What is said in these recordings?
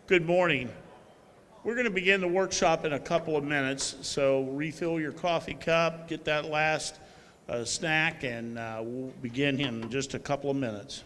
Good morning. We're going to begin the workshop in a couple of minutes, so refill your coffee cup, get that last snack, and we'll begin in just a couple of minutes.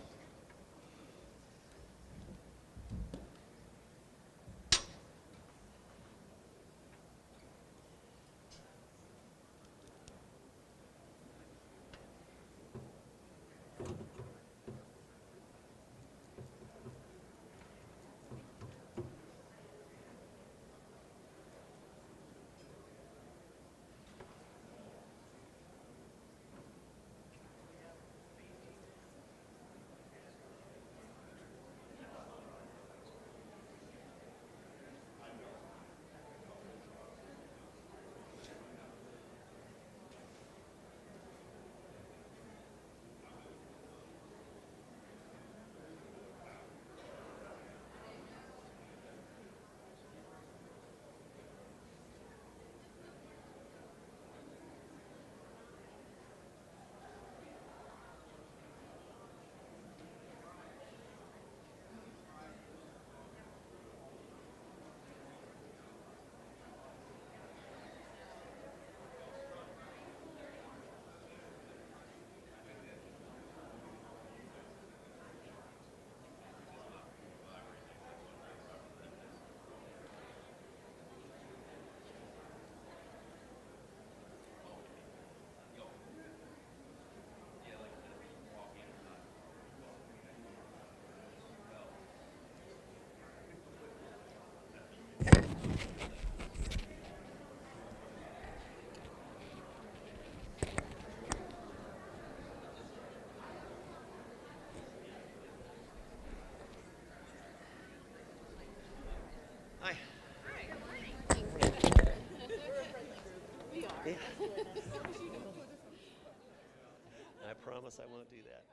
I promise I won't do that.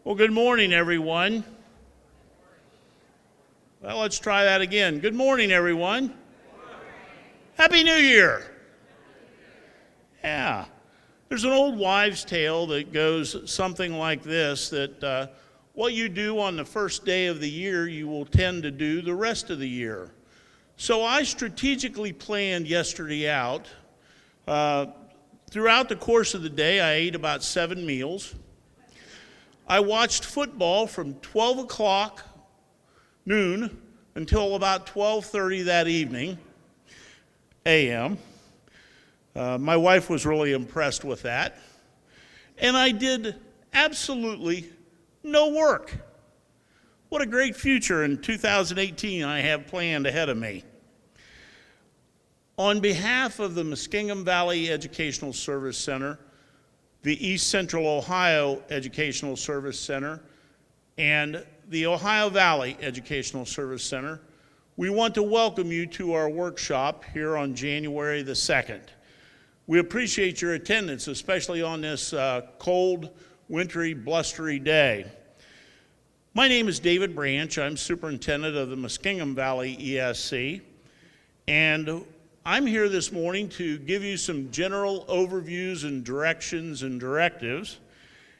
Well, good morning, everyone. Well, let's try that again. Good morning, everyone. Happy New Year. Yeah. There's an old wives' tale that goes something like this, that what you do on the first day of the year, you will tend to do the rest of the year. So I strategically planned yesterday out. Throughout the course of the day, I ate about 7 meals. I watched football from 12 o'clock noon until about 12:30 that evening, a.m. My wife was really impressed with that. And I did absolutely no work. What a great future in 2018 I have planned ahead of me. On behalf of the Muskingum Valley Educational Service Center, the East Central Ohio Educational Service Center, and the Ohio Valley Educational Service Center, we want to welcome you to our workshop here on January the 2nd. We appreciate your attendance, especially on this cold, wintry, blustery day. My name is David Branch. I'm superintendent of the Muskingum Valley ESC, and I'm here this morning to give you some general overviews and directions and directives,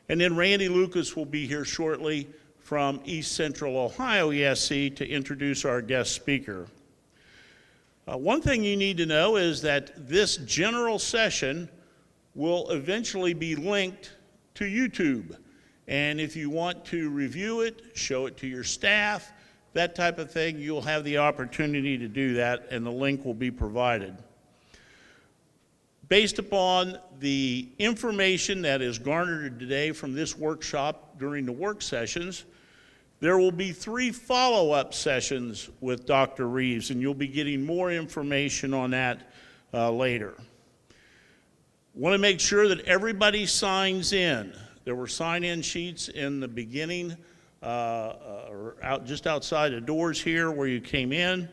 and then Randy Lucas will be here shortly from East Central Ohio ESC to introduce our guest speaker. One thing you need to know is that this general session will eventually be linked to YouTube, and if you want to review it, show it to your staff, that type of thing, you'll have the opportunity to do that, and the link will be provided. Based upon the information that is garnered today from this workshop during the work sessions, There will be 3 follow-up sessions with Dr. Reeves, and you'll be getting more information on that later. Want to make sure that everybody signs in. There were sign-in sheets in the beginning, just outside the doors here where you came in.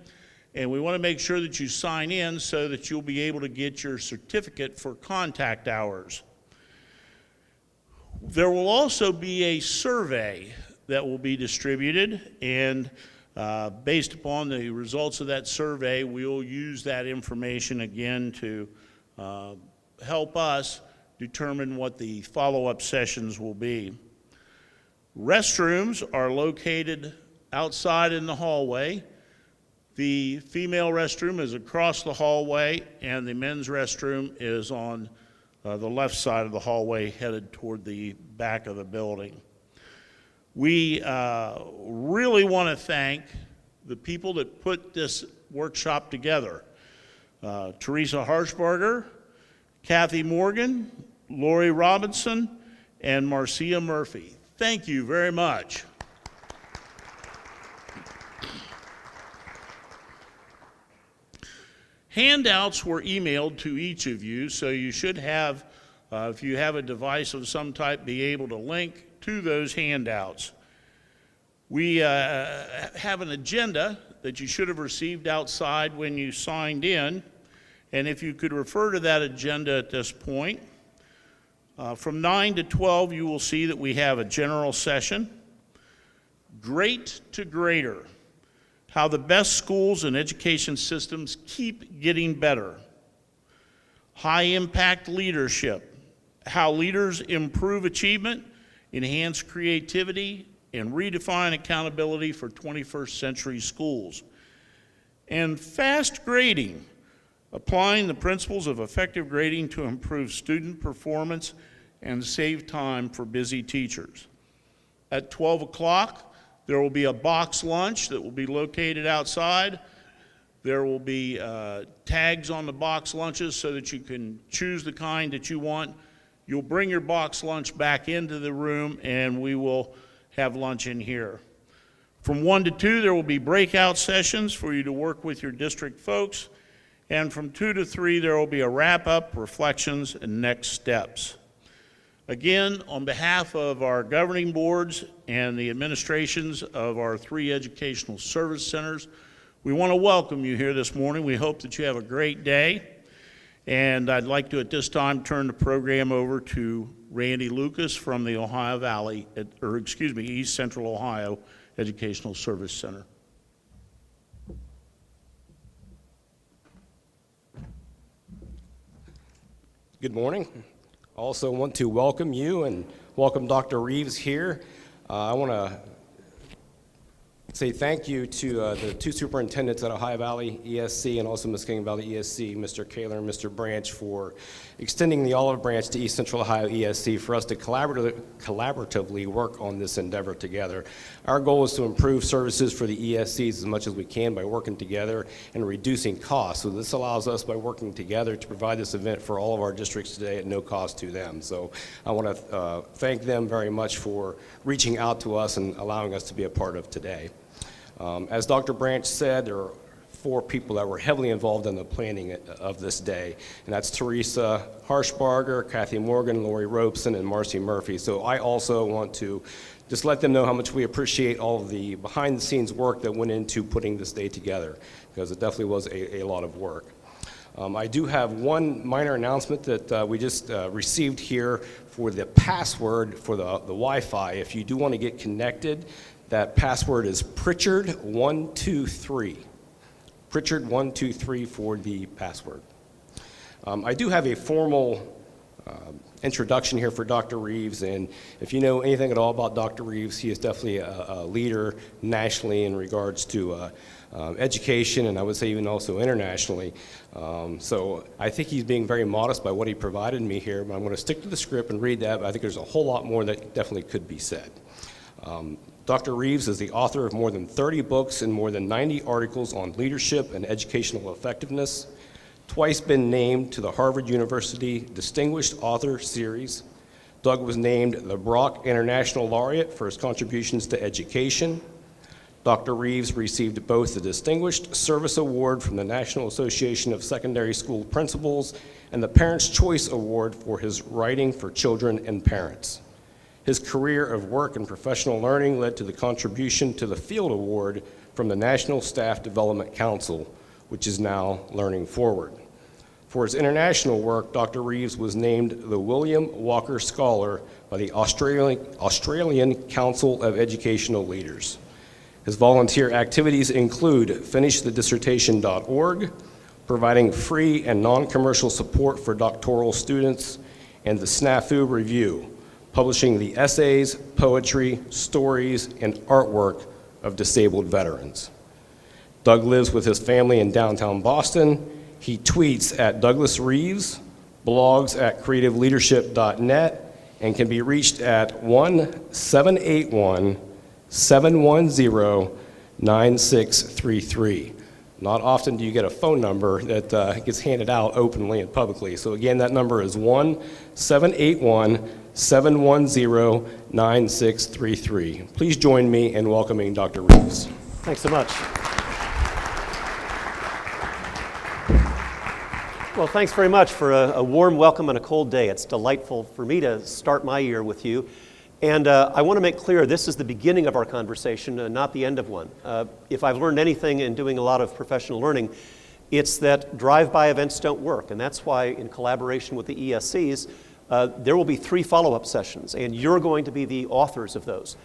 And we want to make sure that you sign in so that you'll be able to get your certificate for contact hours. There will also be a survey that will be distributed, and based upon the results of that survey, we'll use that information again to help us determine what the follow-up sessions will be. Restrooms are located outside in the hallway. The female restroom is across the hallway, and the men's restroom is on the left side of the hallway headed toward the back of the building. We really want to thank the people that put this workshop together. Teresa Harshbarger, Kathy Morgan, Lori Robinson, and Marcia Murphy. Thank you very much. Handouts were emailed to each of you, so you should have, if you have a device of some type, be able to link to those handouts. We have an agenda that you should have received outside when you signed in, and if you could refer to that agenda at this point. From 9 to 12, you will see that we have a general session. Great to greater. How the best schools and education systems keep getting better. High impact leadership. How leaders improve achievement, enhance creativity, and redefine accountability for 21st century schools. And fast grading. Applying the principles of effective grading to improve student performance and save time for busy teachers. At 12 o'clock, there will be a box lunch that will be located outside. There will be tags on the box lunches so that you can choose the kind that you want. You'll bring your box lunch back into the room, and we will have lunch in here. From 1 to 2, there will be breakout sessions for you to work with your district folks. And from 2 to 3, there will be a wrap-up, reflections, and next steps. Again, on behalf of our governing boards and the administrations of our 3 educational service centers, we want to welcome you here this morning. We hope that you have a great day. And I'd like to, at this time, turn the program over to Randy Lucas from the East Central Ohio Educational Service Center. Good morning. I also want to welcome you and welcome Dr. Reeves here. I want to say thank you to the 2 superintendents at Ohio Valley ESC and also Muskingum Valley ESC, Mr. Kaler and Mr. Branch, for extending the olive branch to East Central Ohio ESC for us to collaboratively work on this endeavor together. Our goal is to improve services for the ESCs as much as we can by working together and reducing costs. So this allows us, by working together, to provide this event for all of our districts today at no cost to them. So I want to thank them very much for reaching out to us and allowing us to be a part of today. As Dr. Branch said, there are 4 people that were heavily involved in the planning of this day, and that's Teresa Harshbarger, Kathy Morgan, Lori Robeson, and Marcy Murphy. So I also want to just let them know how much we appreciate all of the behind-the-scenes work that went into putting this day together, because it definitely was a lot of work. I do have one minor announcement that we just received here for the password for the Wi-Fi. If you do want to get connected, that password is Pritchard123. Pritchard123 for the password. I do have a formal introduction here for Dr. Reeves, and if you know anything at all about Dr. Reeves, he is definitely a leader nationally in regards to education, and I would say even also internationally. So I think he's being very modest by what he provided me here, but I'm going to stick to the script and read that, but I think there's a whole lot more that definitely could be said. Dr. Reeves is the author of more than 30 books and more than 90 articles on leadership and educational effectiveness, twice been named to the Harvard University Distinguished Author Series, Doug was named the Brock International Laureate for his contributions to education. Dr. Reeves received both the Distinguished Service Award from the National Association of Secondary School Principals and the Parents' Choice Award for his writing for children and parents. His career of work and professional learning led to the contribution to the Field Award from the National Staff Development Council, which is now Learning Forward. For his international work, Dr. Reeves was named the William Walker Scholar by the Australian Council of Educational Leaders. His volunteer activities include finishthedissertation.org, providing free and non-commercial support for doctoral students, and the Snafu Review, publishing the essays, poetry, stories, and artwork of disabled veterans. Doug lives with his family in downtown Boston. He tweets at Douglas Reeves, blogs at creativeleadership.net, and can be reached at 1-781-710-9633. Not often do you get a phone number that gets handed out openly and publicly. So again, that number is 1-781-710-9633. Please join me in welcoming Dr. Reeves. Thanks so much. Well, thanks very much for a warm welcome on a cold day. It's delightful for me to start my year with you. And I want to make clear this is the beginning of our conversation, not the end of one. If I've learned anything in doing a lot of professional learning, it's that drive-by events don't work. And that's why, in collaboration with the ESCs, there will be 3 follow-up sessions, and you're going to be the authors of those.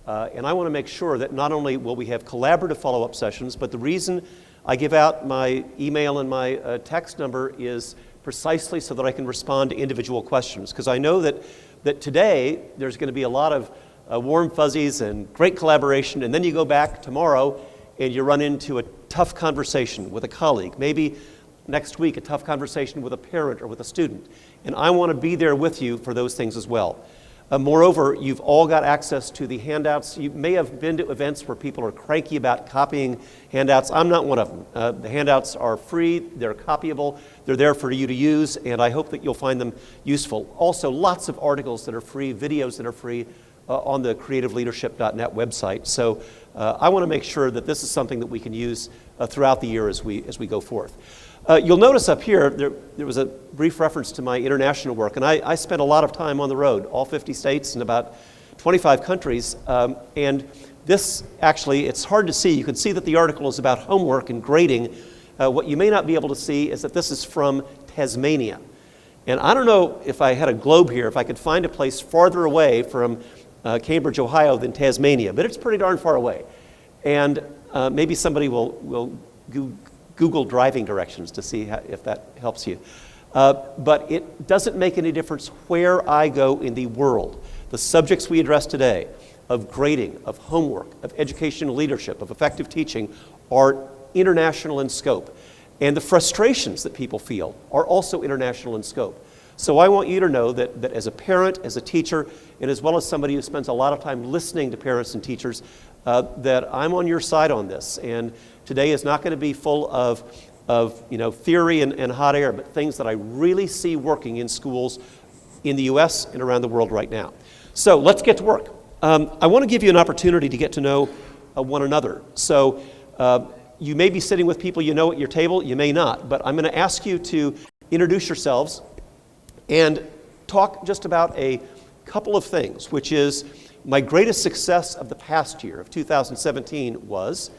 And I want to make sure that not only will we have collaborative follow-up sessions, but the reason I give out my email and my text number is precisely so that I can respond to individual questions. Because I know that today there's going to be a lot of warm fuzzies and great collaboration, and then you go back tomorrow and you run into a tough conversation with a colleague. Maybe next week a tough conversation with a parent or with a student. And I want to be there with you for those things as well. Moreover, you've all got access to the handouts. You may have been to events where people are cranky about copying handouts. I'm not one of them. The handouts are free, they're copyable, they're there for you to use, and I hope that you'll find them useful. Also, lots of articles that are free, videos that are free on the creativeleadership.net website. So I want to make sure that this is something that we can use throughout the year as we go forth. You'll notice up here, there was a brief reference to my international work, and I spent a lot of time on the road, all 50 states and about 25 countries, and this actually, it's hard to see. You can see that the article is about homework and grading. What you may not be able to see is that this is from Tasmania. And I don't know if I had a globe here, if I could find a place farther away from Cambridge, Ohio than Tasmania, but it's pretty darn far away. And maybe somebody will Google driving directions to see if that helps you. But it doesn't make any difference where I go in the world. The subjects we address today of grading, of homework, of educational leadership, of effective teaching are international in scope. And the frustrations that people feel are also international in scope. So I want you to know that as a parent, as a teacher, and as well as somebody who spends a lot of time listening to parents and teachers, that I'm on your side on this. And today is not going to be full of theory and hot air, but things that I really see working in schools in the U.S. and around the world right now. So let's get to work. I want to give you an opportunity to get to know one another. So you may be sitting with people you know at your table, you may not, but I'm going to ask you to introduce yourselves and talk just about a couple of things, which is my greatest success of the past year, of 2017, was.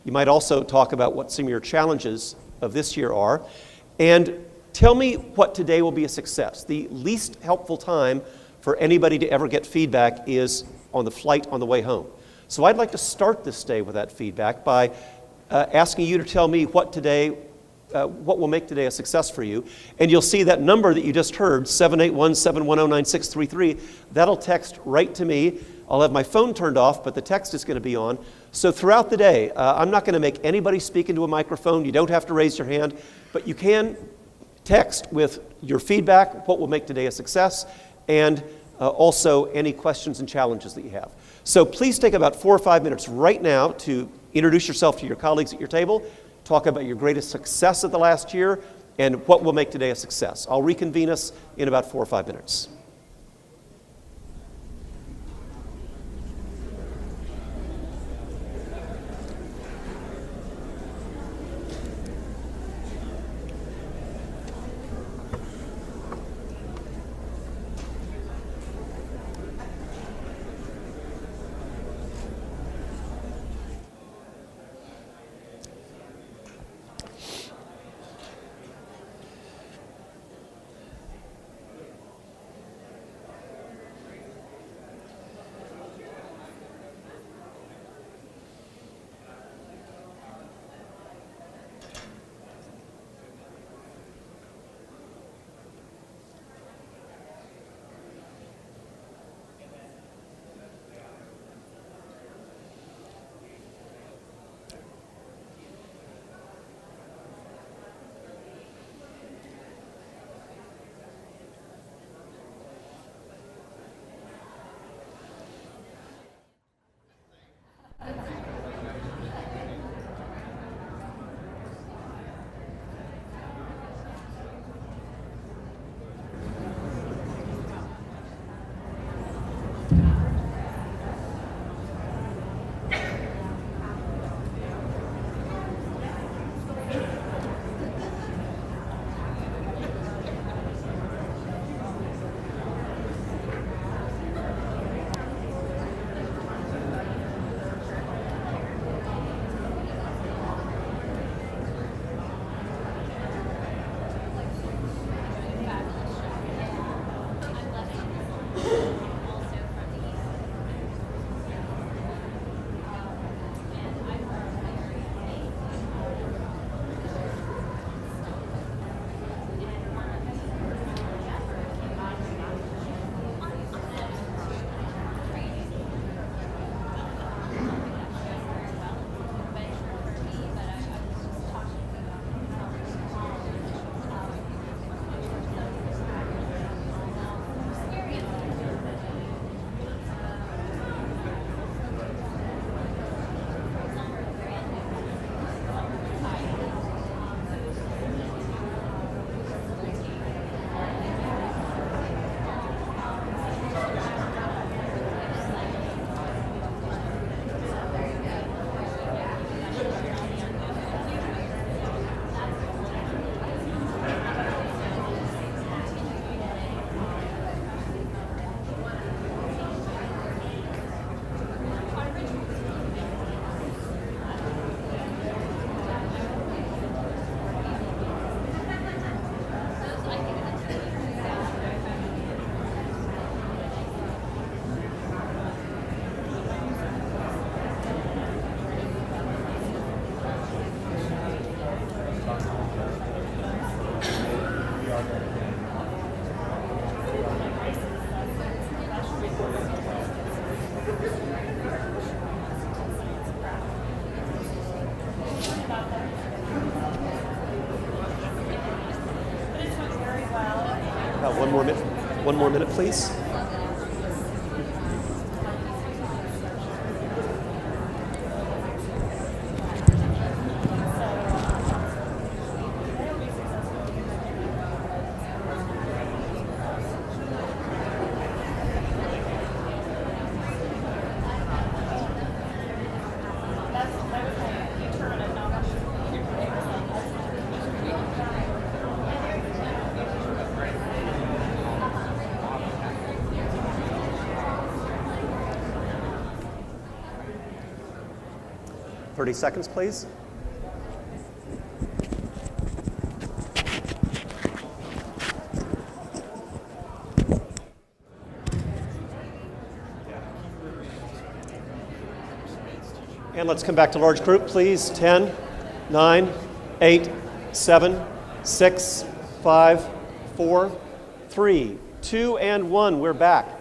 You might also talk about what some of your challenges of this year are, and tell me what today will be a success. The least helpful time for anybody to ever get feedback is on the flight on the way home. So I'd like to start this day with that feedback by asking you to tell me what will make today a success for you. And you'll see that number that you just heard, 781-710-9633, that'll text right to me. I'll have my phone turned off, but the text is going to be on. So throughout the day, I'm not going to make anybody speak into a microphone. You don't have to raise your hand, but you can text with your feedback, what will make today a success, and also any questions and challenges that you have. So please take about 4 or 5 minutes right now to introduce yourself to your colleagues at your table, talk about your greatest success of the last year, and what will make today a success. I'll reconvene us in about 4 or 5 minutes. One more minute, please. Thirty seconds, please. And let's come back to large group, please. 10, 9, 8, 7, 6, 5, 4, 3, 2, and 1. We're back.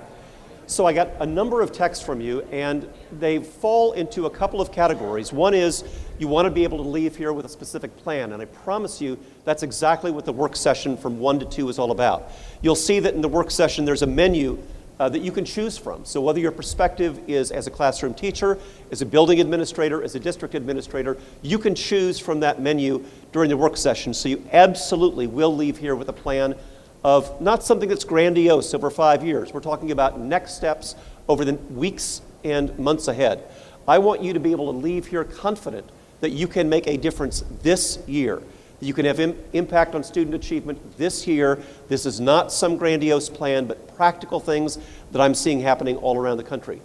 So I got a number of texts from you, and they fall into a couple of categories. One is you want to be able to leave here with a specific plan, and I promise you that's exactly what the work session from 1 to 2 is all about. You'll see that in the work session there's a menu that you can choose from. So whether your perspective is as a classroom teacher, as a building administrator, as a district administrator, you can choose from that menu during the work session. So you absolutely will leave here with a plan of not something that's grandiose over 5 years. We're talking about next steps over the weeks and months ahead. I want you to be able to leave here confident that you can make a difference this year, that you can have impact on student achievement this year. This is not some grandiose plan, but practical things that I'm seeing happening all around the country.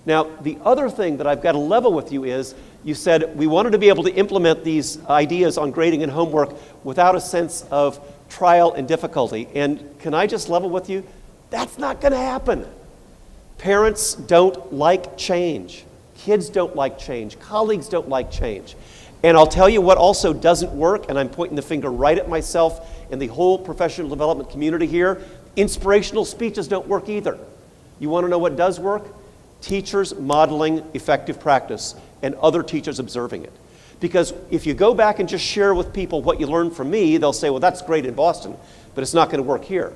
Now, the other thing that I've got to level with you is, you said we wanted to be able to implement these ideas on grading and homework without a sense of trial and difficulty. And can I just level with you? That's not going to happen. Parents don't like change. Kids don't like change. Colleagues don't like change. And I'll tell you what also doesn't work, and I'm pointing the finger right at myself and the whole professional development community here. Inspirational speeches don't work either. You want to know what does work? Teachers modeling effective practice and other teachers observing it. Because if you go back and just share with people what you learned from me, they'll say, well, that's great in Boston, but it's not going to work here.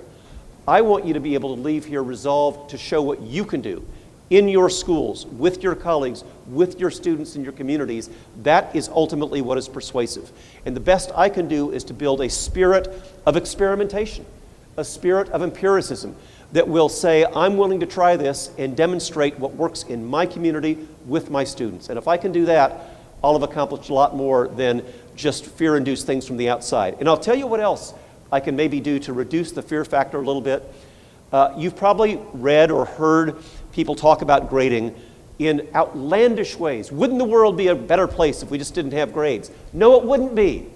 I want you to be able to leave here resolved to show what you can do in your schools, with your colleagues, with your students in your communities. That is ultimately what is persuasive. And the best I can do is to build a spirit of experimentation, a spirit of empiricism that will say, I'm willing to try this and demonstrate what works in my community with my students. And if I can do that, I'll have accomplished a lot more than just fear-induced things from the outside. And I'll tell you what else I can maybe do to reduce the fear factor a little bit. You've probably read or heard people talk about grading in outlandish ways. Wouldn't the world be a better place if we just didn't have grades? No, it wouldn't be.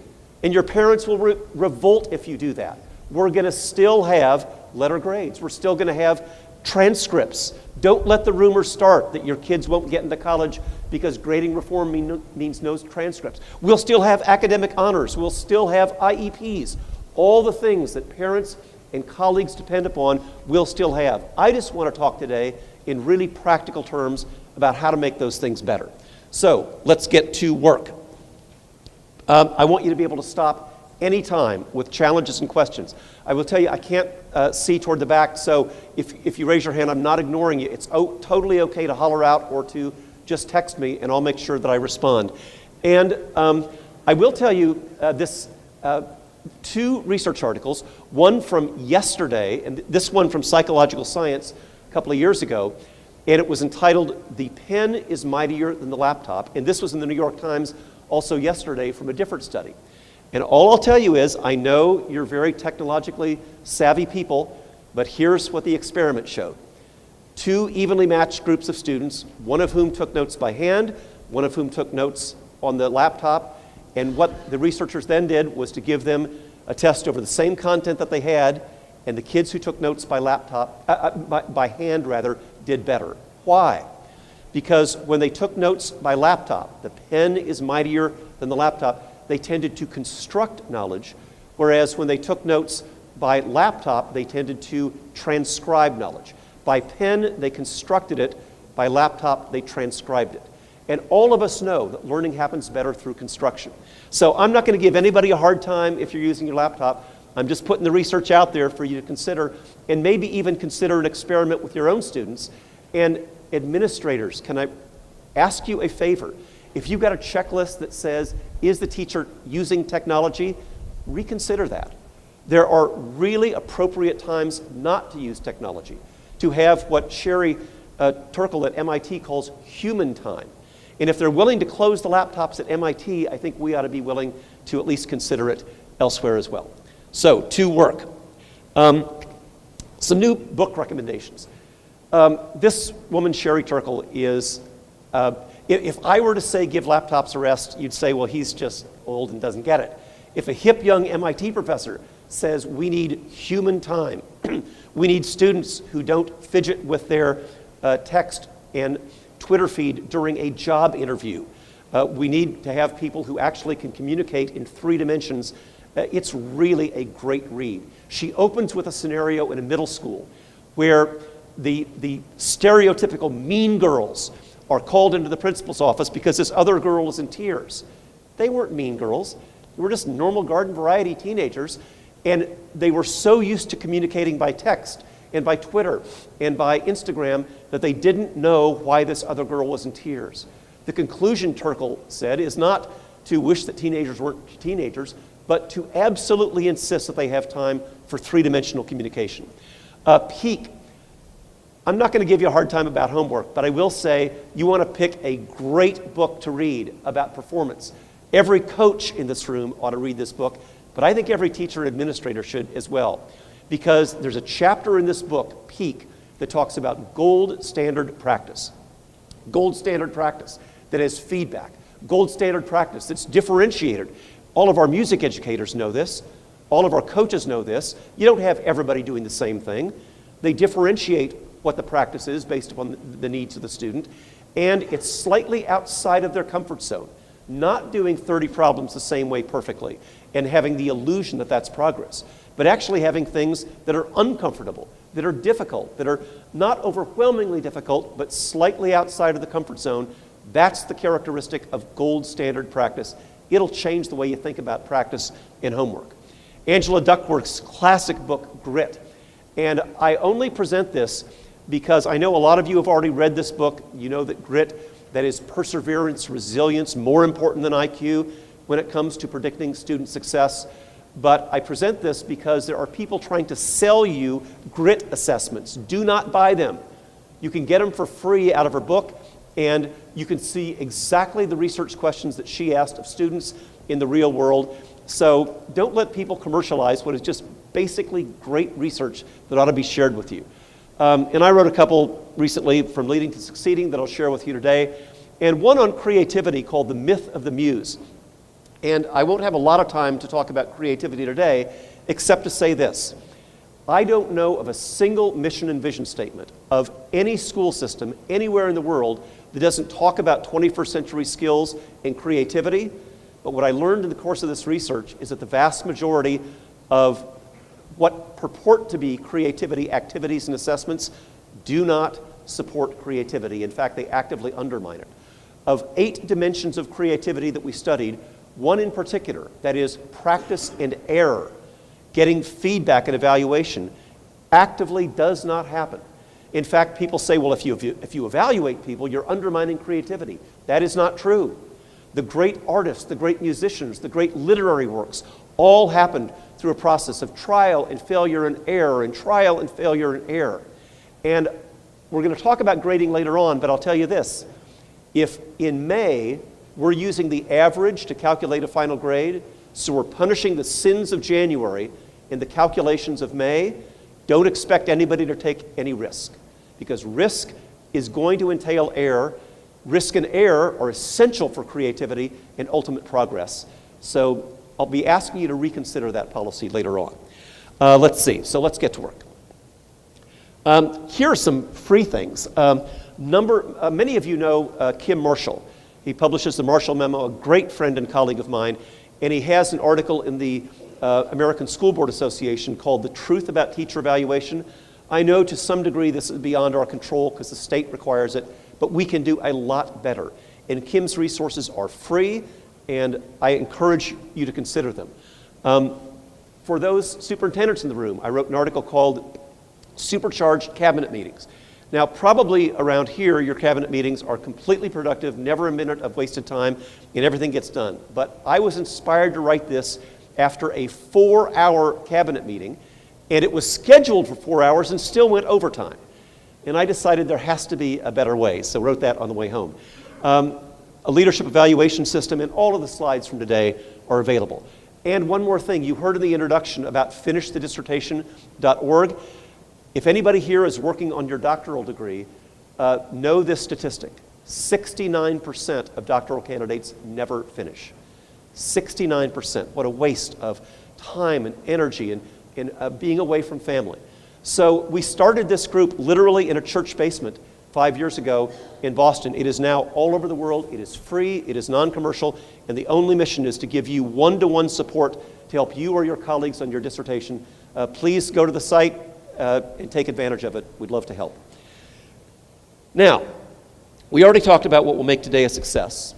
And your parents will revolt if you do that. We're going to still have letter grades. We're still going to have transcripts. Don't let the rumor start that your kids won't get into college because grading reform means no transcripts. We'll still have academic honors. We'll still have IEPs. All the things that parents and colleagues depend upon, we'll still have. I just want to talk today in really practical terms about how to make those things better. So let's get to work. I want you to be able to stop anytime with challenges and questions. I will tell you, I can't see toward the back, so if you raise your hand, I'm not ignoring you. It's totally okay to holler out or to just text me, and I'll make sure that I respond. And I will tell you this. Two research articles, one from yesterday, and this one from Psychological Science a couple of years ago, and it was entitled, "The Pen is Mightier Than the Laptop," and this was in the New York Times also yesterday from a different study. And all I'll tell you is, I know you're very technologically savvy people, but here's what the experiment showed. Two evenly matched groups of students, one of whom took notes by hand, one of whom took notes on the laptop. And what the researchers then did was to give them a test over the same content that they had, and the kids who took notes by hand did better. Why? Because when they took notes by laptop, the pen is mightier than the laptop, they tended to construct knowledge, whereas when they took notes by laptop, they tended to transcribe knowledge. By pen, they constructed it. By laptop, they transcribed it. And all of us know that learning happens better through construction. So I'm not going to give anybody a hard time if you're using your laptop. I'm just putting the research out there for you to consider, and maybe even consider an experiment with your own students. And administrators, can I ask you a favor? If you've got a checklist that says, is the teacher using technology? Reconsider that. There are really appropriate times not to use technology, to have what Sherry Turkle at MIT calls human time. And if they're willing to close the laptops at MIT, I think we ought to be willing to at least consider it elsewhere as well. So, to work. Some new book recommendations. This woman, Sherry Turkle, is, if I were to say give laptops a rest, you'd say, well, he's just old and doesn't get it. If a hip young MIT professor says we need human time, we need students who don't fidget with their text and Twitter feed during a job interview. We need to have people who actually can communicate in 3 dimensions. It's really a great read. She opens with a scenario in a middle school where the stereotypical mean girls are called into the principal's office because this other girl is in tears. They weren't mean girls. They were just normal garden variety teenagers, and they were so used to communicating by text and by Twitter and by Instagram that they didn't know why this other girl was in tears. The conclusion, Turkle said, is not to wish that teenagers weren't teenagers, but to absolutely insist that they have time for 3-dimensional communication. Peak. I'm not going to give you a hard time about homework, but I will say you want to pick a great book to read about performance. Every coach in this room ought to read this book, but I think every teacher and administrator should as well, because there's a chapter in this book, Peak, that talks about gold standard practice. Gold standard practice that has feedback. Gold standard practice that's differentiated. All of our music educators know this. All of our coaches know this. You don't have everybody doing the same thing. They differentiate what the practice is based upon the needs of the student, and it's slightly outside of their comfort zone. Not doing 30 problems the same way perfectly and having the illusion that that's progress, but actually having things that are uncomfortable, that are difficult, that are not overwhelmingly difficult, but slightly outside of the comfort zone. That's the characteristic of gold standard practice. It'll change the way you think about practice and homework. Angela Duckworth's classic book, Grit. And I only present this because I know a lot of you have already read this book. You know that grit, that is perseverance, resilience, more important than IQ when it comes to predicting student success. But I present this because there are people trying to sell you grit assessments. Do not buy them. You can get them for free out of her book, and you can see exactly the research questions that she asked of students in the real world. So don't let people commercialize what is just basically great research that ought to be shared with you. And I wrote a couple recently, From Leading to Succeeding, that I'll share with you today, and one on creativity called The Myth of the Muse. And I won't have a lot of time to talk about creativity today, except to say this. I don't know of a single mission and vision statement of any school system anywhere in the world that doesn't talk about 21st century skills and creativity. But what I learned in the course of this research is that the vast majority of what purport to be creativity activities and assessments do not support creativity. In fact, they actively undermine it. Of 8 dimensions of creativity that we studied, one in particular, that is practice and error, getting feedback and evaluation, actively does not happen. In fact, people say, well, if you evaluate people, you're undermining creativity. That is not true. The great artists, the great musicians, the great literary works all happened through a process of trial and failure and error and trial and failure and error. And we're going to talk about grading later on, but I'll tell you this. If in May we're using the average to calculate a final grade, so we're punishing the sins of January in the calculations of May, don't expect anybody to take any risk, because risk is going to entail error. Risk and error are essential for creativity and ultimate progress. So I'll be asking you to reconsider that policy later on. Let's see, so let's get to work. Here are some free things. Many of you know Kim Marshall. He publishes the Marshall Memo, a great friend and colleague of mine, and he has an article in the American School Board Association called The Truth About Teacher Evaluation. I know to some degree this is beyond our control because the state requires it, but we can do a lot better. And Kim's resources are free, and I encourage you to consider them. For those superintendents in the room, I wrote an article called Supercharged Cabinet Meetings. Now, probably around here, your cabinet meetings are completely productive, never a minute of wasted time, and everything gets done. But I was inspired to write this after a 4-hour cabinet meeting, and it was scheduled for 4 hours and still went overtime. And I decided there has to be a better way, so wrote that on the way home. A leadership evaluation system, and all of the slides from today are available. And one more thing, you heard in the introduction about finishthedissertation.org. If anybody here is working on your doctoral degree, know this statistic. 69% of doctoral candidates never finish. 69%. What a waste of time and energy and being away from family. So we started this group literally in a church basement 5 years ago in Boston. It is now all over the world. It is free, it is non-commercial, and the only mission is to give you one-to-one support to help you or your colleagues on your dissertation. Please go to the site and take advantage of it. We'd love to help. Now, we already talked about what will make today a success.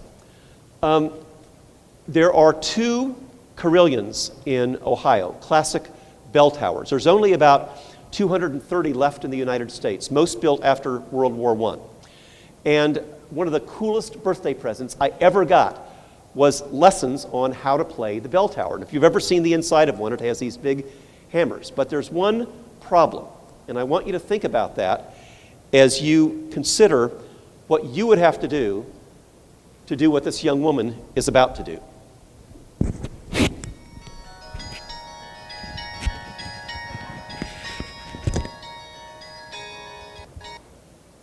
There are 2 carillons in Ohio, classic bell towers. There's only about 230 left in the United States, most built after World War I. And one of the coolest birthday presents I ever got was lessons on how to play the bell tower. And if you've ever seen the inside of one, it has these big hammers. But there's one problem, and I want you to think about that as you consider what you would have to do what this young woman is about to do.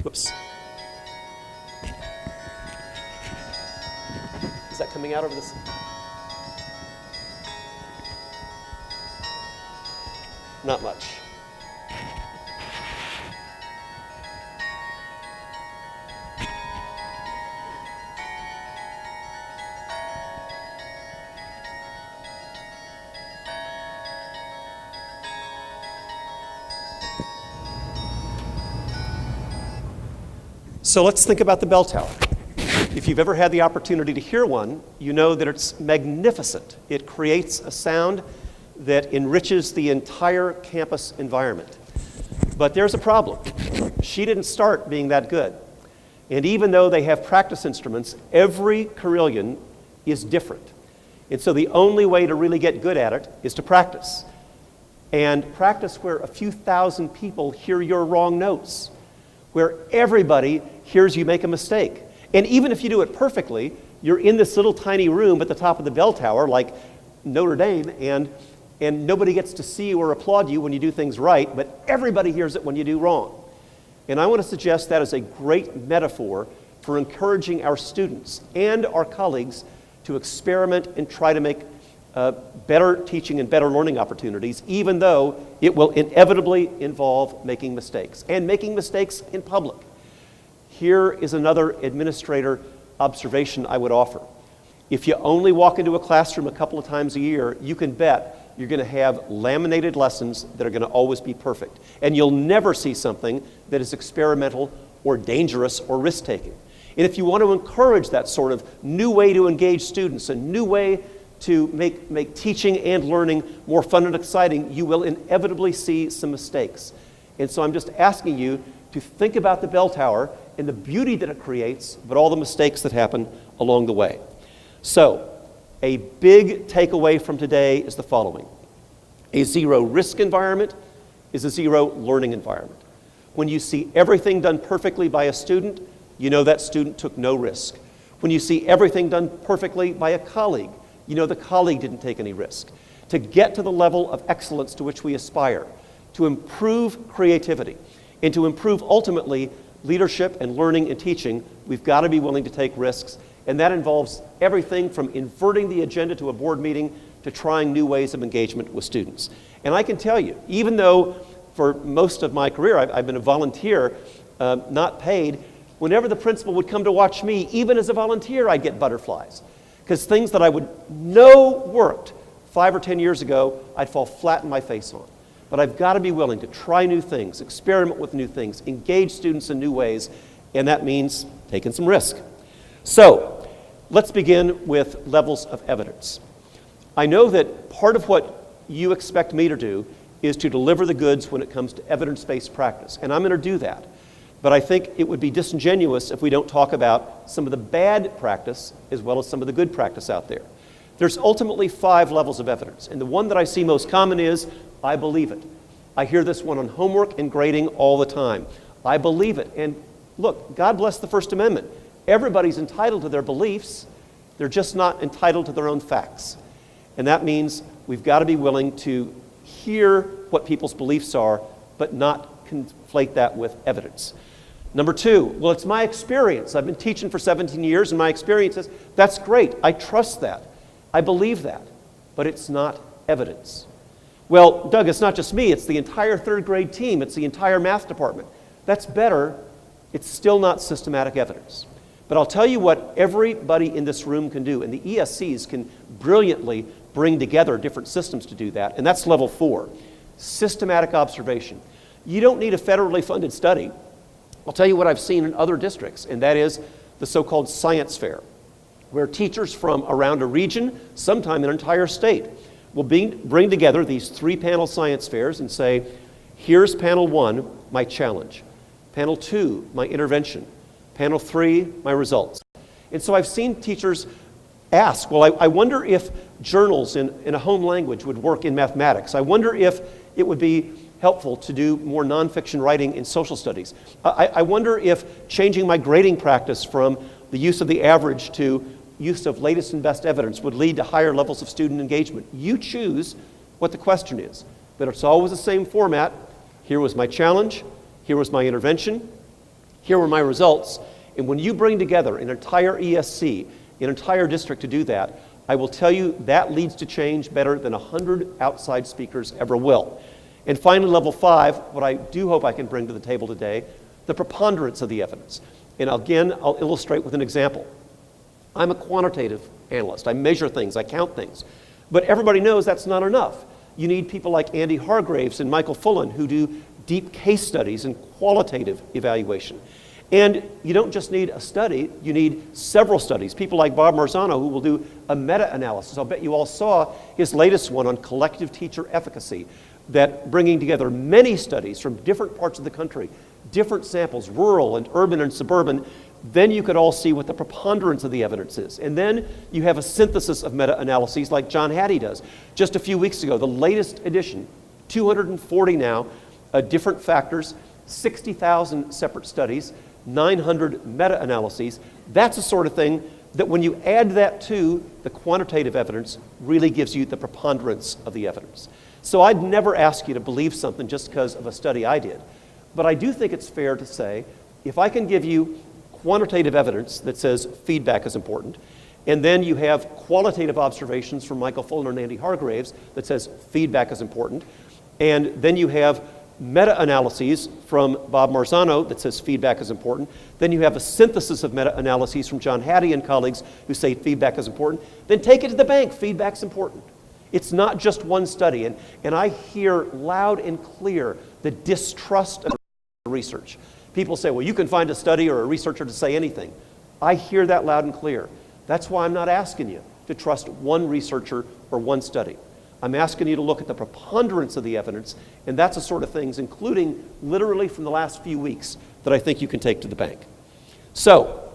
Whoops. Is that coming out over this? Not much. So let's think about the bell tower. If you've ever had the opportunity to hear one, you know that it's magnificent. It creates a sound that enriches the entire campus environment. But there's a problem. She didn't start being that good. And even though they have practice instruments, every carillon is different. And so the only way to really get good at it is to practice. And practice where a few thousand people hear your wrong notes, where everybody hears you make a mistake. And even if you do it perfectly, you're in this little tiny room at the top of the bell tower, like Notre Dame, and nobody gets to see you or applaud you when you do things right, but everybody hears it when you do wrong. And I want to suggest that is a great metaphor for encouraging our students and our colleagues to experiment and try to make better teaching and better learning opportunities, even though it will inevitably involve making mistakes, and making mistakes in public. Here is another administrator observation I would offer. If you only walk into a classroom a couple of times a year, you can bet you're going to have laminated lessons that are going to always be perfect. And you'll never see something that is experimental or dangerous or risk-taking. And if you want to encourage that sort of new way to engage students, a new way to make teaching and learning more fun and exciting, you will inevitably see some mistakes. And so I'm just asking you to think about the bell tower and the beauty that it creates, but all the mistakes that happen along the way. So, a big takeaway from today is the following. A zero risk environment is a zero learning environment. When you see everything done perfectly by a student, you know that student took no risk. When you see everything done perfectly by a colleague, you know the colleague didn't take any risk. To get to the level of excellence to which we aspire, to improve creativity, and to improve ultimately leadership and learning and teaching, we've got to be willing to take risks. And that involves everything from inverting the agenda to a board meeting to trying new ways of engagement with students. And I can tell you, even though for most of my career I've been a volunteer, not paid, whenever the principal would come to watch me, even as a volunteer, I'd get butterflies. Because things that I would know worked 5 or 10 years ago, I'd fall flat in my face on. But I've got to be willing to try new things, experiment with new things, engage students in new ways, and that means taking some risk. So, let's begin with levels of evidence. I know that part of what you expect me to do is to deliver the goods when it comes to evidence-based practice, and I'm going to do that. But I think it would be disingenuous if we don't talk about some of the bad practice as well as some of the good practice out there. There's ultimately 5 levels of evidence, and the one that I see most common is, I believe it. I hear this one on homework and grading all the time. I believe it. And look, God bless the First Amendment. Everybody's entitled to their beliefs. They're just not entitled to their own facts. And that means we've got to be willing to hear what people's beliefs are, but not conflate that with evidence. Number 2, well, it's my experience. I've been teaching for 17 years, and my experience is, that's great. I trust that. I believe that. But it's not evidence. Well, Doug, it's not just me. It's the entire 3rd grade team. It's the entire math department. That's better. It's still not systematic evidence. But I'll tell you what everybody in this room can do, and the ESCs can brilliantly bring together different systems to do that, and that's level 4, systematic observation. You don't need a federally funded study. I'll tell you what I've seen in other districts, and that is the so-called science fair, where teachers from around a region, sometime an entire state, will bring together these 3-panel science fairs and say, here's panel 1, my challenge. Panel 2, my intervention. Panel 3, my results. And so I've seen teachers ask, well, I wonder if journals in a home language would work in mathematics. I wonder if it would be helpful to do more nonfiction writing in social studies. I wonder if changing my grading practice from the use of the average to use of latest and best evidence would lead to higher levels of student engagement. You choose what the question is, but it's always the same format. Here was my challenge, here was my intervention, here were my results, and when you bring together an entire ESC, an entire district to do that, I will tell you that leads to change better than 100 outside speakers ever will. And finally, level 5, what I do hope I can bring to the table today, the preponderance of the evidence. And again, I'll illustrate with an example. I'm a quantitative analyst. I measure things, I count things. But everybody knows that's not enough. You need people like Andy Hargraves and Michael Fullen who do deep case studies and qualitative evaluation. And you don't just need a study, you need several studies. People like Bob Marzano who will do a meta-analysis. I'll bet you all saw his latest one on collective teacher efficacy, that bringing together many studies from different parts of the country, different samples, rural and urban and suburban, then you could all see what the preponderance of the evidence is. And then you have a synthesis of meta-analyses like John Hattie does. Just a few weeks ago, the latest edition, 240 now, different factors, 60,000 separate studies, 900 meta-analyses. That's the sort of thing that when you add that to the quantitative evidence, really gives you the preponderance of the evidence. So I'd never ask you to believe something just because of a study I did. But I do think it's fair to say, if I can give you quantitative evidence that says feedback is important, and then you have qualitative observations from Michael Fuller and Andy Hargraves that says feedback is important, and then you have meta-analyses from Bob Marzano that says feedback is important, then you have a synthesis of meta-analyses from John Hattie and colleagues who say feedback is important, then take it to the bank, feedback's important. It's not just one study, and I hear loud and clear the distrust of research. People say, well, you can find a study or a researcher to say anything. I hear that loud and clear. That's why I'm not asking you to trust one researcher or one study. I'm asking you to look at the preponderance of the evidence, and that's the sort of things, including literally from the last few weeks, that I think you can take to the bank. So,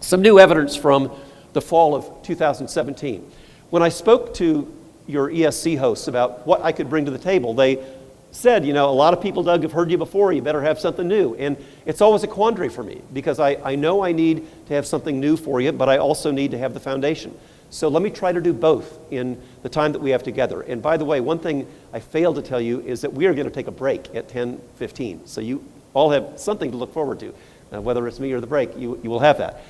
some new evidence from the fall of 2017. When I spoke to your ESC hosts about what I could bring to the table, they said, you know, a lot of people, Doug, have heard you before, you better have something new. And it's always a quandary for me, because I know I need to have something new for you, but I also need to have the foundation. So let me try to do both in the time that we have together. And by the way, one thing I failed to tell you is that we are going to take a break at 10:15. So you all have something to look forward to. Whether it's me or the break, you will have that.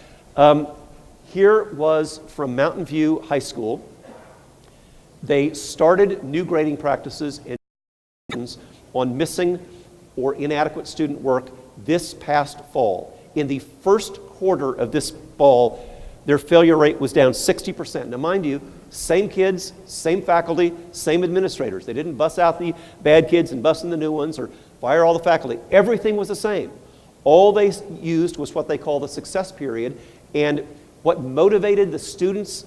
Here was from Mountain View High School. They started new grading practices on missing or inadequate student work this past fall. In the first quarter of this fall, their failure rate was down 60%. Now mind you, same kids, same faculty, same administrators. They didn't bus out the bad kids and bus in the new ones or fire all the faculty. Everything was the same. All they used was what they call the success period, and what motivated the students,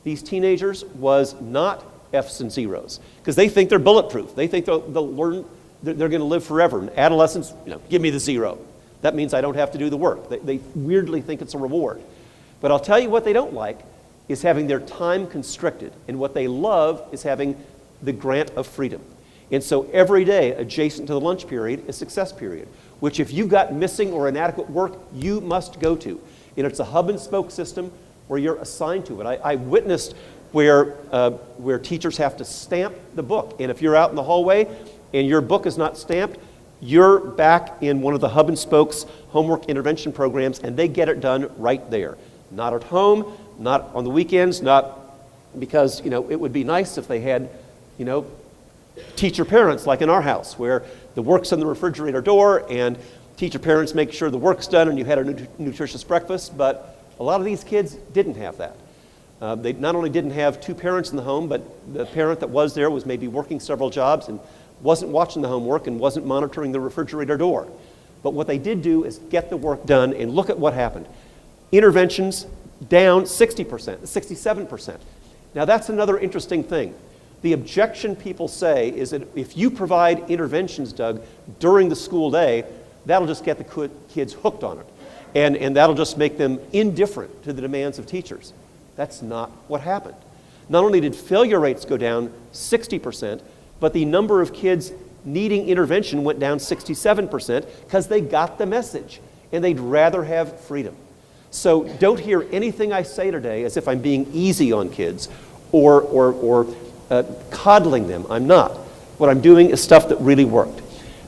these teenagers, was not F's and zeros, because they think they're bulletproof. They think they'll learn, they're going to live forever. And adolescents, give me the zero. That means I don't have to do the work. They weirdly think it's a reward. But I'll tell you what they don't like is having their time constricted, and what they love is having the grant of freedom. And so every day adjacent to the lunch period is success period, which if you've got missing or inadequate work, you must go to. It's a hub and spoke system where you're assigned to it. I witnessed where teachers have to stamp the book, and if you're out in the hallway and your book is not stamped, you're back in one of the hub and spokes homework intervention programs, and they get it done right there. Not at home, not on the weekends, not because it would be nice if they had teacher parents like in our house, where the work's on the refrigerator door and teacher parents make sure the work's done and you had a nutritious breakfast. But a lot of these kids didn't have that. They not only didn't have two parents in the home, but the parent that was there was maybe working several jobs and wasn't watching the homework and wasn't monitoring the refrigerator door. But what they did do is get the work done, and look at what happened. Interventions down 60%, 67%. Now that's another interesting thing. The objection people say is that if you provide interventions, Doug, during the school day, that'll just get the kids hooked on it. And that'll just make them indifferent to the demands of teachers. That's not what happened. Not only did failure rates go down 60%, but the number of kids needing intervention went down 67% because they got the message and they'd rather have freedom. So don't hear anything I say today as if I'm being easy on kids or coddling them. I'm not. What I'm doing is stuff that really worked.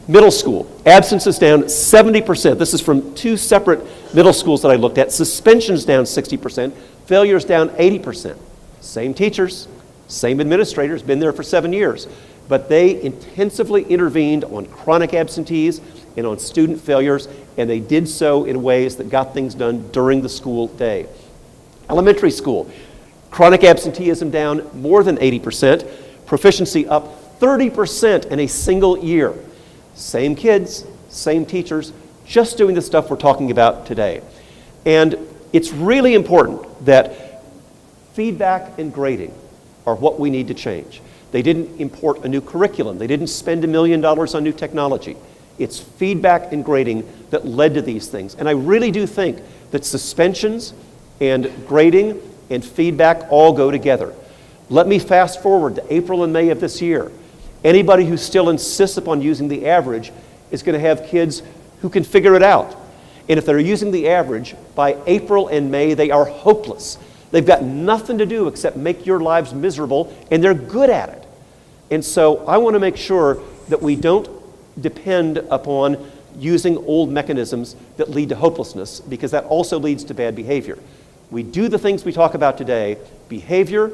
Middle school, absence is down 70%. This is from two separate middle schools that I looked at. Suspensions down 60%, failures down 80%. Same teachers, same administrators, been there for 7 years. But they intensively intervened on chronic absentees and on student failures, and they did so in ways that got things done during the school day. Elementary school, chronic absenteeism down more than 80%, proficiency up 30% in a single year. Same kids, same teachers, just doing the stuff we're talking about today. And it's really important that feedback and grading are what we need to change. They didn't import a new curriculum. They didn't spend $1 million on new technology. It's feedback and grading that led to these things. And I really do think that suspensions and grading and feedback all go together. Let me fast forward to April and May of this year. Anybody who still insists upon using the average is going to have kids who can figure it out. And if they're using the average, by April and May, they are hopeless. They've got nothing to do except make your lives miserable, and they're good at it. And so I want to make sure that we don't depend upon using old mechanisms that lead to hopelessness, because that also leads to bad behavior. We do the things we talk about today: behavior,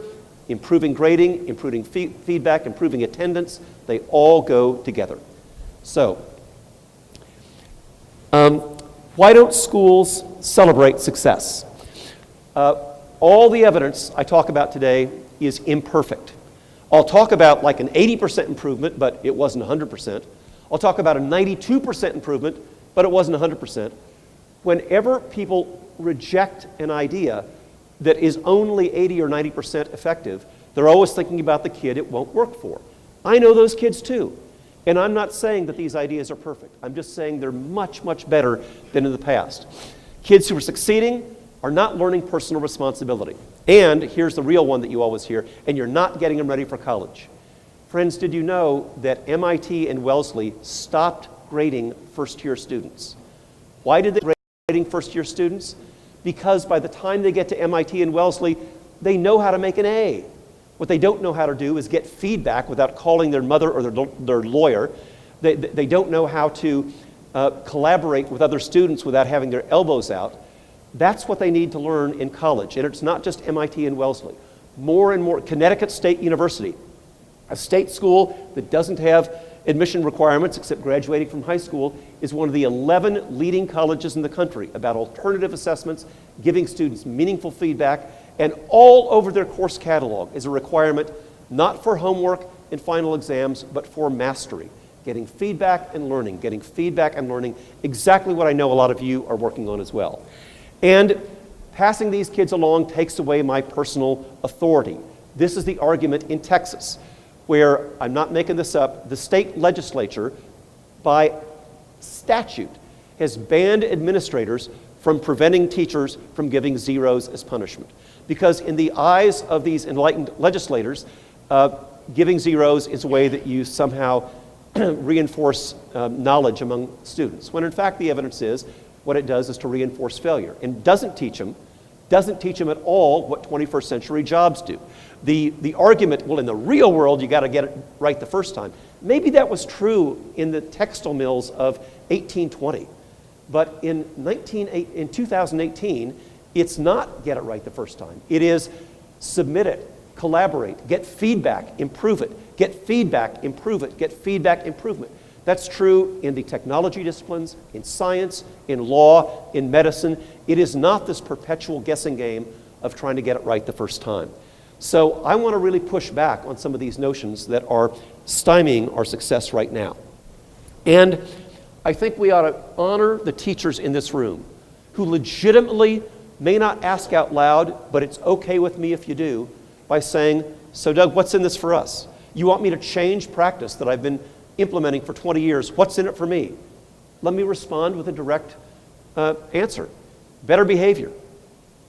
improving grading, improving feedback, improving attendance. They all go together. So, why don't schools celebrate success? All the evidence I talk about today is imperfect. I'll talk about like an 80% improvement, but it wasn't 100%. I'll talk about a 92% improvement, but it wasn't 100%. Whenever people reject an idea that is only 80 or 90% effective, they're always thinking about the kid it won't work for. I know those kids too. And I'm not saying that these ideas are perfect. I'm just saying they're much, much better than in the past. Kids who are succeeding are not learning personal responsibility. And here's the real one that you always hear: and you're not getting them ready for college. Friends, did you know that MIT and Wellesley stopped grading first-year students? Why did they stop grading first-year students? Because by the time they get to MIT and Wellesley, they know how to make an A. What they don't know how to do is get feedback without calling their mother or their lawyer. They don't know how to collaborate with other students without having their elbows out. That's what they need to learn in college. And it's not just MIT and Wellesley. More and more, Connecticut State University, a state school that doesn't have admission requirements, except graduating from high school, is one of the 11 leading colleges in the country about alternative assessments, giving students meaningful feedback, and all over their course catalog is a requirement not for homework and final exams, but for mastery. Getting feedback and learning, exactly what I know a lot of you are working on as well. And passing these kids along takes away my personal authority. This is the argument in Texas, where, I'm not making this up, the state legislature, by statute, has banned administrators from preventing teachers from giving zeros as punishment. Because in the eyes of these enlightened legislators, giving zeros is a way that you somehow reinforce knowledge among students, when in fact the evidence is what it does is to reinforce failure and doesn't teach them at all what 21st century jobs do. The argument, well, in the real world, you got to get it right the first time. Maybe that was true in the textile mills of 1820, but in 2018, it's not get it right the first time. It is submit it, collaborate, get feedback, improve it, get feedback, improve it, get feedback, improvement. That's true in the technology disciplines, in science, in law, in medicine. It is not this perpetual guessing game of trying to get it right the first time. So I want to really push back on some of these notions that are stymieing our success right now. And I think we ought to honor the teachers in this room who legitimately may not ask out loud, but it's okay with me if you do, by saying, so Doug, what's in this for us? You want me to change practice that I've been implementing for 20 years. What's in it for me? Let me respond with a direct answer. Better behavior.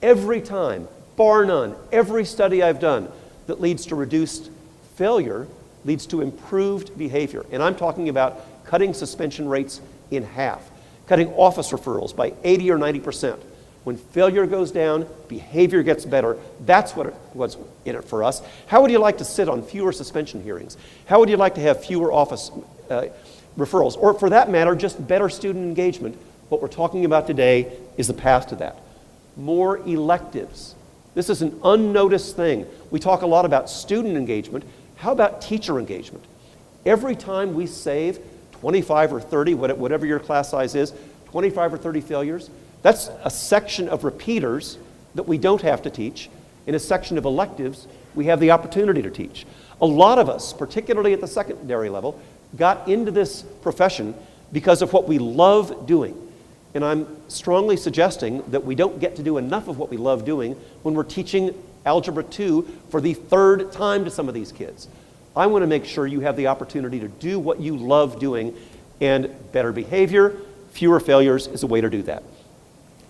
Every time, bar none, every study I've done that leads to reduced failure leads to improved behavior. And I'm talking about cutting suspension rates in half, cutting office referrals by 80 or 90%. When failure goes down, behavior gets better. That's what's in it for us. How would you like to sit on fewer suspension hearings? How would you like to have fewer office referrals? Or for that matter, just better student engagement? What we're talking about today is the path to that. More electives. This is an unnoticed thing. We talk a lot about student engagement. How about teacher engagement? Every time we save 25 or 30, whatever your class size is, 25 or 30 failures, that's a section of repeaters that we don't have to teach, in a section of electives we have the opportunity to teach. A lot of us, particularly at the secondary level, got into this profession because of what we love doing. And I'm strongly suggesting that we don't get to do enough of what we love doing when we're teaching Algebra 2 for the third time to some of these kids. I want to make sure you have the opportunity to do what you love doing, and better behavior, fewer failures is a way to do that.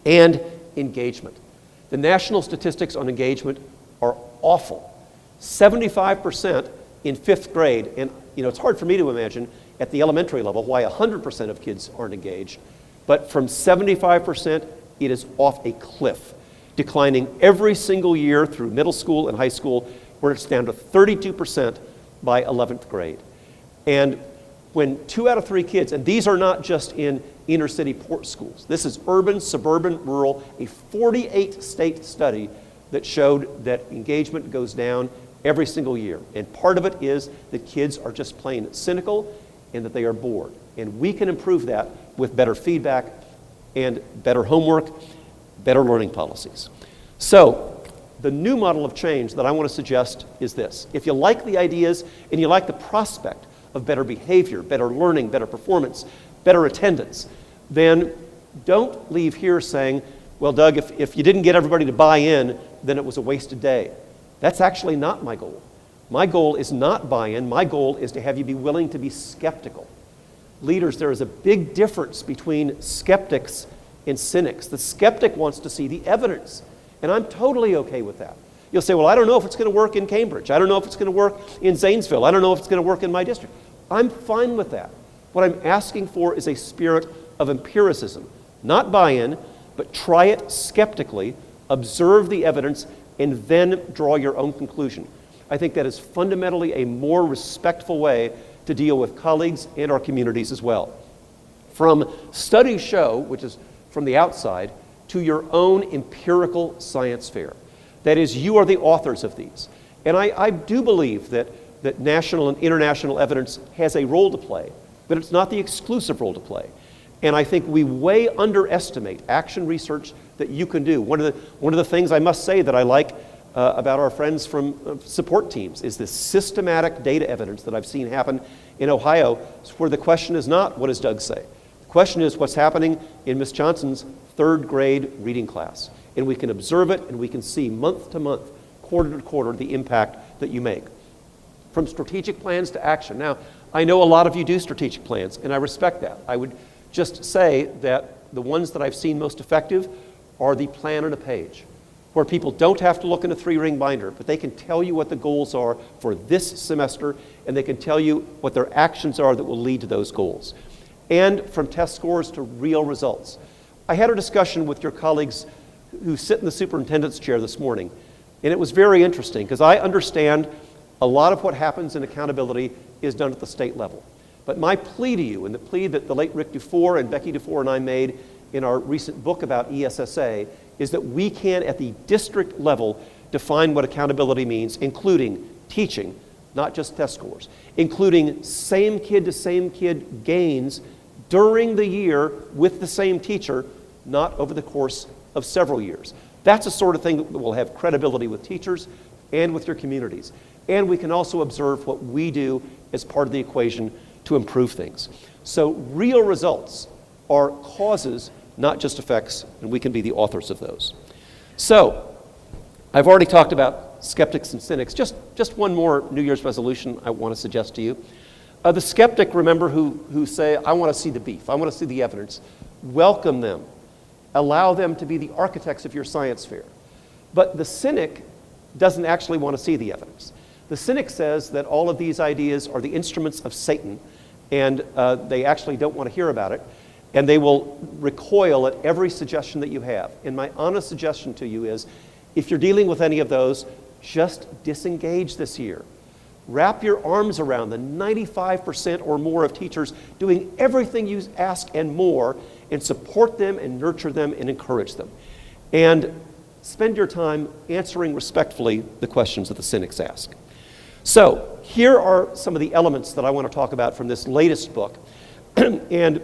And engagement. The national statistics on engagement are awful. 75% in 5th grade, and it's hard for me to imagine at the elementary level why 100% of kids aren't engaged, but from 75%, it is off a cliff, declining every single year through middle school and high school, where it's down to 32% by 11th grade. And when 2 out of 3 kids, and these are not just in inner city port schools, this is urban, suburban, rural, a 48-state study that showed that engagement goes down every single year. And part of it is that kids are just plain cynical and that they are bored. And we can improve that with better feedback and better homework, better learning policies. So the new model of change that I want to suggest is this. If you like the ideas and you like the prospect of better behavior, better learning, better performance, better attendance, then don't leave here saying, well, Doug, if you didn't get everybody to buy in, then it was a wasted day. That's actually not my goal. My goal is not buy-in. My goal is to have you be willing to be skeptical. Leaders, there is a big difference between skeptics and cynics. The skeptic wants to see the evidence, and I'm totally okay with that. You'll say, well, I don't know if it's going to work in Cambridge. I don't know if it's going to work in Zanesville. I don't know if it's going to work in my district. I'm fine with that. What I'm asking for is a spirit of empiricism, not buy-in, but try it skeptically, observe the evidence, and then draw your own conclusion. I think that is fundamentally a more respectful way to deal with colleagues and our communities as well. From studies show, which is from the outside, to your own empirical science fair. That is, you are the authors of these. And I do believe that that national and international evidence has a role to play, but it's not the exclusive role to play. And I think we way underestimate action research that you can do. One of the things I must say that I like about our friends from support teams is this systematic data evidence that I've seen happen in Ohio, where the question is not, what does Doug say? The question is what's happening in Miss Johnson's third grade reading class. And we can observe it, and we can see month to month, quarter to quarter, the impact that you make. From strategic plans to action. Now, I know a lot of you do strategic plans, and I respect that. I would just say that the ones that I've seen most effective are the plan on a page, where people don't have to look in a 3-ring binder, but they can tell you what the goals are for this semester, and they can tell you what their actions are that will lead to those goals. And from test scores to real results. I had a discussion with your colleagues who sit in the superintendent's chair this morning, and it was very interesting, because I understand a lot of what happens in accountability is done at the state level. But my plea to you, and the plea that the late Rick Dufour and Becky Dufour and I made in our recent book about ESSA, is that we can, at the district level, define what accountability means, including teaching, not just test scores, including same kid to same kid gains during the year with the same teacher, not over the course of several years. That's the sort of thing that will have credibility with teachers and with your communities. And we can also observe what we do as part of the equation to improve things. So real results are causes, not just effects, and we can be the authors of those. So I've already talked about skeptics and cynics. Just one more New Year's resolution I want to suggest to you. The skeptic, remember, who say, I want to see the beef, I want to see the evidence. Welcome them. Allow them to be the architects of your science fair. But the cynic doesn't actually want to see the evidence. The cynic says that all of these ideas are the instruments of Satan, and they actually don't want to hear about it, and they will recoil at every suggestion that you have. And my honest suggestion to you is, if you're dealing with any of those, just disengage this year. Wrap your arms around the 95% or more of teachers doing everything you ask and more, and support them and nurture them and encourage them. And spend your time answering respectfully the questions that the cynics ask. So here are some of the elements that I want to talk about from this latest book. And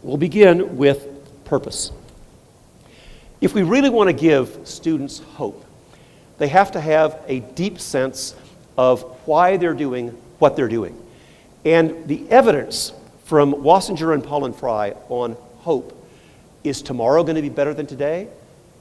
we'll begin with purpose. If we really want to give students hope, they have to have a deep sense of why they're doing what they're doing. And the evidence from Wassinger and Paul and Fry on hope, is tomorrow going to be better than today?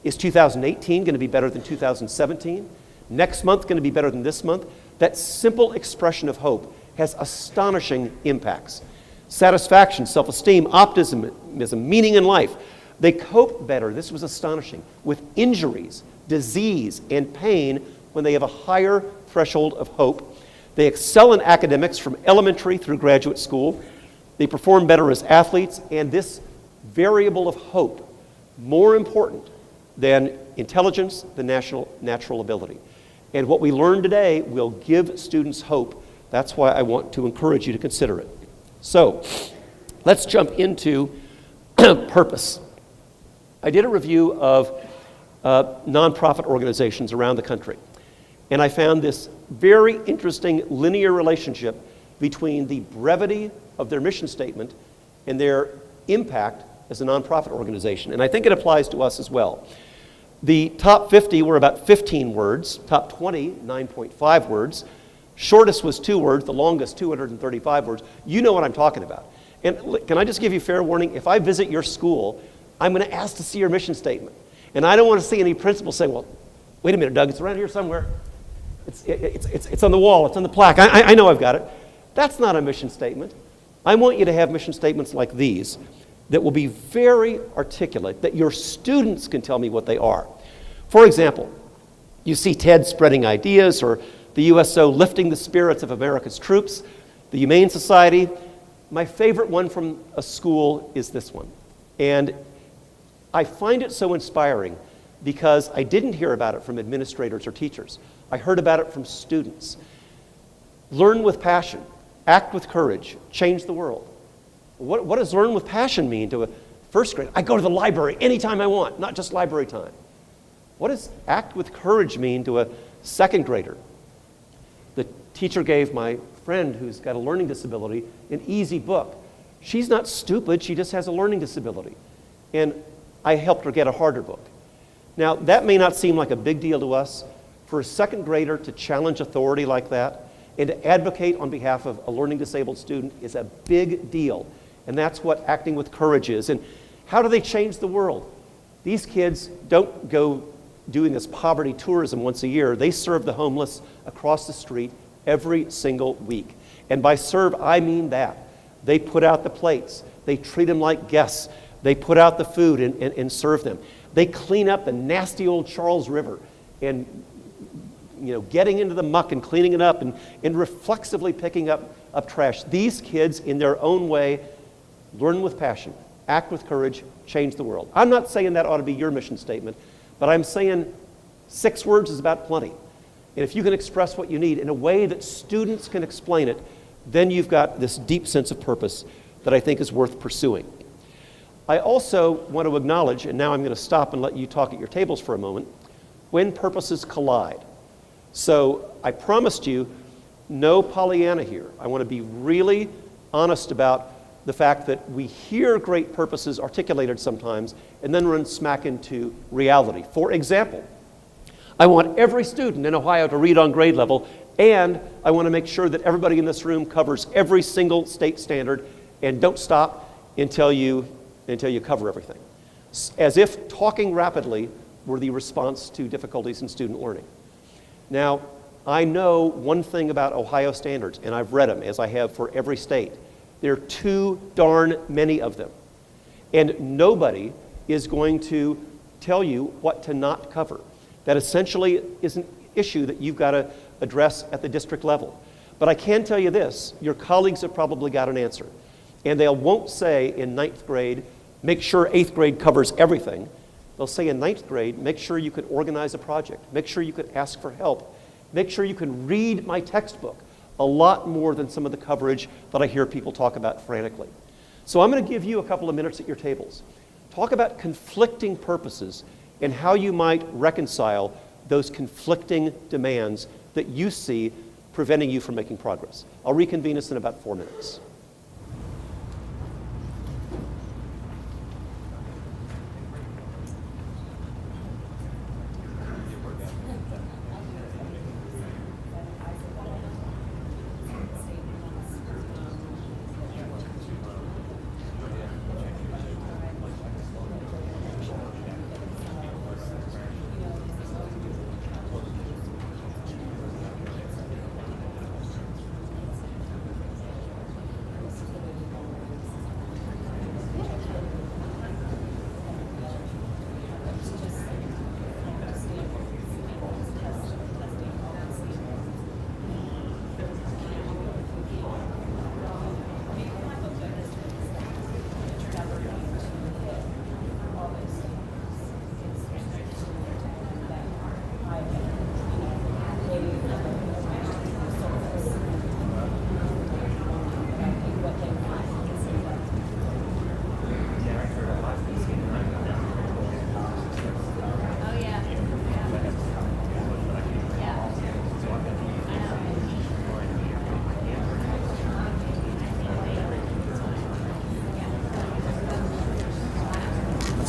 Is 2018 going to be better than 2017? Next month going to be better than this month? That simple expression of hope has astonishing impacts. Satisfaction, self-esteem, optimism, meaning in life. They cope better, this was astonishing, with injuries, disease, and pain when they have a higher threshold of hope. They excel in academics from elementary through graduate school. They perform better as athletes, and this variable of hope, more important than intelligence, than natural ability. And what we learn today will give students hope. That's why I want to encourage you to consider it. So, let's jump into purpose. I did a review of nonprofit organizations around the country, and I found this very interesting linear relationship between the brevity of their mission statement and their impact as a nonprofit organization. And I think it applies to us as well. The top 50 were about 15 words, top 20, 9.5 words. Shortest was 2 words, the longest 235 words. You know what I'm talking about. And can I just give you fair warning? If I visit your school, I'm going to ask to see your mission statement. And I don't want to see any principals saying, well, wait a minute, Doug, it's around here somewhere. It's on the wall, it's on the plaque. I know I've got it. That's not a mission statement. I want you to have mission statements like these that will be very articulate, that your students can tell me what they are. For example, you see TED spreading ideas, or the USO lifting the spirits of America's troops, the Humane Society. My favorite one from a school is this one. And I find it so inspiring because I didn't hear about it from administrators or teachers. I heard about it from students. Learn with passion, act with courage, change the world. What does learn with passion mean to a first grader? I go to the library anytime I want, not just library time. What does act with courage mean to a second grader? The Teacher gave my friend who's got a learning disability an easy book. She's not stupid, she just has a learning disability. And I helped her get a harder book. Now, that may not seem like a big deal to us. For a second grader to challenge authority like that and to advocate on behalf of a learning disabled student is a big deal. And that's what acting with courage is. And how do they change the world? These kids don't go doing this poverty tourism once a year. They serve the homeless across the street every single week. And by serve, I mean that. They put out the plates. They treat them like guests. They put out the food and serve them. They clean up the nasty old Charles River and getting into the muck and cleaning it up and reflexively picking up trash. These kids, in their own way, learn with passion, act with courage, change the world. I'm not saying that ought to be your mission statement, but I'm saying 6 words is about plenty. And if you can express what you need in a way that students can explain it, then you've got this deep sense of purpose that I think is worth pursuing. I also want to acknowledge, and now I'm going to stop and let you talk at your tables for a moment, when purposes collide. So I promised you no Pollyanna here. I want to be really honest about the fact that we hear great purposes articulated sometimes and then run smack into reality. For example, I want every student in Ohio to read on grade level, and I want to make sure that everybody in this room covers every single state standard, and don't stop until you cover everything. As if talking rapidly were the response to difficulties in student learning. Now, I know one thing about Ohio standards, and I've read them, as I have for every state. There are too darn many of them. And nobody is going to tell you what to not cover. That essentially is an issue that you've got to address at the district level. But I can tell you this, your colleagues have probably got an answer. And they won't say in 9th grade, make sure 8th grade covers everything. They'll say in 9th grade, make sure you can organize a project. Make sure you can ask for help. Make sure you can read my textbook. A lot more than some of the coverage that I hear people talk about frantically. So I'm going to give you a couple of minutes at your tables. Talk about conflicting purposes and how you might reconcile those conflicting demands that you see preventing you from making progress. I'll reconvene us in about 4 minutes.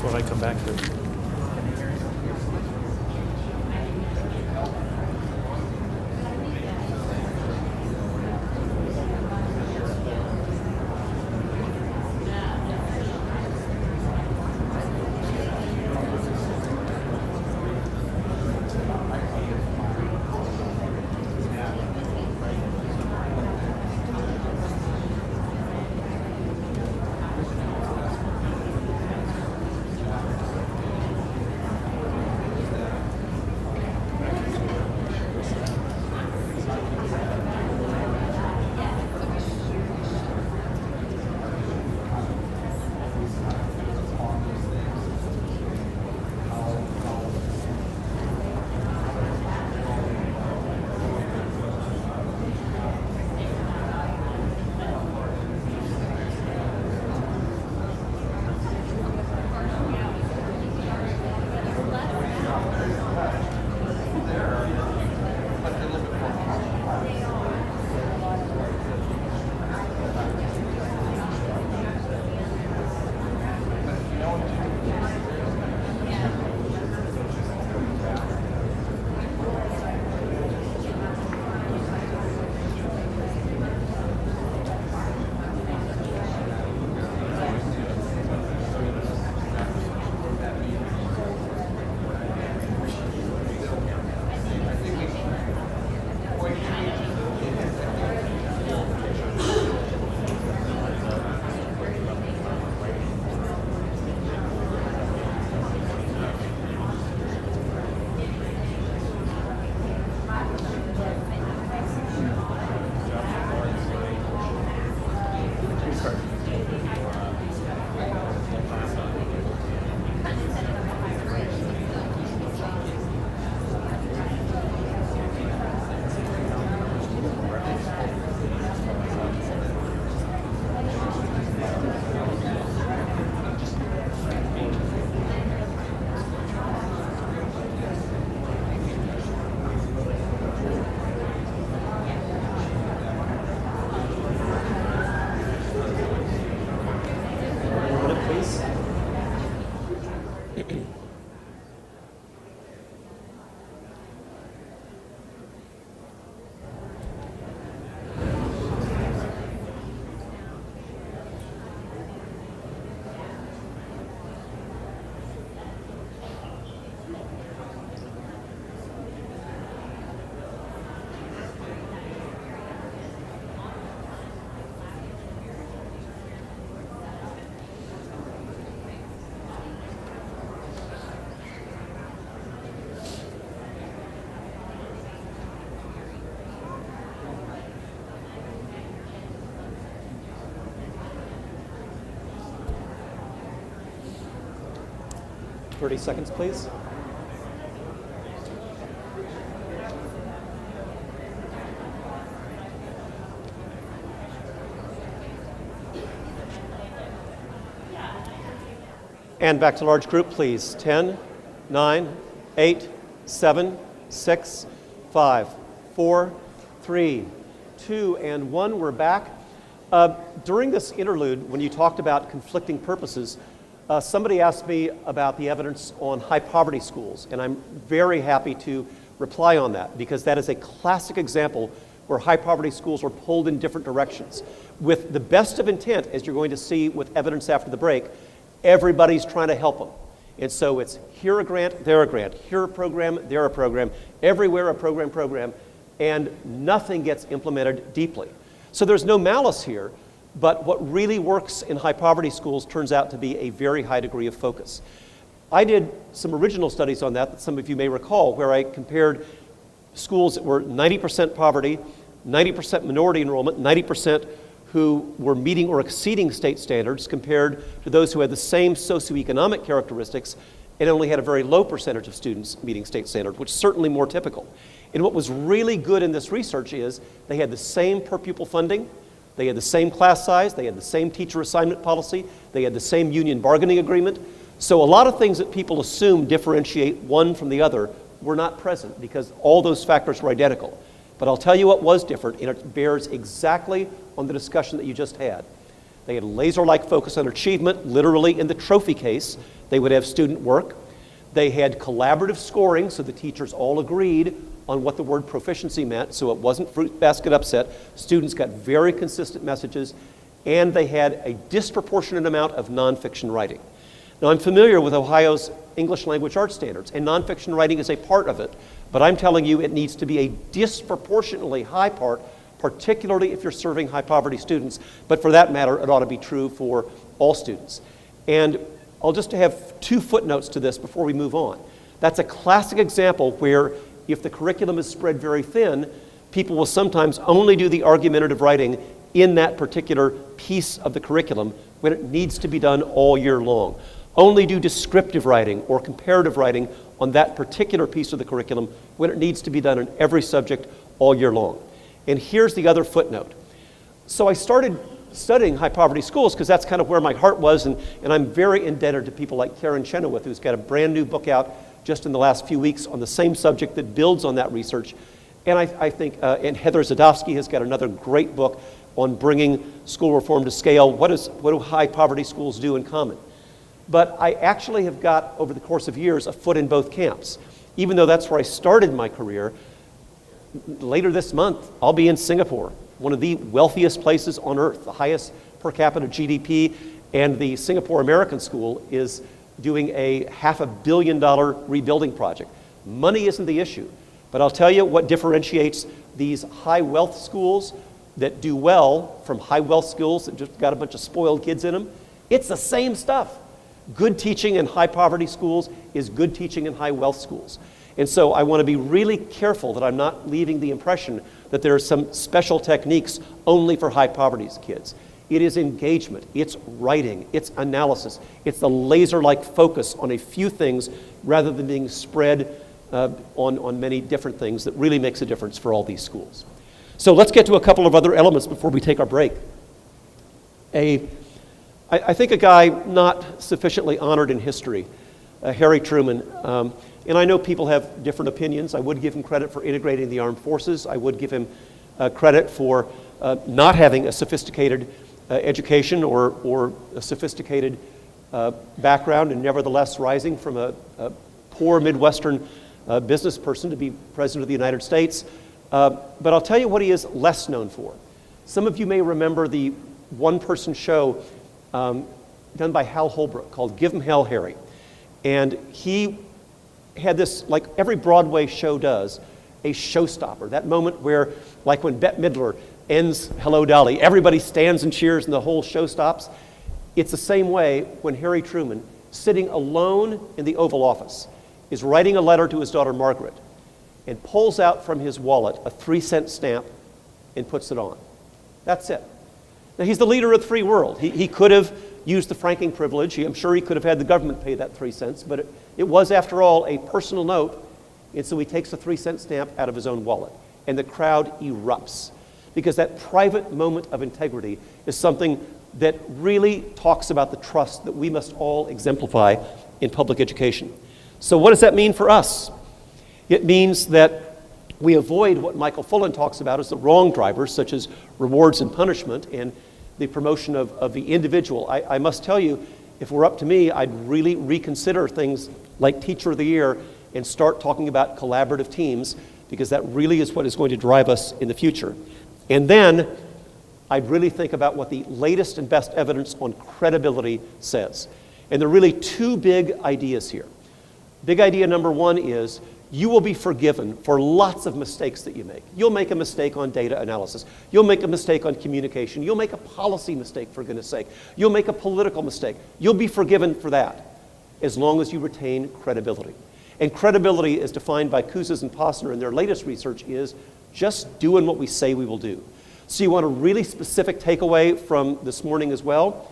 What I come back to. 30 seconds, please. And back to large group, please. 10, 9, 8, 7, 6, 5, 4, 3, 2, and 1. We're back. During this interlude, when you talked about conflicting purposes, somebody asked me about the evidence on high poverty schools, and I'm very happy to reply on that because that is a classic example where high poverty schools are pulled in different directions. With the best of intent, as you're going to see with evidence after the break, everybody's trying to help them. And so it's here a grant, there a grant, here a program, there a program, everywhere a program, and nothing gets implemented deeply. So there's no malice here, but what really works in high poverty schools turns out to be a very high degree of focus. I did some original studies on that some of you may recall, where I compared schools that were 90% poverty, 90% minority enrollment, 90% who were meeting or exceeding state standards compared to those who had the same socioeconomic characteristics and only had a very low percentage of students meeting state standards, which is certainly more typical. And what was really good in this research is they had the same per pupil funding, they had the same class size, they had the same teacher assignment policy, they had the same union bargaining agreement. So a lot of things that people assume differentiate one from the other were not present because all those factors were identical. But I'll tell you what was different, and it bears exactly on the discussion that you just had. They had a laser-like focus on achievement. Literally in the trophy case, they would have student work. They had collaborative scoring, so the teachers all agreed on what the word proficiency meant, so it wasn't fruit basket upset. Students got very consistent messages, and they had a disproportionate amount of nonfiction writing. Now, I'm familiar with Ohio's English language arts standards, and nonfiction writing is a part of it, but I'm telling you it needs to be a disproportionately high part, particularly if you're serving high poverty students, but for that matter, it ought to be true for all students. And I'll just have 2 footnotes to this before we move on. That's a classic example where if the curriculum is spread very thin, people will sometimes only do the argumentative writing in that particular piece of the curriculum when it needs to be done all year long. Only do descriptive writing or comparative writing on that particular piece of the curriculum when it needs to be done in every subject all year long. And here's the other footnote. So I started studying high poverty schools because that's kind of where my heart was, and I'm very indebted to people like Karen Chenoweth, who's got a brand new book out just in the last few weeks on the same subject that builds on that research. And I think, and Heather Zadowski has got another great book on bringing school reform to scale. What do high poverty schools do in common? But I actually have got, over the course of years, a foot in both camps. Even though that's where I started my career, later this month, I'll be in Singapore, one of the wealthiest places on earth, the highest per capita GDP, and the Singapore American School is doing a $500 million rebuilding project. Money isn't the issue, but I'll tell you what differentiates these high wealth schools that do well from high wealth schools that just got a bunch of spoiled kids in them. It's the same stuff. Good teaching in high poverty schools is good teaching in high wealth schools. And so I want to be really careful that I'm not leaving the impression that there are some special techniques only for high poverty kids. It is engagement, it's writing, it's analysis, it's the laser-like focus on a few things rather than being spread on many different things that really makes a difference for all these schools. So let's get to a couple of other elements before we take our break. I think a guy not sufficiently honored in history, Harry Truman, and I know people have different opinions. I would give him credit for integrating the armed forces. I would give him credit for not having a sophisticated education or a sophisticated background, and nevertheless rising from a poor Midwestern business person to be president of the United States. But I'll tell you what he is less known for. Some of you may remember the one-person show done by Hal Holbrook called Give 'Em Hell, Harry. And he had this, like every Broadway show does, a showstopper. That moment where, like when Bette Midler ends Hello, Dolly, everybody stands and cheers and the whole show stops. It's the same way when Harry Truman, sitting alone in the Oval Office, is writing a letter to his daughter Margaret and pulls out from his wallet a 3-cent stamp and puts it on. That's it. Now, he's the leader of the free world. He could have use the franking privilege. I'm sure he could have had the government pay that 3 cents, but it was, after all, a personal note, and so he takes a 3-cent stamp out of his own wallet, and the crowd erupts, because that private moment of integrity is something that really talks about the trust that we must all exemplify in public education. So what does that mean for us? It means that we avoid what Michael Fullen talks about as the wrong drivers, such as rewards and punishment and the promotion of the individual. I must tell you, if it were up to me, I'd really reconsider things like Teacher of the Year and start talking about collaborative teams, because that really is what is going to drive us in the future. And then I'd really think about what the latest and best evidence on credibility says. And there are really two big ideas here. Big idea number one is you will be forgiven for lots of mistakes that you make. You'll make a mistake on data analysis. You'll make a mistake on communication. You'll make a policy mistake, for goodness sake. You'll make a political mistake. You'll be forgiven for that, as long as you retain credibility. And credibility, as defined by Kouzes and Posner in their latest research, is just doing what we say we will do. So you want a really specific takeaway from this morning as well?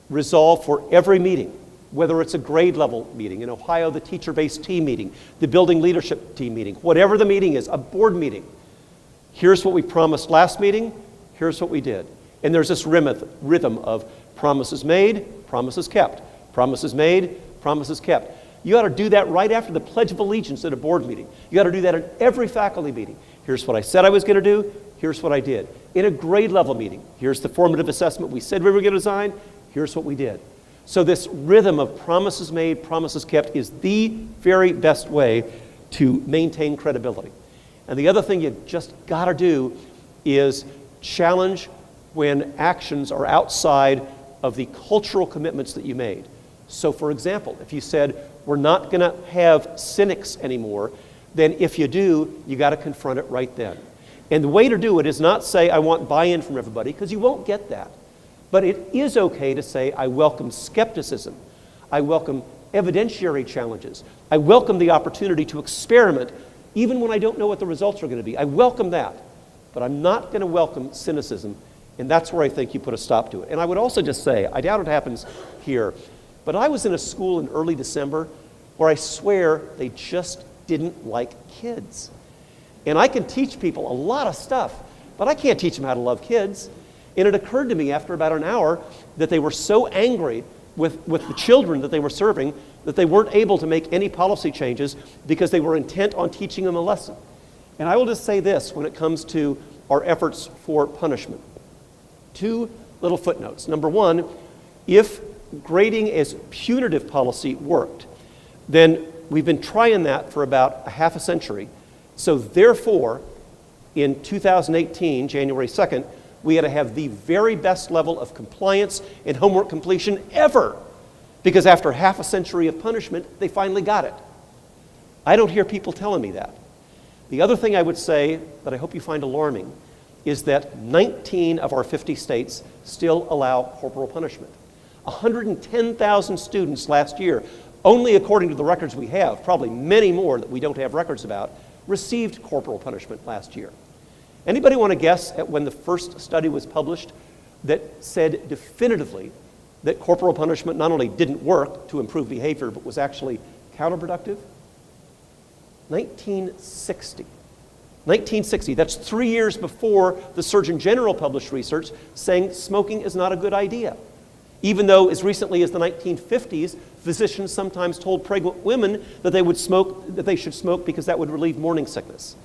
Resolve for every meeting, whether it's a grade level meeting, in Ohio, the teacher-based team meeting, the building leadership team meeting, whatever the meeting is, a board meeting. Here's what we promised last meeting, here's what we did. And there's this rhythm of promises made, promises kept, promises made, promises kept. You ought to do that right after the Pledge of Allegiance at a board meeting. You ought to do that at every faculty meeting. Here's what I said I was going to do, here's what I did. In a grade level meeting, here's the formative assessment we said we were going to design, here's what we did. So this rhythm of promises made, promises kept is the very best way to maintain credibility. And the other thing you just got to do is challenge when actions are outside of the cultural commitments that you made. So for example, if you said, we're not going to have cynics anymore, then if you do, you got to confront it right then. And the way to do it is not say, I want buy-in from everybody, because you won't get that. But it is okay to say, I welcome skepticism. I welcome evidentiary challenges. I welcome the opportunity to experiment, even when I don't know what the results are going to be. I welcome that. But I'm not going to welcome cynicism, and that's where I think you put a stop to it. And I would also just say, I doubt it happens here, but I was in a school in early December where I swear they just didn't like kids. And I can teach people a lot of stuff, but I can't teach them how to love kids. And it occurred to me after about an hour that they were so angry with the children that they were serving that they weren't able to make any policy changes because they were intent on teaching them a lesson. And I will just say this when it comes to our efforts for punishment. Two little footnotes. Number one, if grading as punitive policy worked, then we've been trying that for about a half a century. So therefore, in 2018, January 2nd, we had to have the very best level of compliance and homework completion ever, because after half a century of punishment, they finally got it. I don't hear people telling me that. The other thing I would say that I hope you find alarming is that 19 of our 50 states still allow corporal punishment. 110,000 students last year, only according to the records we have, probably many more that we don't have records about, received corporal punishment last year. Anybody want to guess at when the first study was published that said definitively that corporal punishment not only didn't work to improve behavior, but was actually counterproductive? 1960. 1960, that's 3 years before the Surgeon General published research saying smoking is not a good idea. Even though as recently as the 1950s, physicians sometimes told pregnant women that they should smoke because that would relieve morning sickness.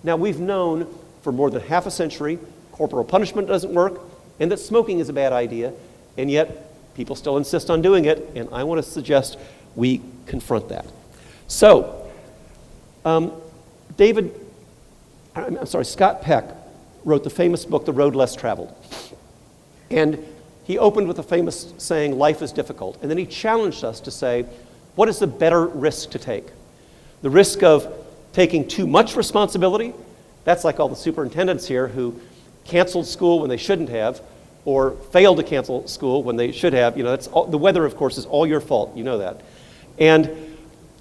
Now we've known for more than half a century corporal punishment doesn't work and that smoking is a bad idea, and yet people still insist on doing it, and I want to suggest we confront that. So, Scott Peck wrote the famous book, The Road Less Traveled. And he opened with a famous saying, life is difficult. And then he challenged us to say, what is the better risk to take? The risk of taking too much responsibility? That's like all the superintendents here who canceled school when they shouldn't have, or failed to cancel school when they should have. You know, that's all, the weather, of course, is all your fault. You know that. And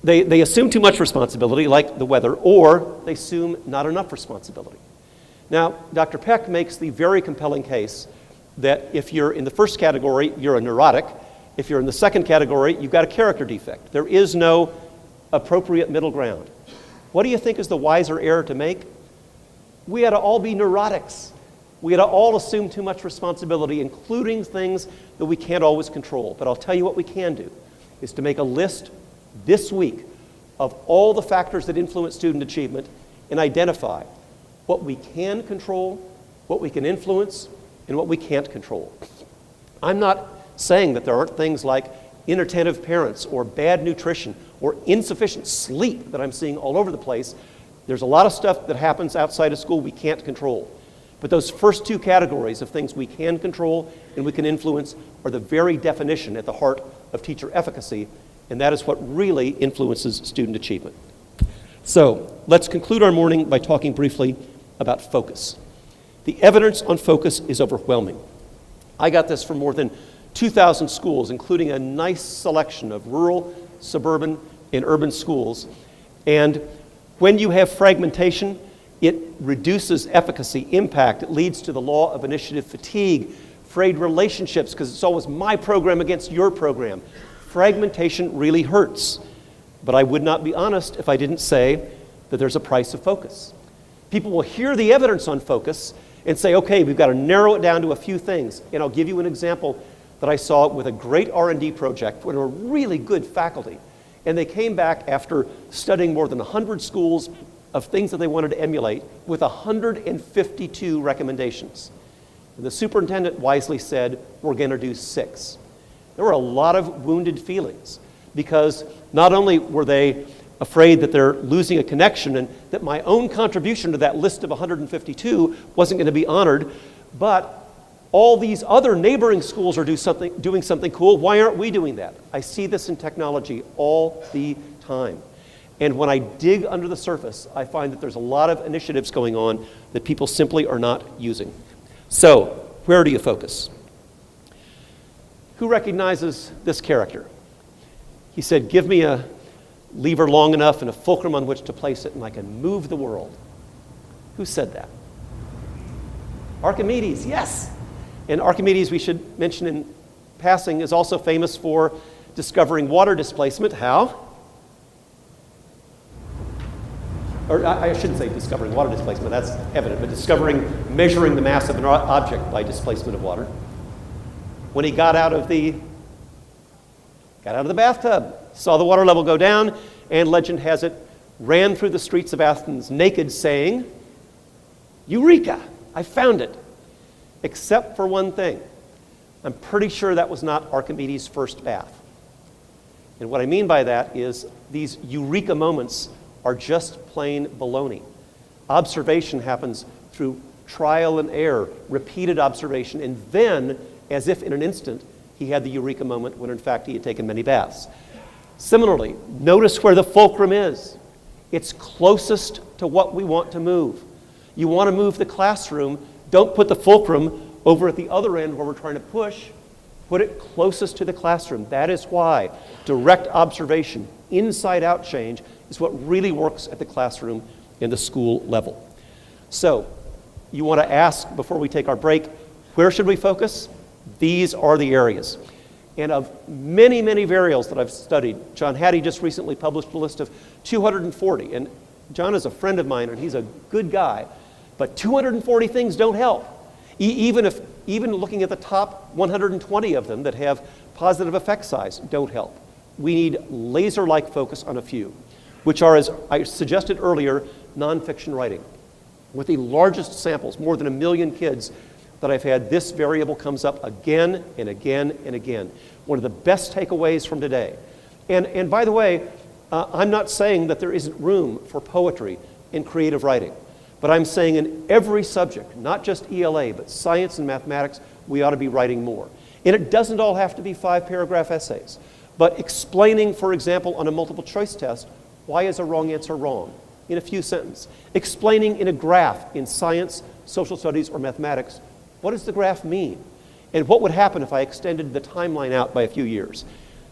they assume too much responsibility, like the weather, or they assume not enough responsibility. Now, Dr. Peck makes the very compelling case that if you're in the first category, you're a neurotic. If you're in the second category, you've got a character defect. There is no appropriate middle ground. What do you think is the wiser error to make? We ought to all be neurotics. We ought to all assume too much responsibility, including things that we can't always control. But I'll tell you what we can do, is to make a list this week of all the factors that influence student achievement and identify what we can control, what we can influence, and what we can't control. I'm not saying that there aren't things like inattentive parents or bad nutrition or insufficient sleep that I'm seeing all over the place. There's a lot of stuff that happens outside of school we can't control. But those first two categories of things we can control and we can influence are the very definition at the heart of teacher efficacy, and that is what really influences student achievement. So let's conclude our morning by talking briefly about focus. The evidence on focus is overwhelming. I got this from more than 2,000 schools, including a nice selection of rural, suburban, and urban schools. And when you have fragmentation, it reduces efficacy, impact. It leads to the law of initiative fatigue, frayed relationships, because it's always my program against your program. Fragmentation really hurts. But I would not be honest if I didn't say that there's a price of focus. People will hear the evidence on focus and say, okay, we've got to narrow it down to a few things. And I'll give you an example that I saw with a great R&D project with a really good faculty. And they came back after studying more than 100 schools of things that they wanted to emulate with 152 recommendations. And the superintendent wisely said, we're going to do 6. There were a lot of wounded feelings because not only were they afraid that they're losing a connection and that my own contribution to that list of 152 wasn't going to be honored, but all these other neighboring schools are doing something cool. Why aren't we doing that? I see this in technology all the time. And when I dig under the surface, I find that there's a lot of initiatives going on that people simply are not using. So, where do you focus? Who recognizes this character? He said, give me a lever long enough and a fulcrum on which to place it, and I can move the world. Who said that? Archimedes, yes. And Archimedes, we should mention in passing, is also famous for discovering water displacement. How? Or I shouldn't say discovering water displacement, that's evident, but measuring the mass of an object by displacement of water. When he got out of the bathtub, saw the water level go down, and legend has it, ran through the streets of Athens naked saying, Eureka, I found it. Except for one thing. I'm pretty sure that was not Archimedes' first bath. And what I mean by that is these eureka moments are just plain baloney. Observation happens through trial and error, repeated observation, and then, as if in an instant, he had the eureka moment when in fact he had taken many baths. Similarly, notice where the fulcrum is. It's closest to what we want to move. You want to move the classroom, don't put the fulcrum over at the other end where we're trying to push. Put it closest to the classroom. That is why direct observation, inside-out change, is what really works at the classroom and the school level. So, you want to ask, before we take our break, where should we focus? These are the areas. And of many, many variables that I've studied, John Hattie just recently published a list of 240. And John is a friend of mine, and he's a good guy. But 240 things don't help. Even looking at the top 120 of them that have positive effect size don't help. We need laser-like focus on a few, which are, as I suggested earlier, nonfiction writing. With the largest samples, more than 1 million kids that I've had, this variable comes up again and again and again. One of the best takeaways from today. And by the way, I'm not saying that there isn't room for poetry in creative writing. But I'm saying in every subject, not just ELA, but science and mathematics, we ought to be writing more. And it doesn't all have to be 5-paragraph essays. But explaining, for example, on a multiple choice test, why is a wrong answer wrong? In a few sentences. Explaining in a graph in science, social studies, or mathematics, what does the graph mean? And what would happen if I extended the timeline out by a few years?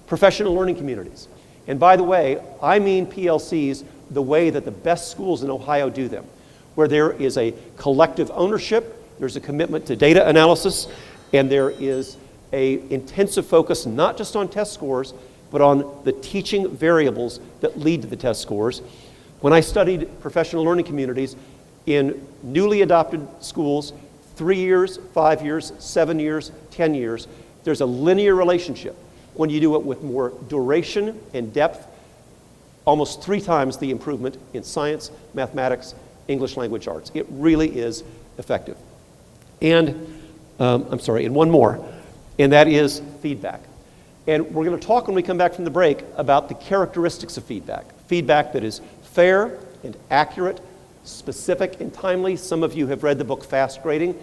Professional learning communities. And by the way, I mean PLCs the way that the best schools in Ohio do them, where there is a collective ownership, there's a commitment to data analysis, And there is a intensive focus not just on test scores, but on the teaching variables that lead to the test scores. When I studied professional learning communities in newly adopted schools, 3 years, 5 years, 7 years, 10 years, there's a linear relationship. When you do it with more duration and depth, almost 3 times the improvement in science, mathematics, English language arts. It really is effective. And, and one more, and that is feedback. And we're going to talk when we come back from the break about the characteristics of feedback. Feedback that is fair and accurate, specific and timely. Some of you have read the book Fast Grading.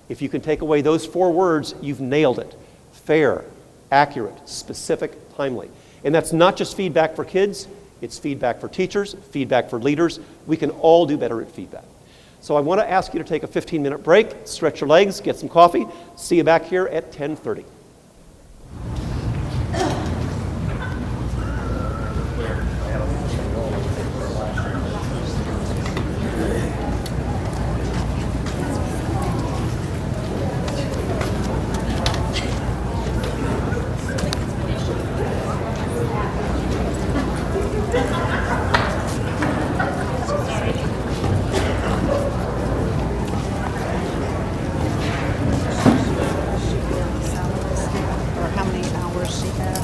If you can take away those 4 words, you've nailed it. Fair, accurate, specific, timely. And that's not just feedback for kids, it's feedback for teachers, feedback for leaders. We can all do better at feedback. So I want to ask you to take a 15-minute break, stretch your legs, get some coffee. See you back here at 10:30. Or how many hours she had.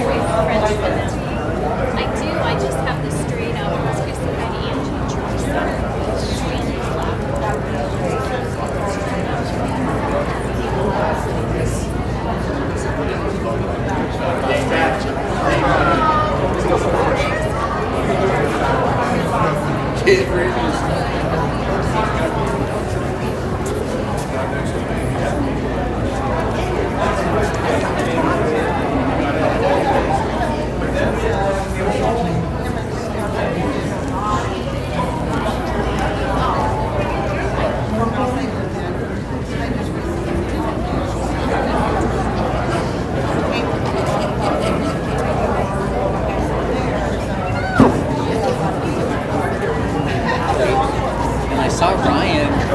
It's really bad. I just have the straight up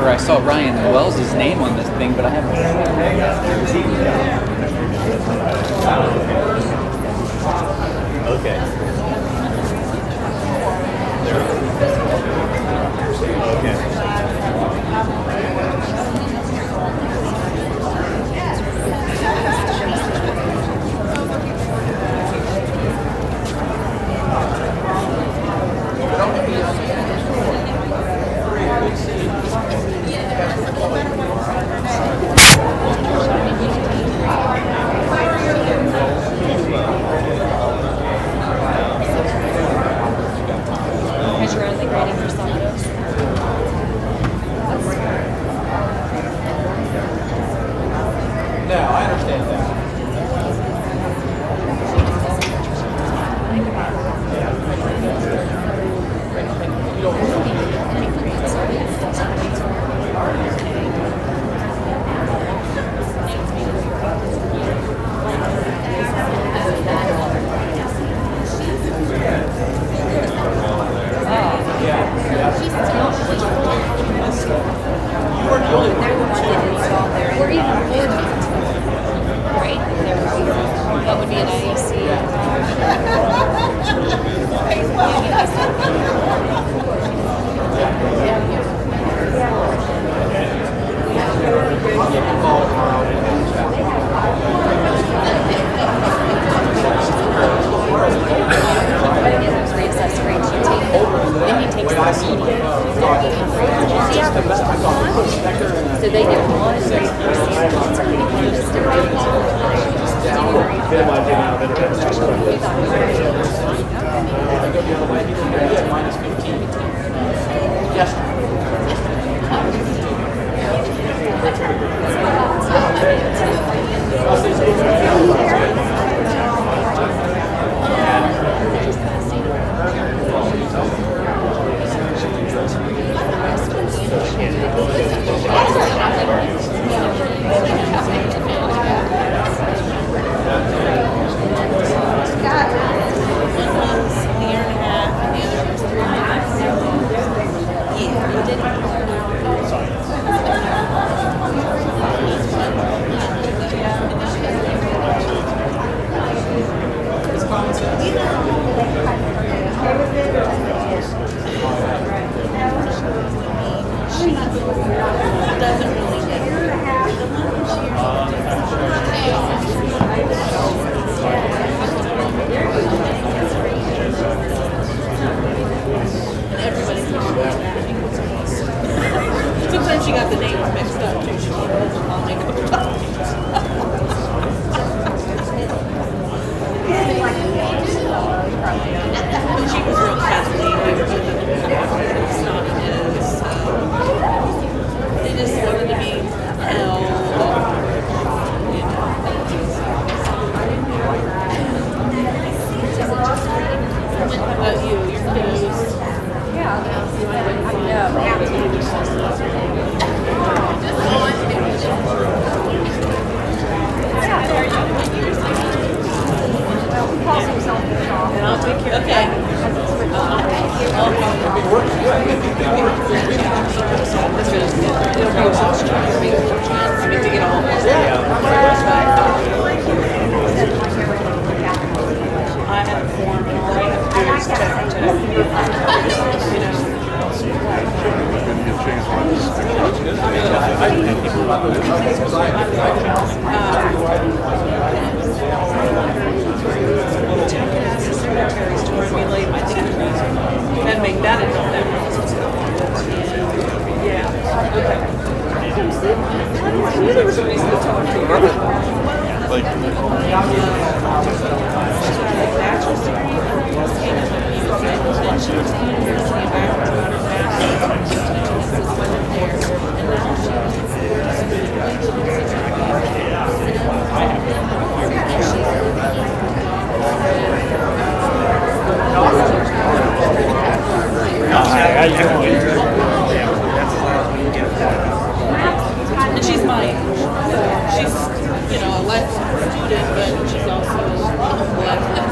I saw Ryan Wells' name on this thing, but I haven't seen it. Okay. Sometimes she got the names mixed up too. She I'll make them. But she was real fascinated with it's not his. They just wanted to be held. How about you? Your kiddos? I'll take care. Okay. I have a form and all I have to do is check secretaries to formulate my decrees and make that into that. Yeah. Okay. I knew there was a reason to talk to her. Bachelor's degree, and she was going to came back to her master's wasn't there, and now and she's my age. She's, a lifelong student, but she's also a lifelong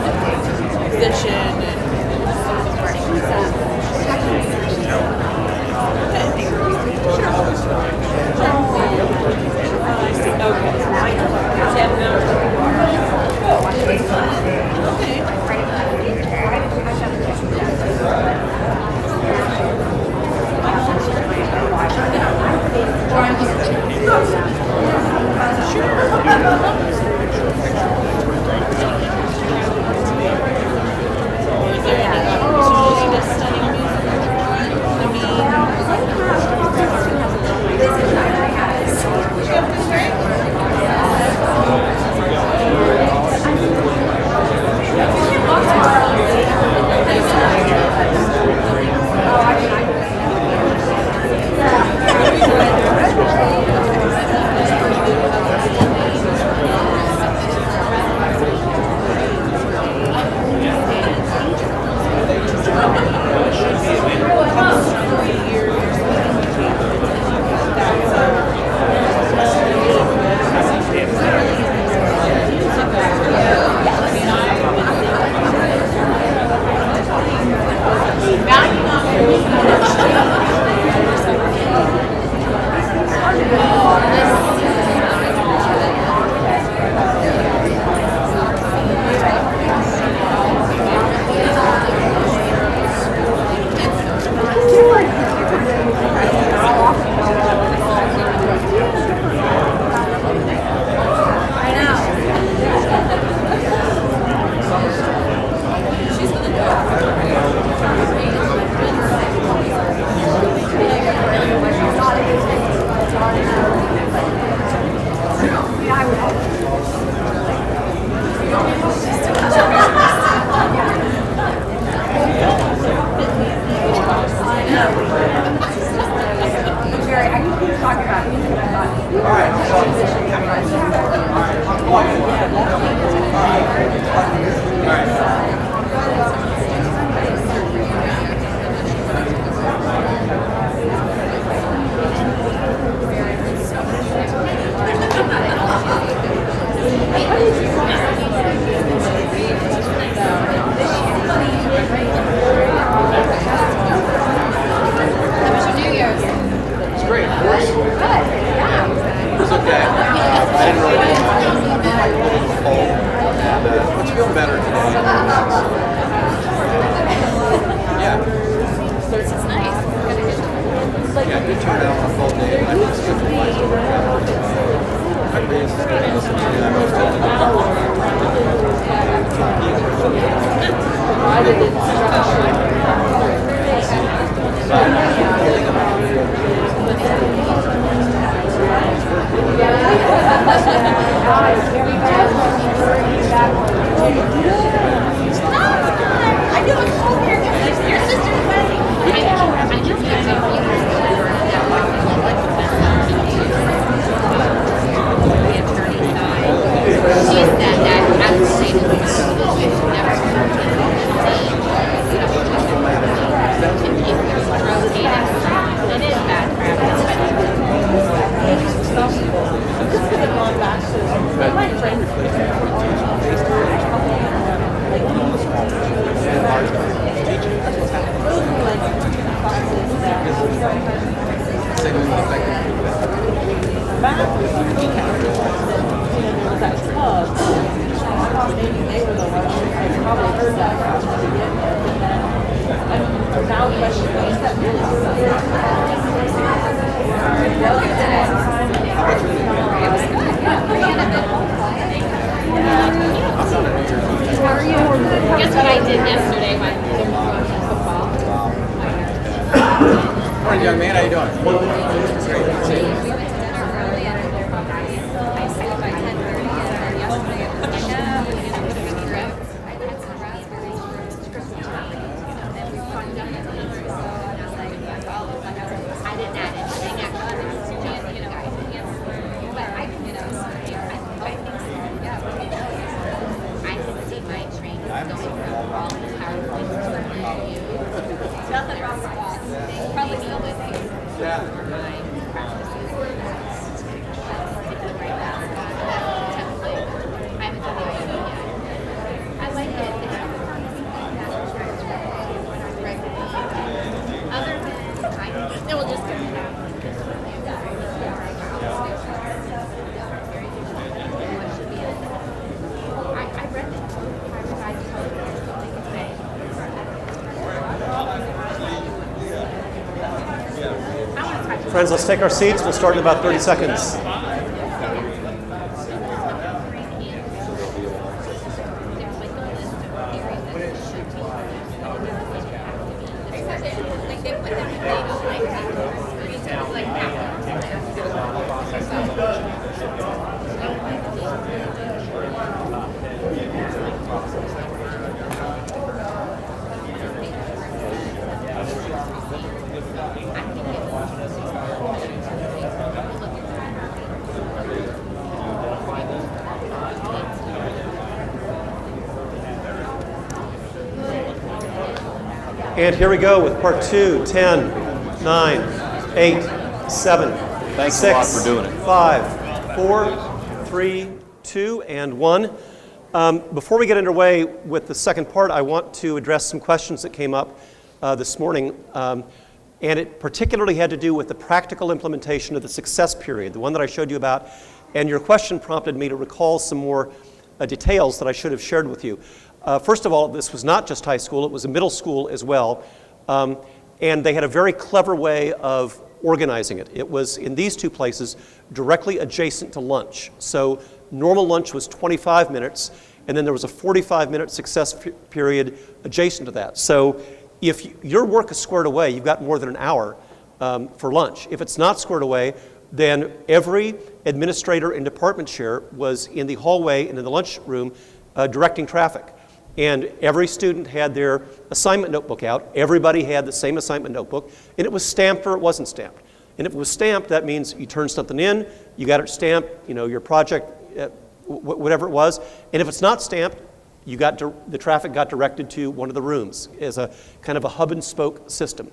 musician. said that as the state is never it is bad Guess what I did yesterday when football? Morning, young man. How you doing? We went to dinner early at I started by 10:30 and yesterday it was like, no, we're gonna put a trip. I had some raspberries for Christmas tea, and we found out and I was like, well, I didn't add anything actually. But I think so, yeah. I can see my train going from all the PowerPoint to you. Nothing wrong with that. They probably still listening. It will just come out. I read it. Friends, let's take our seats. We'll start in about 30 seconds. And here we go with part 2, 10, 9, 8, 7, Thanks 6, a lot for doing it. 5, 4, 3, 2, and 1. Before we get underway with the second part, I want to address some questions that came up this morning. And it particularly had to do with the practical implementation of the success period, the one that I showed you about. And your question prompted me to recall some more details that I should have shared with you. First of all, this was not just high school, it was a middle school as well. And they had a very clever way of organizing it. It was in these two places directly adjacent to lunch. So normal lunch was 25 minutes, and then there was a 45-minute success period adjacent to that. So if your work is squared away, you've got more than an hour for lunch. If it's not squared away, then every administrator and department chair was in the hallway and in the lunchroom directing traffic. And every student had their assignment notebook out. Everybody had the same assignment notebook, and it was stamped or it wasn't stamped. And if it was stamped, that means you turned something in, you got it stamped, your project, whatever it was. And if it's not stamped, the traffic got directed to one of the rooms as a kind of a hub and spoke system.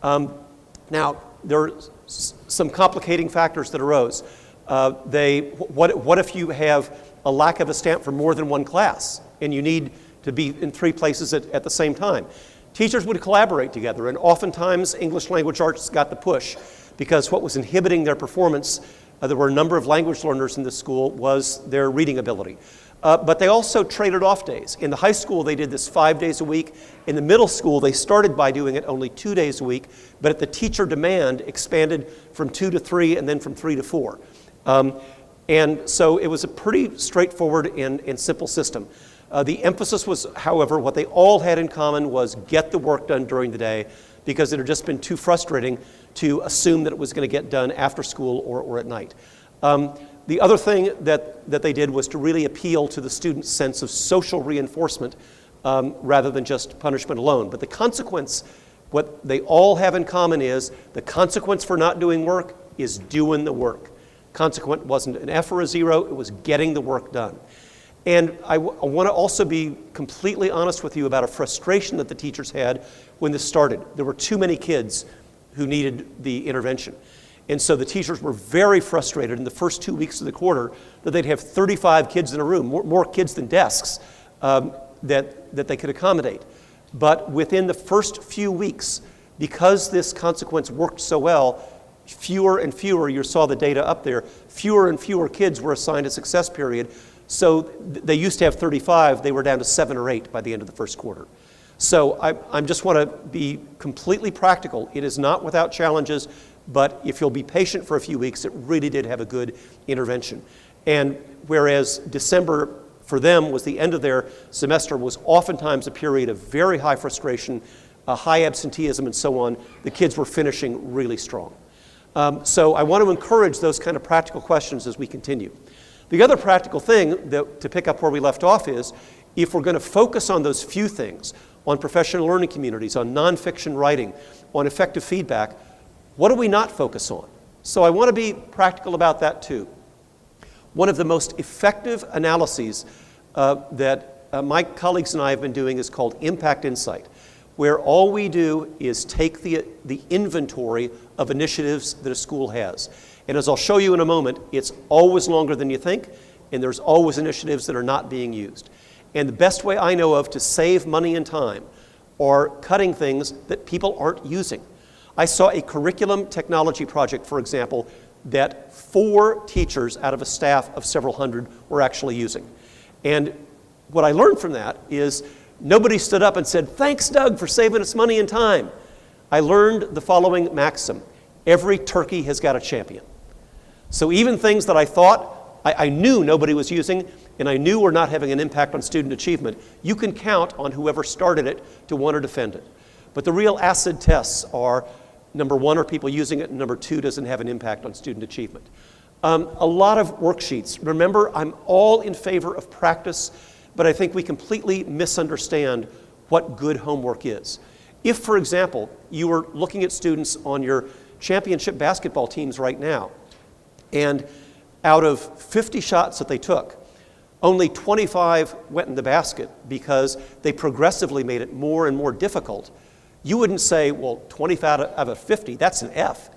Now, there are some complicating factors that arose. What if you have a lack of a stamp for more than one class, and you need to be in 3 places at the same time? Teachers would collaborate together, and oftentimes English language arts got the push because what was inhibiting their performance, there were a number of language learners in this school, was their reading ability. But they also traded off days. In the high school, they did this 5 days a week. In the middle school, they started by doing it only 2 days a week, but at the teacher demand, expanded from 2 to 3 and then from 3 to 4. And so it was a pretty straightforward and simple system. The emphasis was, however, what they all had in common was get the work done during the day, because it had just been too frustrating to assume that it was going to get done after school or at night. The other thing that they did was to really appeal to the students' sense of social reinforcement rather than just punishment alone. But the consequence, what they all have in common is the consequence for not doing work is doing the work. consequent wasn't an F or a 0, it was getting the work done. And I want to also be completely honest with you about a frustration that the teachers had when this started. There were too many kids who needed the intervention. And so the teachers were very frustrated in the first 2 weeks of the quarter that they'd have 35 kids in a room, more kids than desks, that they could accommodate. But within the first few weeks, because this consequence worked so well, fewer and fewer, you saw the data up there, fewer and fewer kids were assigned a success period. So they used to have 35, they were down to 7 or 8 by the end of the first quarter. So I just want to be completely practical. It is not without challenges, but if you'll be patient for a few weeks, it really did have a good intervention. And whereas December for them was the end of their semester, was oftentimes a period of very high frustration, high absenteeism and so on, the kids were finishing really strong. So I want to encourage those kind of practical questions as we continue. The other practical thing, to pick up where we left off, is if we're going to focus on those few things, on professional learning communities, on nonfiction writing, on effective feedback, what do we not focus on? So I want to be practical about that too. One of the most effective analyses that my colleagues and I have been doing is called Impact Insight, where all we do is take the inventory of initiatives that a school has. And as I'll show you in a moment, it's always longer than you think, and there's always initiatives that are not being used. And the best way I know of to save money and time are cutting things that people aren't using. I saw a curriculum technology project, for example, that 4 teachers out of a staff of several hundred were actually using. And what I learned from that is nobody stood up and said, "Thanks, Doug, for saving us money and time." I learned the following maxim: every turkey has got a champion. So even things that I thought I knew nobody was using, and I knew were not having an impact on student achievement, you can count on whoever started it to want to defend it. But the real acid tests are, number 1, are people using it, and number 2, does it have an impact on student achievement? A lot of worksheets. Remember, I'm all in favor of practice, but I think we completely misunderstand what good homework is. If, for example, you were looking at students on your championship basketball teams right now, and out of 50 shots that they took, only 25 went in the basket because they progressively made it more and more difficult, you wouldn't say, well, 25 out of 50, that's an F.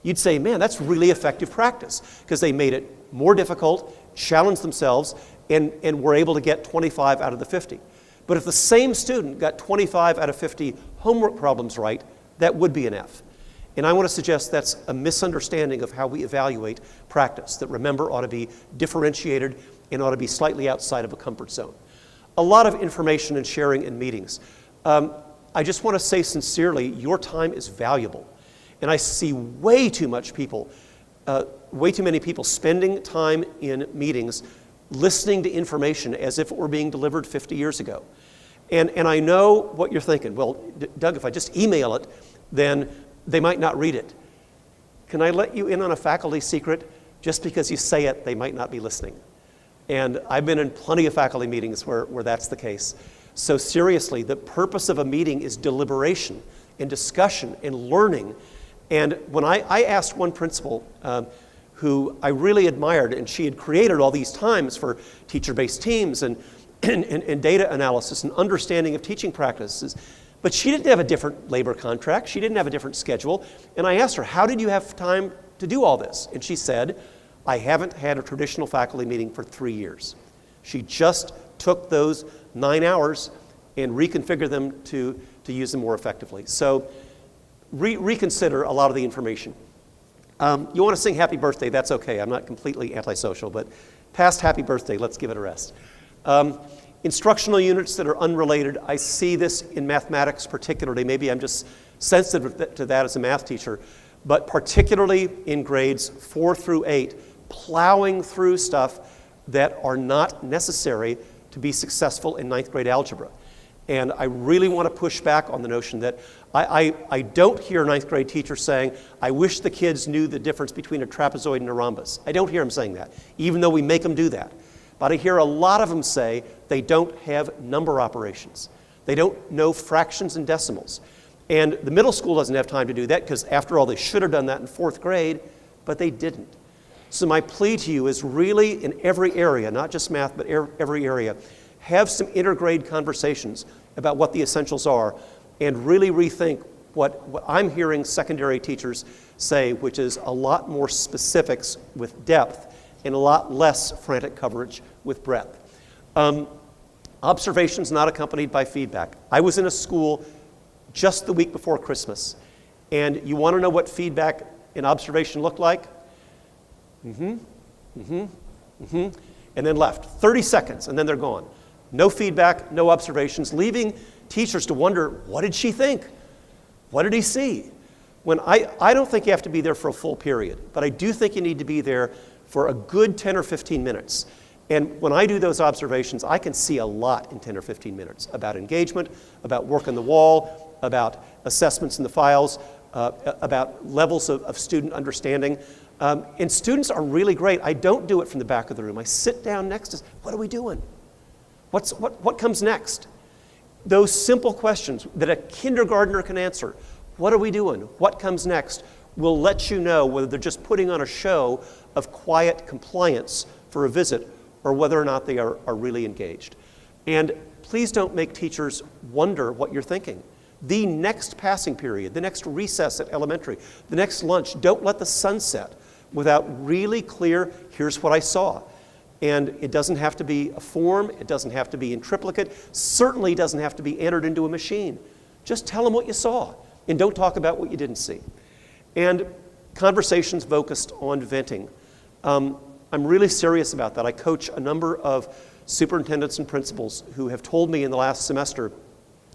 You'd say, man, that's really effective practice, because they made it more difficult, challenged themselves, and were able to get 25 out of the 50. But if the same student got 25 out of 50 homework problems right, that would be an F. And I want to suggest that's a misunderstanding of how we evaluate practice, that, remember, ought to be differentiated and ought to be slightly outside of a comfort zone. A lot of information and sharing in meetings. I just want to say sincerely, your time is valuable. And I see way too many people spending time in meetings listening to information as if it were being delivered 50 years ago. And I know what you're thinking. Well, Doug, if I just email it, then they might not read it. Can I let you in on a faculty secret? Just because you say it, they might not be listening. And I've been in plenty of faculty meetings where that's the case. So seriously, the purpose of a meeting is deliberation and discussion and learning. And when I asked one principal who I really admired, and she had created all these times for teacher-based teams and data analysis and understanding of teaching practices, but she didn't have a different labor contract, she didn't have a different schedule, and I asked her, how did you have time to do all this? And she said, I haven't had a traditional faculty meeting for 3 years. She just took those 9 hours and reconfigured them to use them more effectively. So reconsider a lot of the information. You want to sing happy birthday, that's okay. I'm not completely antisocial, but past happy birthday, let's give it a rest. Instructional units that are unrelated, I see this in mathematics particularly. Maybe I'm just sensitive to that as a math teacher, but particularly in grades 4 through 8, plowing through stuff that are not necessary to be successful in 9th grade algebra. And I really want to push back on the notion that I don't hear 9th grade teachers saying, I wish the kids knew the difference between a trapezoid and a rhombus. I don't hear them saying that, even though we make them do that. But I hear a lot of them say they don't have number operations. They don't know fractions and decimals. And the middle school doesn't have time to do that because, after all, they should have done that in 4th grade, but they didn't. So my plea to you is really in every area, not just math, but every area, have some intergrade conversations about what the essentials are and really rethink what I'm hearing secondary teachers say, which is a lot more specifics with depth and a lot less frantic coverage with breadth. Observations not accompanied by feedback. I was in a school just the week before Christmas, and you want to know what feedback and observation looked like? And then left. 30 seconds, and then they're gone. No feedback, no observations, leaving teachers to wonder, what did she think? What did he see? When I don't think you have to be there for a full period, but I do think you need to be there for a good 10 or 15 minutes. And when I do those observations, I can see a lot in 10 or 15 minutes about engagement, about work on the wall, about assessments in the files, about levels of student understanding. And students are really great. I don't do it from the back of the room. I sit down next to, what are we doing? What comes next? Those simple questions that a kindergartner can answer. What are we doing? What comes next? Will let you know whether they're just putting on a show of quiet compliance for a visit or whether or not they are really engaged. And please don't make teachers wonder what you're thinking. The next passing period, the next recess at elementary, the next lunch, don't let the sun set without really clear, here's what I saw. And it doesn't have to be a form, it doesn't have to be in triplicate, certainly doesn't have to be entered into a machine. Just tell them what you saw and don't talk about what you didn't see. And conversations focused on venting. I'm really serious about that. I coach a number of superintendents and principals who have told me in the last semester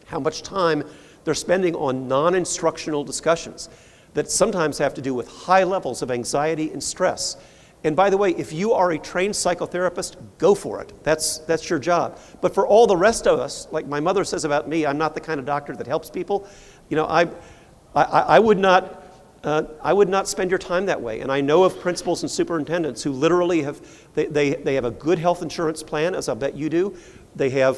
how much time they're spending on non-instructional discussions that sometimes have to do with high levels of anxiety and stress. And by the way, if you are a trained psychotherapist, go for it. That's your job. But for all the rest of us, like my mother says about me, I'm not the kind of doctor that helps people. You know, I would not spend your time that way. And I know of principals and superintendents who literally have, they have a good health insurance plan, as I bet you do. They have,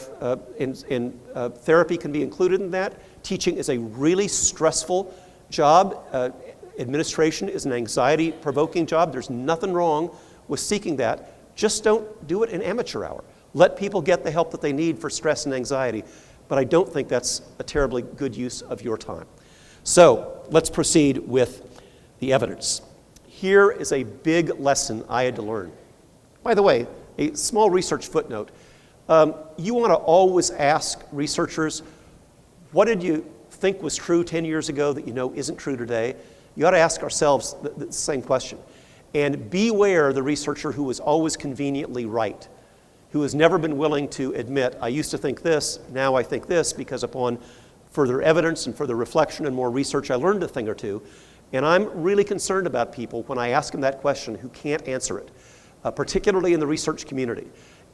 therapy can be included in that. Teaching is a really stressful job. Administration is an anxiety-provoking job. There's nothing wrong with seeking that. Just don't do it in amateur hour. Let people get the help that they need for stress and anxiety. But I don't think that's a terribly good use of your time. So let's proceed with the evidence. Here is a big lesson I had to learn. By the way, a small research footnote. You want to always ask researchers, what did you think was true 10 years ago that you know isn't true today? You ought to ask ourselves the same question. And beware the researcher who is always conveniently right, who has never been willing to admit, I used to think this, now I think this, because upon further evidence and further reflection and more research, I learned a thing or two. And I'm really concerned about people when I ask them that question who can't answer it, particularly in the research community.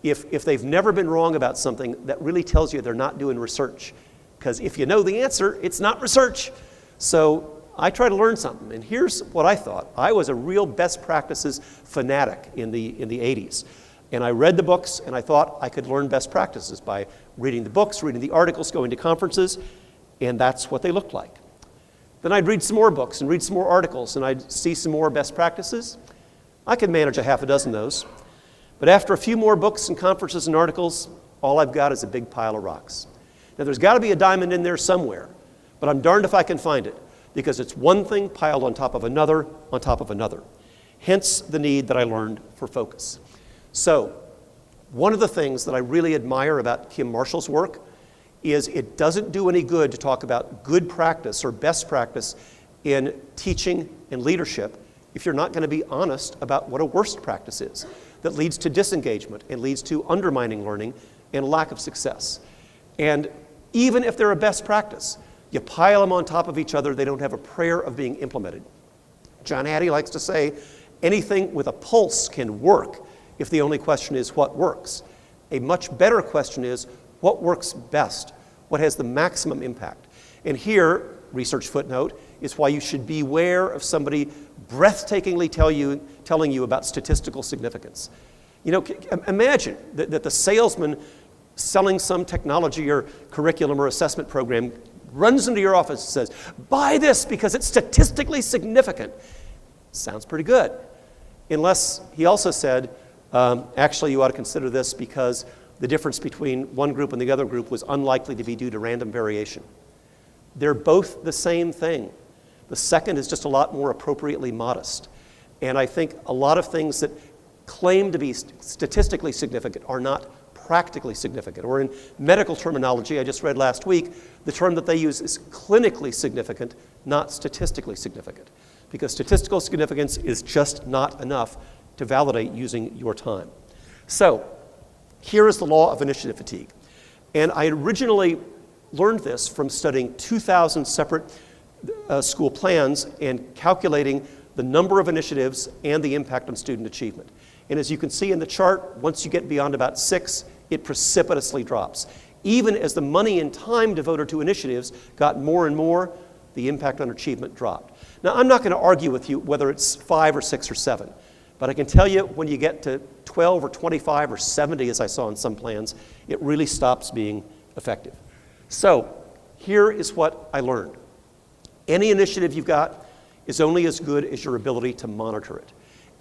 If they've never been wrong about something, that really tells you they're not doing research. Because if you know the answer, it's not research. So I try to learn something, and here's what I thought. I was a real best practices fanatic in the 80s. And I read the books, and I thought I could learn best practices by reading the books, reading the articles, going to conferences, and that's what they looked like. Then I'd read some more books and read some more articles, and I'd see some more best practices. I could manage a half a dozen of those. But after a few more books and conferences and articles, all I've got is a big pile of rocks. Now, there's got to be a diamond in there somewhere, but I'm darned if I can find it, because it's one thing piled on top of another, on top of another. Hence the need that I learned for focus. So, one of the things that I really admire about Kim Marshall's work is it doesn't do any good to talk about good practice or best practice in teaching and leadership if you're not going to be honest about what a worst practice is that leads to disengagement and leads to undermining learning and lack of success. And even if they're a best practice, you pile them on top of each other, they don't have a prayer of being implemented. John Hattie likes to say, anything with a pulse can work if the only question is what works. A much better question is what works best, what has the maximum impact. And here, research footnote, is why you should beware of somebody breathtakingly telling you about statistical significance. You know, imagine that the salesman selling some technology or curriculum or assessment program runs into your office and says, buy this because it's statistically significant. Sounds pretty good. unless he also said, actually, you ought to consider this because the difference between one group and the other group was unlikely to be due to random variation. They're both the same thing. The second is just a lot more appropriately modest. And I think a lot of things that claim to be statistically significant are not practically significant. Or in medical terminology, I just read last week, the term that they use is clinically significant, not statistically significant. Because statistical significance is just not enough to validate using your time. So, here is the law of initiative fatigue. And I originally learned this from studying 2,000 separate school plans and calculating the number of initiatives and the impact on student achievement. And as you can see in the chart, once you get beyond about 6, it precipitously drops. Even as the money and time devoted to initiatives got more and more, the impact on achievement dropped. Now, I'm not going to argue with you whether it's 5 or 6 or 7, but I can tell you when you get to 12 or 25 or 70, as I saw in some plans, it really stops being effective. So, here is what I learned. Any initiative you've got is only as good as your ability to monitor it.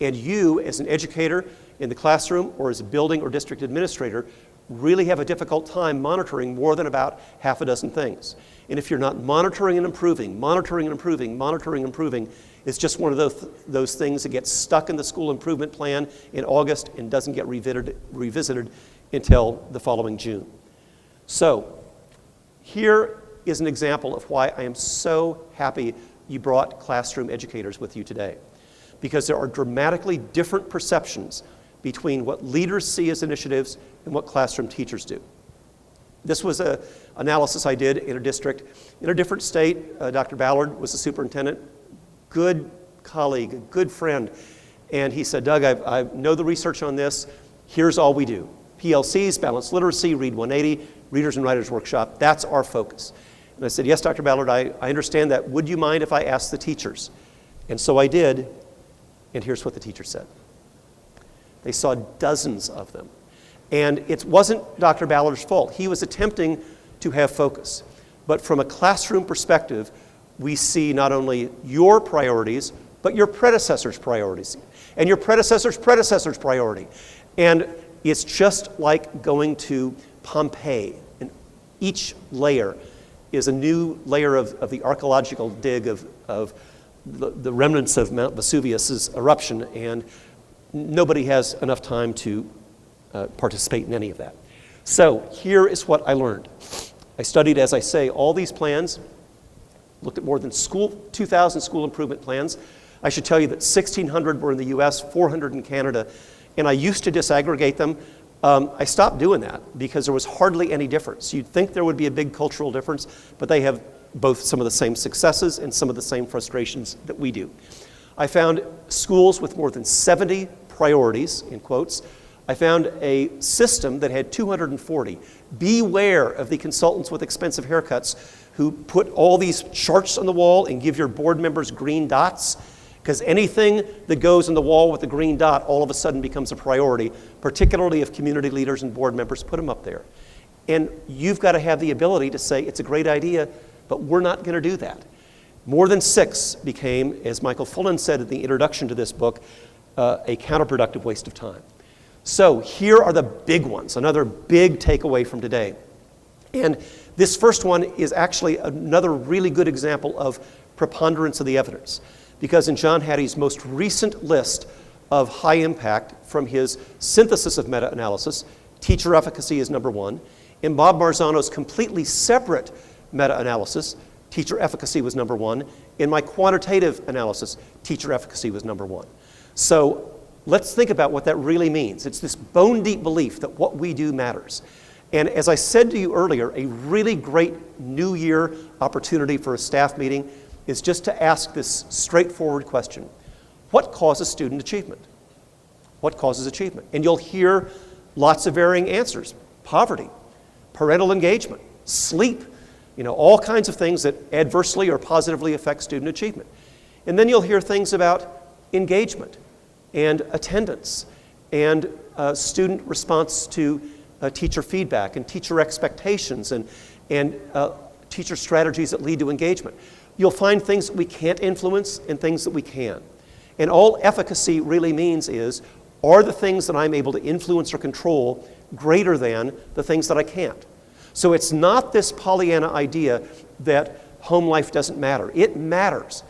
And you, as an educator in the classroom or as a building or district administrator, really have a difficult time monitoring more than about half a dozen things. And if you're not monitoring and improving, it's just one of those things that gets stuck in the school improvement plan in August and doesn't get revisited until the following June. So, here is an example of why I am so happy you brought classroom educators with you today. Because there are dramatically different perceptions between what leaders see as initiatives and what classroom teachers do. This was an analysis I did in a district in a different state. Dr. Ballard was the superintendent, good colleague, a good friend. And he said, Doug, I know the research on this. Here's all we do. PLCs, balanced literacy, Read 180, Readers and Writers Workshop. That's our focus. And I said, yes, Dr. Ballard, I understand that. Would you mind if I asked the teachers? And so I did. And here's what the teacher said. They saw dozens of them. And it wasn't Dr. Ballard's fault. He was attempting to have focus. But from a classroom perspective, we see not only your priorities, but your predecessor's priorities, and your predecessor's predecessor's priority. And it's just like going to Pompeii. And each layer is a new layer of the archaeological dig of the remnants of Mount Vesuvius's eruption, and nobody has enough time to participate in any of that. So here is what I learned. I studied, as I say, all these plans, looked at more than 2,000 school improvement plans. I should tell you that 1,600 were in the US, 400 in Canada, and I used to disaggregate them. I stopped doing that because there was hardly any difference. You'd think there would be a big cultural difference, but they have both some of the same successes and some of the same frustrations that we do. I found schools with more than 70 priorities, in quotes. I found a system that had 240. Beware of the consultants with expensive haircuts who put all these charts on the wall and give your board members green dots, because anything that goes on the wall with a green dot all of a sudden becomes a priority, particularly if community leaders and board members put them up there. And you've got to have the ability to say, it's a great idea, but we're not going to do that. More than 6 became, as Michael Fullen said in the introduction to this book, a counterproductive waste of time. So here are the big ones, another big takeaway from today. And this first one is actually another really good example of preponderance of the evidence. Because in John Hattie's most recent list of high impact from his synthesis of meta-analysis, teacher efficacy is number 1. In Bob Marzano's completely separate meta-analysis, teacher efficacy was number 1. In my quantitative analysis, teacher efficacy was number 1. So let's think about what that really means. It's this bone-deep belief that what we do matters. And as I said to you earlier, a really great New Year opportunity for a staff meeting is just to ask this straightforward question. What causes student achievement? What causes achievement? And you'll hear lots of varying answers. Poverty, parental engagement, sleep, all kinds of things that adversely or positively affect student achievement. And then you'll hear things about engagement and attendance and student response to teacher feedback and teacher expectations and teacher strategies that lead to engagement. You'll find things that we can't influence and things that we can. And all efficacy really means is, are the things that I'm able to influence or control greater than the things that I can't? So it's not this Pollyanna idea that home life doesn't matter. It matters.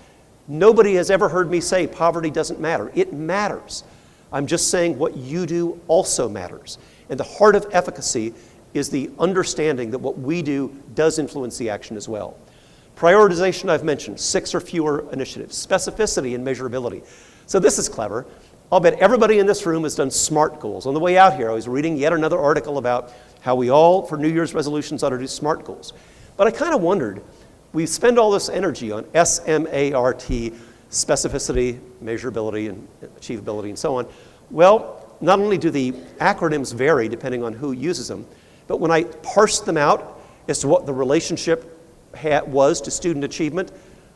Nobody has ever heard me say poverty doesn't matter. It matters. I'm just saying what you do also matters. And the heart of efficacy is the understanding that what we do does influence the action as well. Prioritization I've mentioned, 6 or fewer initiatives. Specificity and measurability. So this is clever. I'll bet everybody in this room has done SMART goals. On the way out here, I was reading yet another article about how we all, for New Year's resolutions, ought to do SMART goals. But I kind of wondered, we spend all this energy on SMART, specificity, measurability, and achievability, and so on. Well, not only do the acronyms vary depending on who uses them, but when I parsed them out as to what the relationship was to student achievement,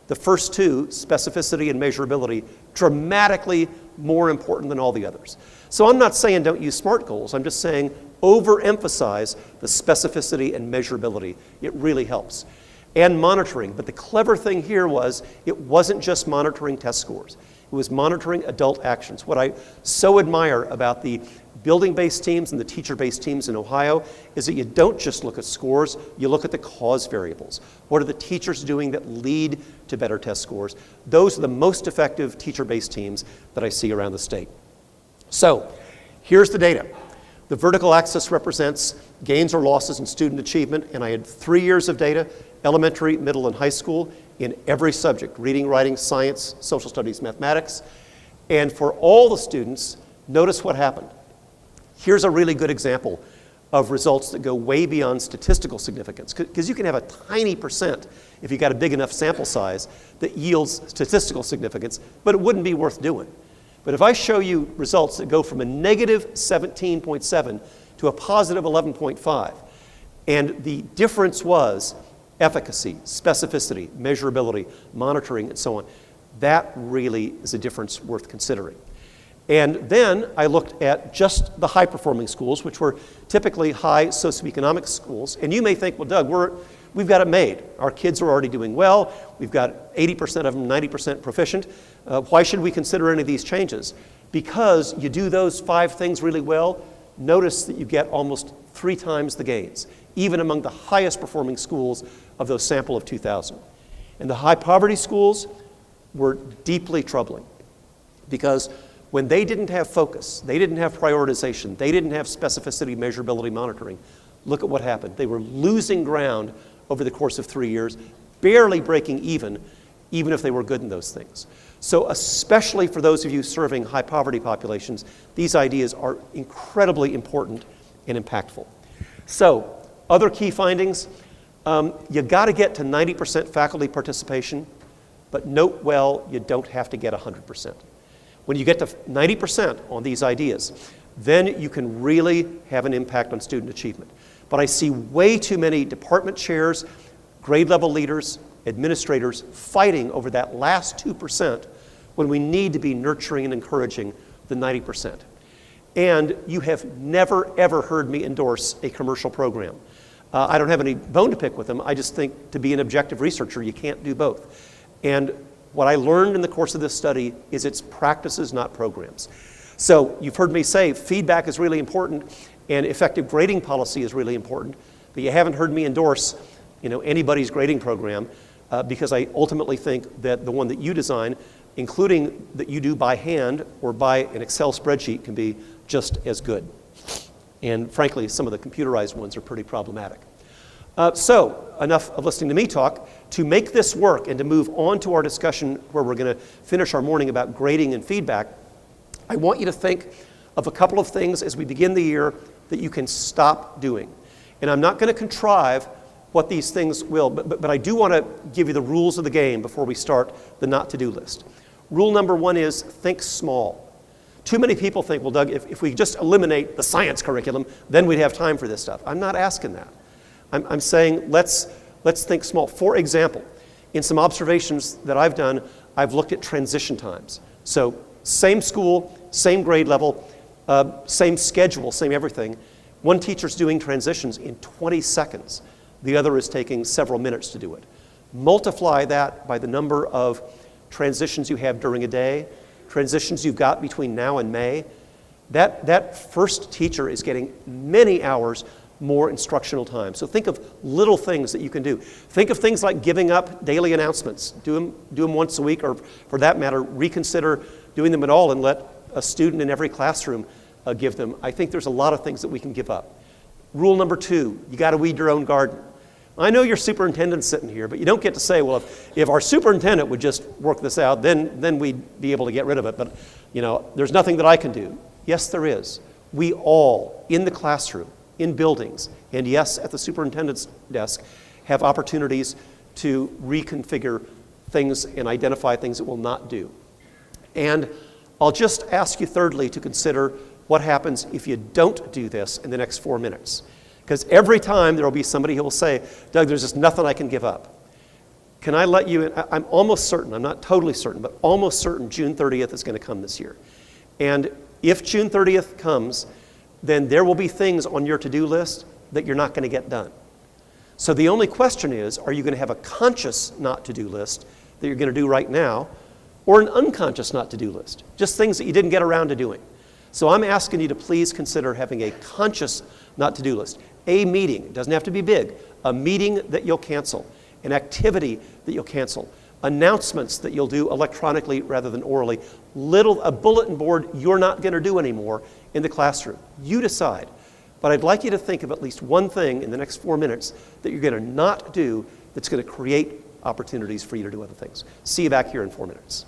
the first two, specificity and measurability, dramatically more important than all the others. So I'm not saying don't use SMART goals. I'm just saying overemphasize the specificity and measurability. It really helps. And monitoring. But the clever thing here was it wasn't just monitoring test scores. It was monitoring adult actions. What I so admire about the building-based teams and the teacher-based teams in Ohio is that you don't just look at scores, you look at the cause variables. What are the teachers doing that lead to better test scores? Those are the most effective teacher-based teams that I see around the state. So, here's the data. The vertical axis represents gains or losses in student achievement, and I had 3 years of data, elementary, middle, and high school, in every subject, reading, writing, science, social studies, mathematics. And for all the students, notice what happened. Here's a really good example of results that go way beyond statistical significance, because you can have a tiny percent if you've got a big enough sample size that yields statistical significance, but it wouldn't be worth doing. But if I show you results that go from a negative 17.7 to a positive 11.5, and the difference was efficacy, specificity, measurability, monitoring, and so on, that really is a difference worth considering. And then I looked at just the high-performing schools, which were typically high socioeconomic schools. And you may think, well, Doug, we've got it made. Our kids are already doing well. We've got 80% of them 90% proficient. Why should we consider any of these changes? Because you do those 5 things really well, notice that you get almost 3 times the gains, even among the highest performing schools of those sample of 2,000. And the high poverty schools were deeply troubling because when they didn't have focus, they didn't have prioritization, they didn't have specificity, measurability, monitoring, look at what happened. They were losing ground over the course of 3 years, barely breaking even if they were good in those things. So especially for those of you serving high poverty populations, these ideas are incredibly important and impactful. So, other key findings, you got to get to 90% faculty participation, but note well, you don't have to get 100%. When you get to 90% on these ideas, then you can really have an impact on student achievement. But I see way too many department chairs, grade level leaders, administrators fighting over that last 2% when we need to be nurturing and encouraging the 90%. And you have never, ever heard me endorse a commercial program. I don't have any bone to pick with them. I just think to be an objective researcher, you can't do both. And what I learned in the course of this study is it's practices, not programs. So you've heard me say feedback is really important and effective grading policy is really important, but you haven't heard me endorse anybody's grading program because I ultimately think that the one that you design, including that you do by hand or by an Excel spreadsheet, can be just as good. And frankly, some of the computerized ones are pretty problematic. So, enough of listening to me talk. To make this work and to move on to our discussion where we're going to finish our morning about grading and feedback, I want you to think of a couple of things as we begin the year that you can stop doing. And I'm not going to contrive what these things will, but I do want to give you the rules of the game before we start the not-to-do list. Rule number 1 is think small. Too many people think, well, Doug, if we just eliminate the science curriculum, then we'd have time for this stuff. I'm not asking that. I'm saying let's think small. For example, in some observations that I've done, I've looked at transition times. So same school, same grade level, same schedule, same everything. One teacher's doing transitions in 20 seconds. The other is taking several minutes to do it. Multiply that by the number of transitions you have during a day, transitions you've got between now and May, that first teacher is getting many hours more instructional time. So think of little things that you can do. Think of things like giving up daily announcements. Do them once a week, or for that matter, reconsider doing them at all and let a student in every classroom give them. I think there's a lot of things that we can give up. Rule number 2, you got to weed your own garden. I know your superintendent's sitting here, but you don't get to say, well, if our superintendent would just work this out, then we'd be able to get rid of it. But, there's nothing that I can do. Yes, there is. We all, in the classroom, in buildings, and yes, at the superintendent's desk, have opportunities to reconfigure things and identify things that we'll not do. And I'll just ask you thirdly to consider what happens if you don't do this in the next 4 minutes. Because every time there will be somebody who will say, Doug, there's just nothing I can give up. Can I let you in? I'm almost certain, I'm not totally certain, but almost certain June 30th is going to come this year. And if June 30th comes, then there will be things on your to-do list that you're not going to get done. So the only question is, are you going to have a conscious not-to-do list that you're going to do right now, or an unconscious not-to-do list, just things that you didn't get around to doing? So I'm asking you to please consider having a conscious not-to-do list. A meeting, it doesn't have to be big, a meeting that you'll cancel, an activity that you'll cancel, announcements that you'll do electronically rather than orally, a bulletin board you're not going to do anymore in the classroom. You decide. But I'd like you to think of at least one thing in the next 4 minutes that you're going to not do that's going to create opportunities for you to do other things. See you back here in 4 minutes.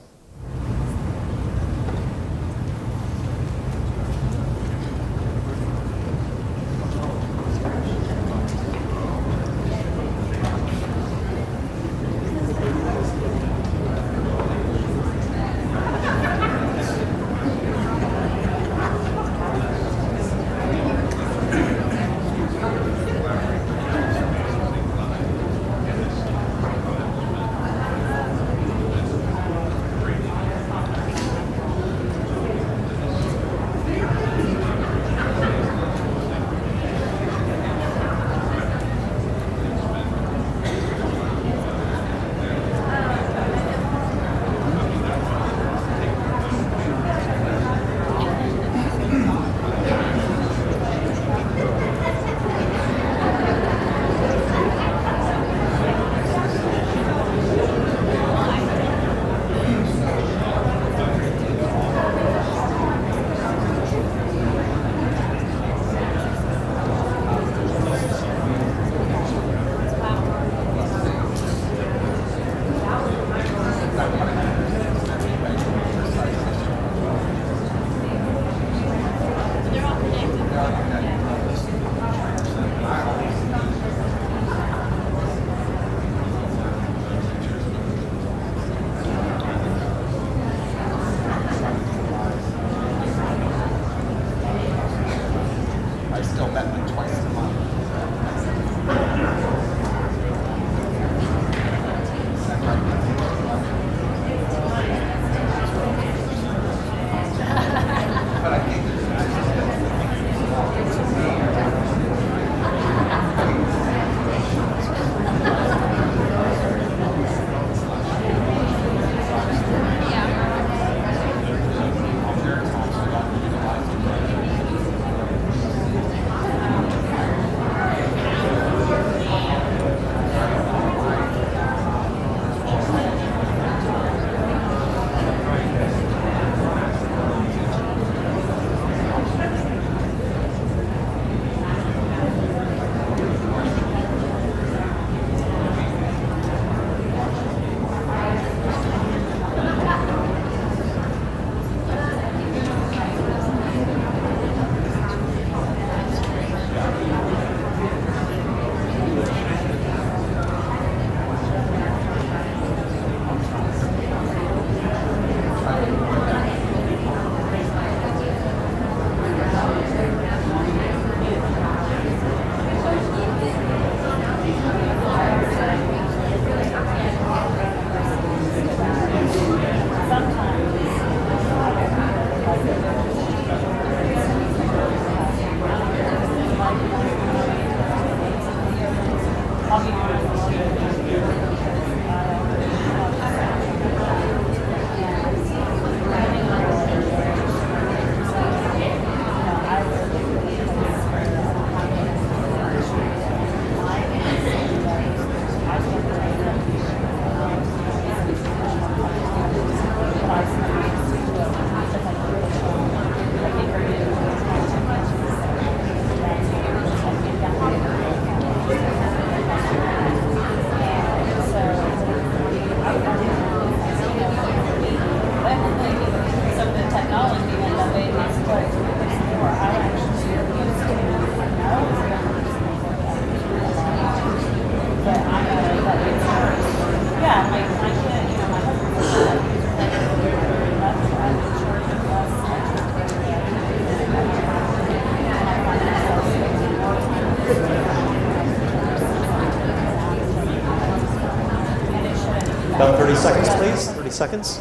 About 30 seconds, please. 30 seconds.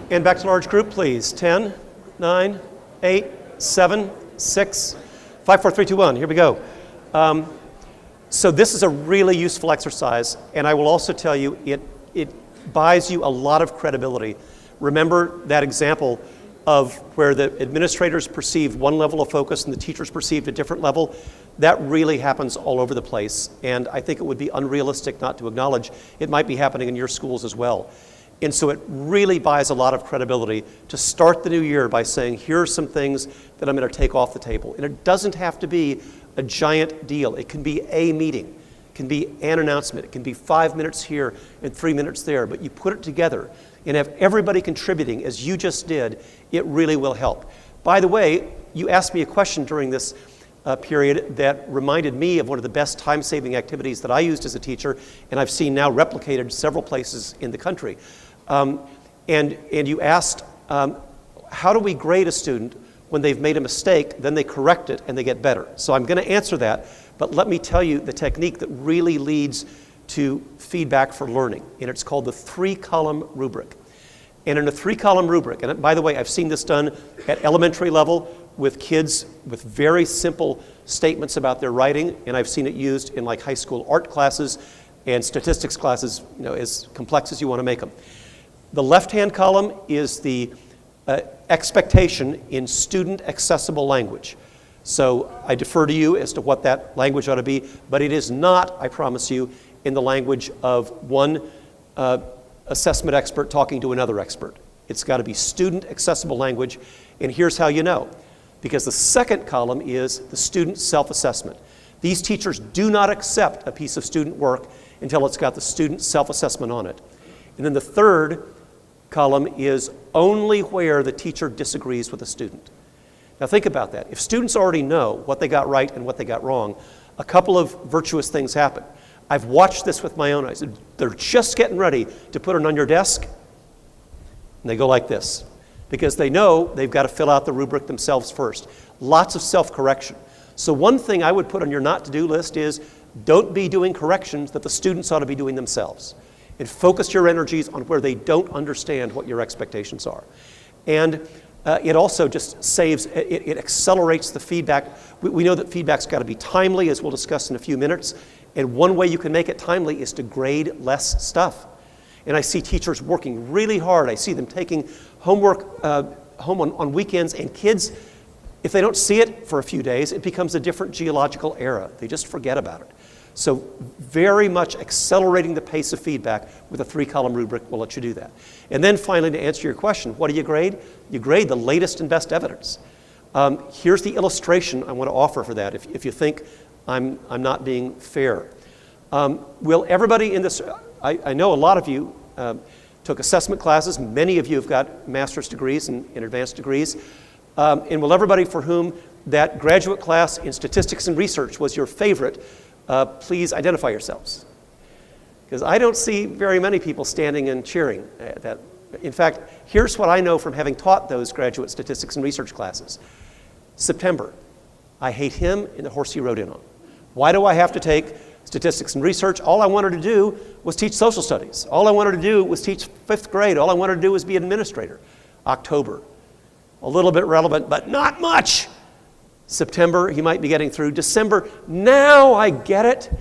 And back to large group, please. 10, 9, 8, 7, 6, 5, 4, 3, 2, 1. Here we go. So this is a really useful exercise, and I will also tell you it buys you a lot of credibility. Remember that example of where the administrators perceived one level of focus and the teachers perceived a different level? That really happens all over the place, and I think it would be unrealistic not to acknowledge it might be happening in your schools as well. And so it really buys a lot of credibility to start the new year by saying, here are some things that I'm going to take off the table. And it doesn't have to be a giant deal. It can be a meeting. It can be an announcement. It can be 5 minutes here and 3 minutes there. But you put it together and have everybody contributing as you just did, it really will help. By the way, you asked me a question during this period that reminded me of one of the best time-saving activities that I used as a teacher, and I've seen now replicated several places in the country. And you asked, how do we grade a student when they've made a mistake, then they correct it and they get better? So I'm going to answer that, but let me tell you the technique that really leads to feedback for learning, and it's called the 3-column rubric. And in a 3-column rubric, and by the way, I've seen this done at elementary level with kids with very simple statements about their writing, and I've seen it used in like high school art classes and statistics classes, as complex as you want to make them. The left-hand column is the expectation in student-accessible language. So I defer to you as to what that language ought to be, but it is not, I promise you, in the language of one assessment expert talking to another expert. It's got to be student-accessible language, and here's how you know. Because the second column is the student self-assessment. These teachers do not accept a piece of student work until it's got the student self-assessment on it. And then the third column is only where the teacher disagrees with the student. Now think about that. If students already know what they got right and what they got wrong, a couple of virtuous things happen. I've watched this with my own eyes. They're just getting ready to put it on your desk, and they go like this, because they know they've got to fill out the rubric themselves first. Lots of self-correction. So one thing I would put on your not-to-do list is don't be doing corrections that the students ought to be doing themselves. And focus your energies on where they don't understand what your expectations are. And it also just saves, it accelerates the feedback. We know that feedback's got to be timely, as we'll discuss in a few minutes. And one way you can make it timely is to grade less stuff. And I see teachers working really hard. I see them taking homework home on weekends, and kids, if they don't see it for a few days, it becomes a different geological era. They just forget about it. So very much accelerating the pace of feedback with a 3-column rubric will let you do that. And then finally, to answer your question, what do you grade? You grade the latest and best evidence. Here's the illustration I want to offer for that, if you think I'm not being fair. Will everybody in this, I know a lot of you took assessment classes, many of you have got master's degrees and advanced degrees, and will everybody for whom that graduate class in statistics and research was your favorite, please identify yourselves. Because I don't see very many people standing and cheering at that. In fact, here's what I know from having taught those graduate statistics and research classes. September, I hate him and the horse he rode in on. Why do I have to take statistics and research? All I wanted to do was teach social studies. All I wanted to do was teach 5th grade. All I wanted to do was be an administrator. October, a little bit relevant, but not much. September, he might be getting through. December, now I get it.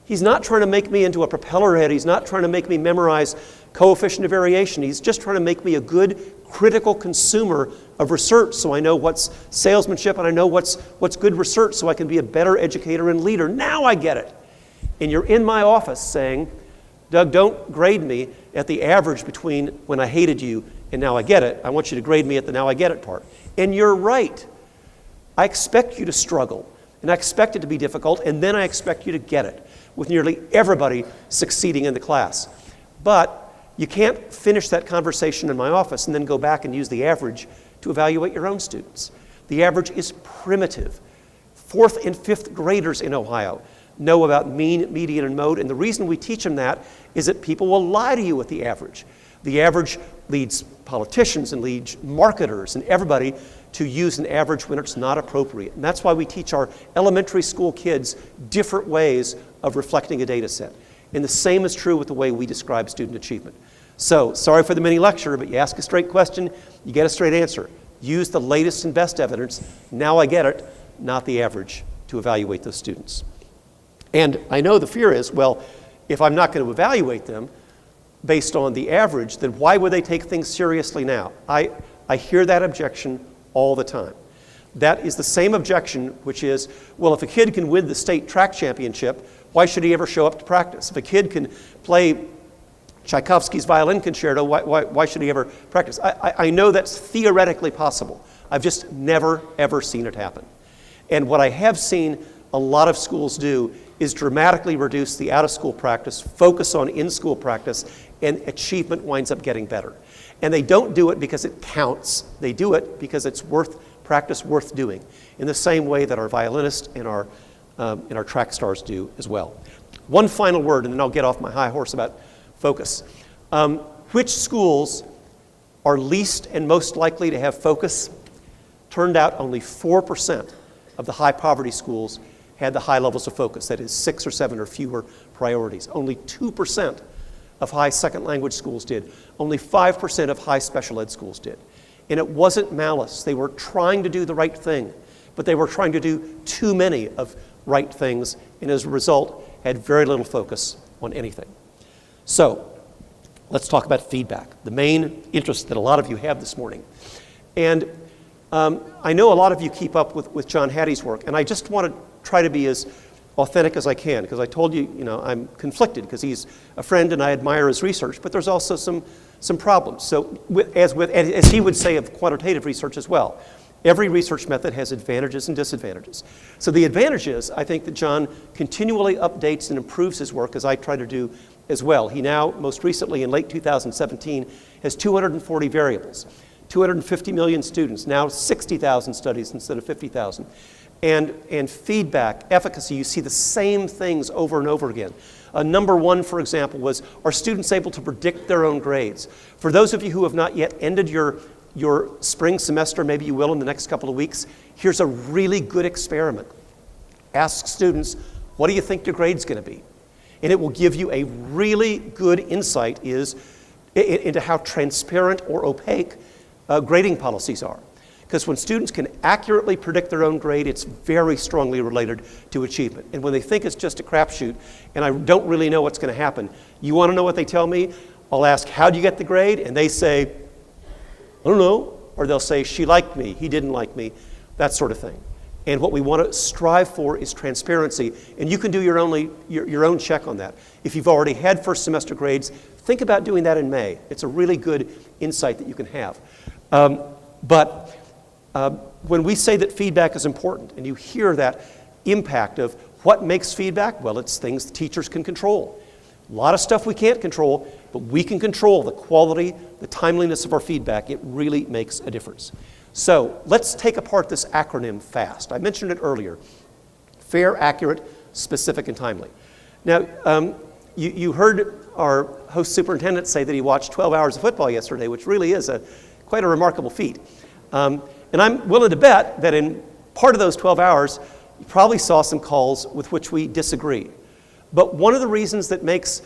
He's not trying to make me into a propeller head. He's not trying to make me memorize coefficient of variation. He's just trying to make me a good, critical consumer of research so I know what's salesmanship and I know what's good research so I can be a better educator and leader. Now I get it. And you're in my office saying, Doug, don't grade me at the average between when I hated you and now I get it. I want you to grade me at the now I get it part. And you're right. I expect you to struggle, and I expect it to be difficult, and then I expect you to get it, with nearly everybody succeeding in the class. But you can't finish that conversation in my office and then go back and use the average to evaluate your own students. The average is primitive. 4th and 5th graders in Ohio know about mean, median, and mode, and the reason we teach them that is that people will lie to you with the average. The average leads politicians and leads marketers and everybody to use an average when it's not appropriate. And that's why we teach our elementary school kids different ways of reflecting a data set. And the same is true with the way we describe student achievement. So, sorry for the mini lecture, but you ask a straight question, you get a straight answer. Use the latest and best evidence, now I get it, not the average, to evaluate those students. And I know the fear is, well, if I'm not going to evaluate them based on the average, then why would they take things seriously now? I hear that objection all the time. That is the same objection, which is, well, if a kid can win the state track championship, why should he ever show up to practice? If a kid can play Tchaikovsky's violin concerto, why should he ever practice? I know that's theoretically possible. I've just never, ever seen it happen. And what I have seen a lot of schools do is dramatically reduce the out-of-school practice, focus on in-school practice, and achievement winds up getting better. And they don't do it because it counts. They do it because it's practice worth doing, in the same way that our violinists and our track stars do as well. One final word, and then I'll get off my high horse about focus. Which schools are least and most likely to have focus? Turned out only 4% of the high poverty schools had the high levels of focus, that is 6 or 7 or fewer priorities. Only 2% of high second language schools did. Only 5% of high special ed schools did. And it wasn't malice. They were trying to do the right thing, but they were trying to do too many of right things, and as a result, had very little focus on anything. So, let's talk about feedback, the main interest that a lot of you have this morning. And I know a lot of you keep up with John Hattie's work, and I just want to try to be as authentic as I can, because I told you, I'm conflicted because he's a friend and I admire his research, but there's also some problems. So, as he would say of quantitative research as well, every research method has advantages and disadvantages. So the advantage is, I think that John continually updates and improves his work, as I try to do as well. He now, most recently in late 2017, has 240 variables, 250 million students, now 60,000 studies instead of 50,000. And feedback, efficacy, you see the same things over and over again. Number one, for example, was, are students able to predict their own grades? For those of you who have not yet ended your spring semester, maybe you will in the next couple of weeks, here's a really good experiment. Ask students, what do you think your grade's going to be? And it will give you a really good insight into how transparent or opaque grading policies are. Because when students can accurately predict their own grade, it's very strongly related to achievement. And when they think it's just a crapshoot, and I don't really know what's going to happen, you want to know what they tell me? I'll ask, how'd you get the grade? And they say, I don't know. Or they'll say, she liked me, he didn't like me, that sort of thing. And what we want to strive for is transparency. And you can do your own check on that. If you've already had first semester grades, think about doing that in May. It's a really good insight that you can have. But when we say that feedback is important, and you hear that impact of what makes feedback, well, it's things the teachers can control. A lot of stuff we can't control, but we can control the quality, the timeliness of our feedback. It really makes a difference. So let's take apart this acronym FAST. I mentioned it earlier. Fair, accurate, specific, and timely. Now, you heard our host superintendent say that he watched 12 hours of football yesterday, which really is quite a remarkable feat. And I'm willing to bet that in part of those 12 hours, you probably saw some calls with which we disagree. But one of the reasons that makes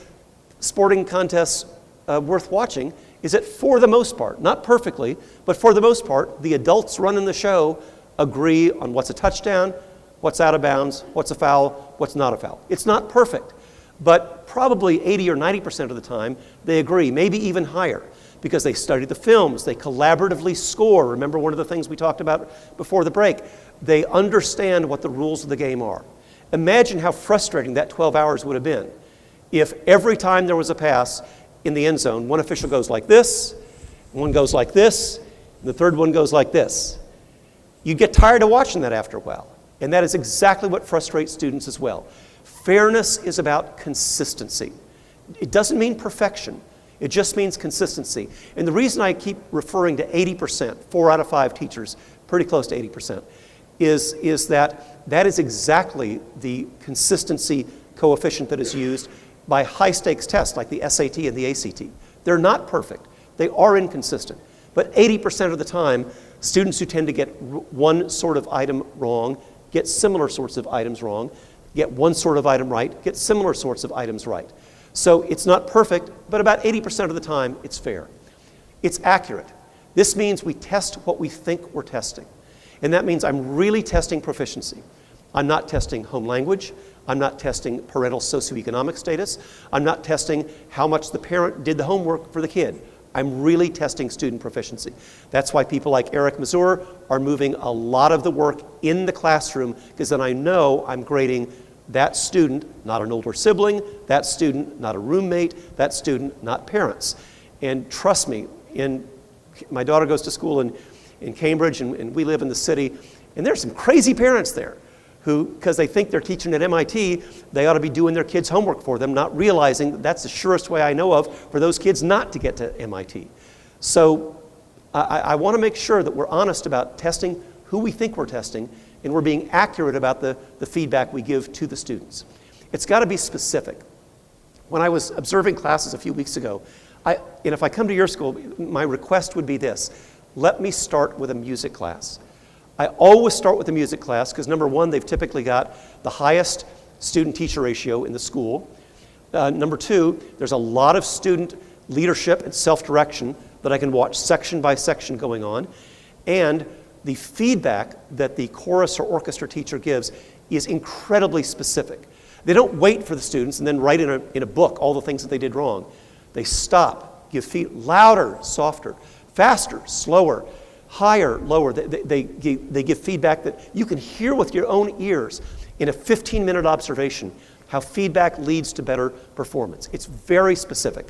sporting contests worth watching is that for the most part, not perfectly, but for the most part, the adults running the show agree on what's a touchdown, what's out of bounds, what's a foul, what's not a foul. It's not perfect, but probably 80 or 90% of the time, they agree, maybe even higher, because they study the films, they collaboratively score. Remember one of the things we talked about before the break? They understand what the rules of the game are. Imagine how frustrating that 12 hours would have been if every time there was a pass in the end zone, one official goes like this, one goes like this, and the third one goes like this. You get tired of watching that after a while. And that is exactly what frustrates students as well. Fairness is about consistency. It doesn't mean perfection. It just means consistency. And the reason I keep referring to 80%, 4 out of 5 teachers, pretty close to 80%, is that is exactly the consistency coefficient that is used by high-stakes tests like the SAT and the ACT. They're not perfect. They are inconsistent. But 80% of the time, students who tend to get one sort of item wrong get similar sorts of items wrong, get one sort of item right, get similar sorts of items right. So it's not perfect, but about 80% of the time, it's fair. It's accurate. This means we test what we think we're testing. And that means I'm really testing proficiency. I'm not testing home language. I'm not testing parental socioeconomic status. I'm not testing how much the parent did the homework for the kid. I'm really testing student proficiency. That's why people like Eric Mazur are moving a lot of the work in the classroom, because then I know I'm grading that student, not an older sibling, that student, not a roommate, that student, not parents. And trust me, my daughter goes to school in Cambridge, and we live in the city, and there's some crazy parents there who, because they think they're teaching at MIT, they ought to be doing their kids' homework for them, not realizing that that's the surest way I know of for those kids not to get to MIT. So I want to make sure that we're honest about testing who we think we're testing, and we're being accurate about the feedback we give to the students. It's got to be specific. When I was observing classes a few weeks ago, and if I come to your school, my request would be this: let me start with a music class. I always start with a music class because, number one, they've typically got the highest student-teacher ratio in the school. Number two, there's a lot of student leadership and self-direction that I can watch section by section going on. And the feedback that the chorus or orchestra teacher gives is incredibly specific. They don't wait for the students and then write in a book all the things that they did wrong. They stop, give louder, softer, faster, slower, higher, lower. They give feedback that you can hear with your own ears in a 15-minute observation how feedback leads to better performance. It's very specific.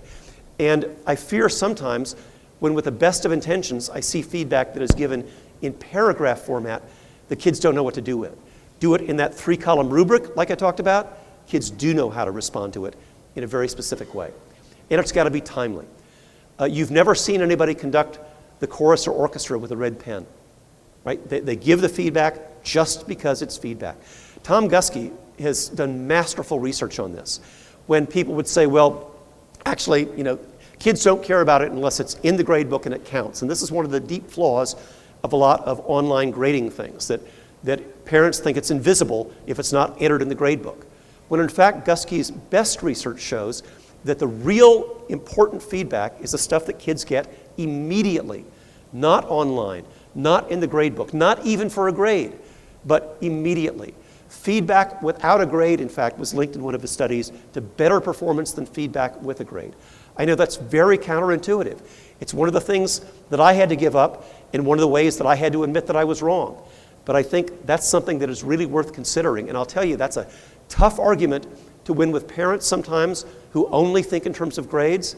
And I fear sometimes when, with the best of intentions, I see feedback that is given in paragraph format, the kids don't know what to do with it. Do it in that 3-column rubric like I talked about, kids do know how to respond to it in a very specific way. And it's got to be timely. You've never seen anybody conduct the chorus or orchestra with a red pen, right? They give the feedback just because it's feedback. Tom Guskey has done masterful research on this. When people would say, well, actually, kids don't care about it unless it's in the grade book and it counts. And this is one of the deep flaws of a lot of online grading things, that parents think it's invisible if it's not entered in the grade book. When in fact, Guskey's best research shows that the real important feedback is the stuff that kids get immediately, not online, not in the grade book, not even for a grade, but immediately. Feedback without a grade, in fact, was linked in one of his studies to better performance than feedback with a grade. I know that's very counterintuitive. It's one of the things that I had to give up, and one of the ways that I had to admit that I was wrong. But I think that's something that is really worth considering, and I'll tell you, that's a tough argument to win with parents sometimes who only think in terms of grades,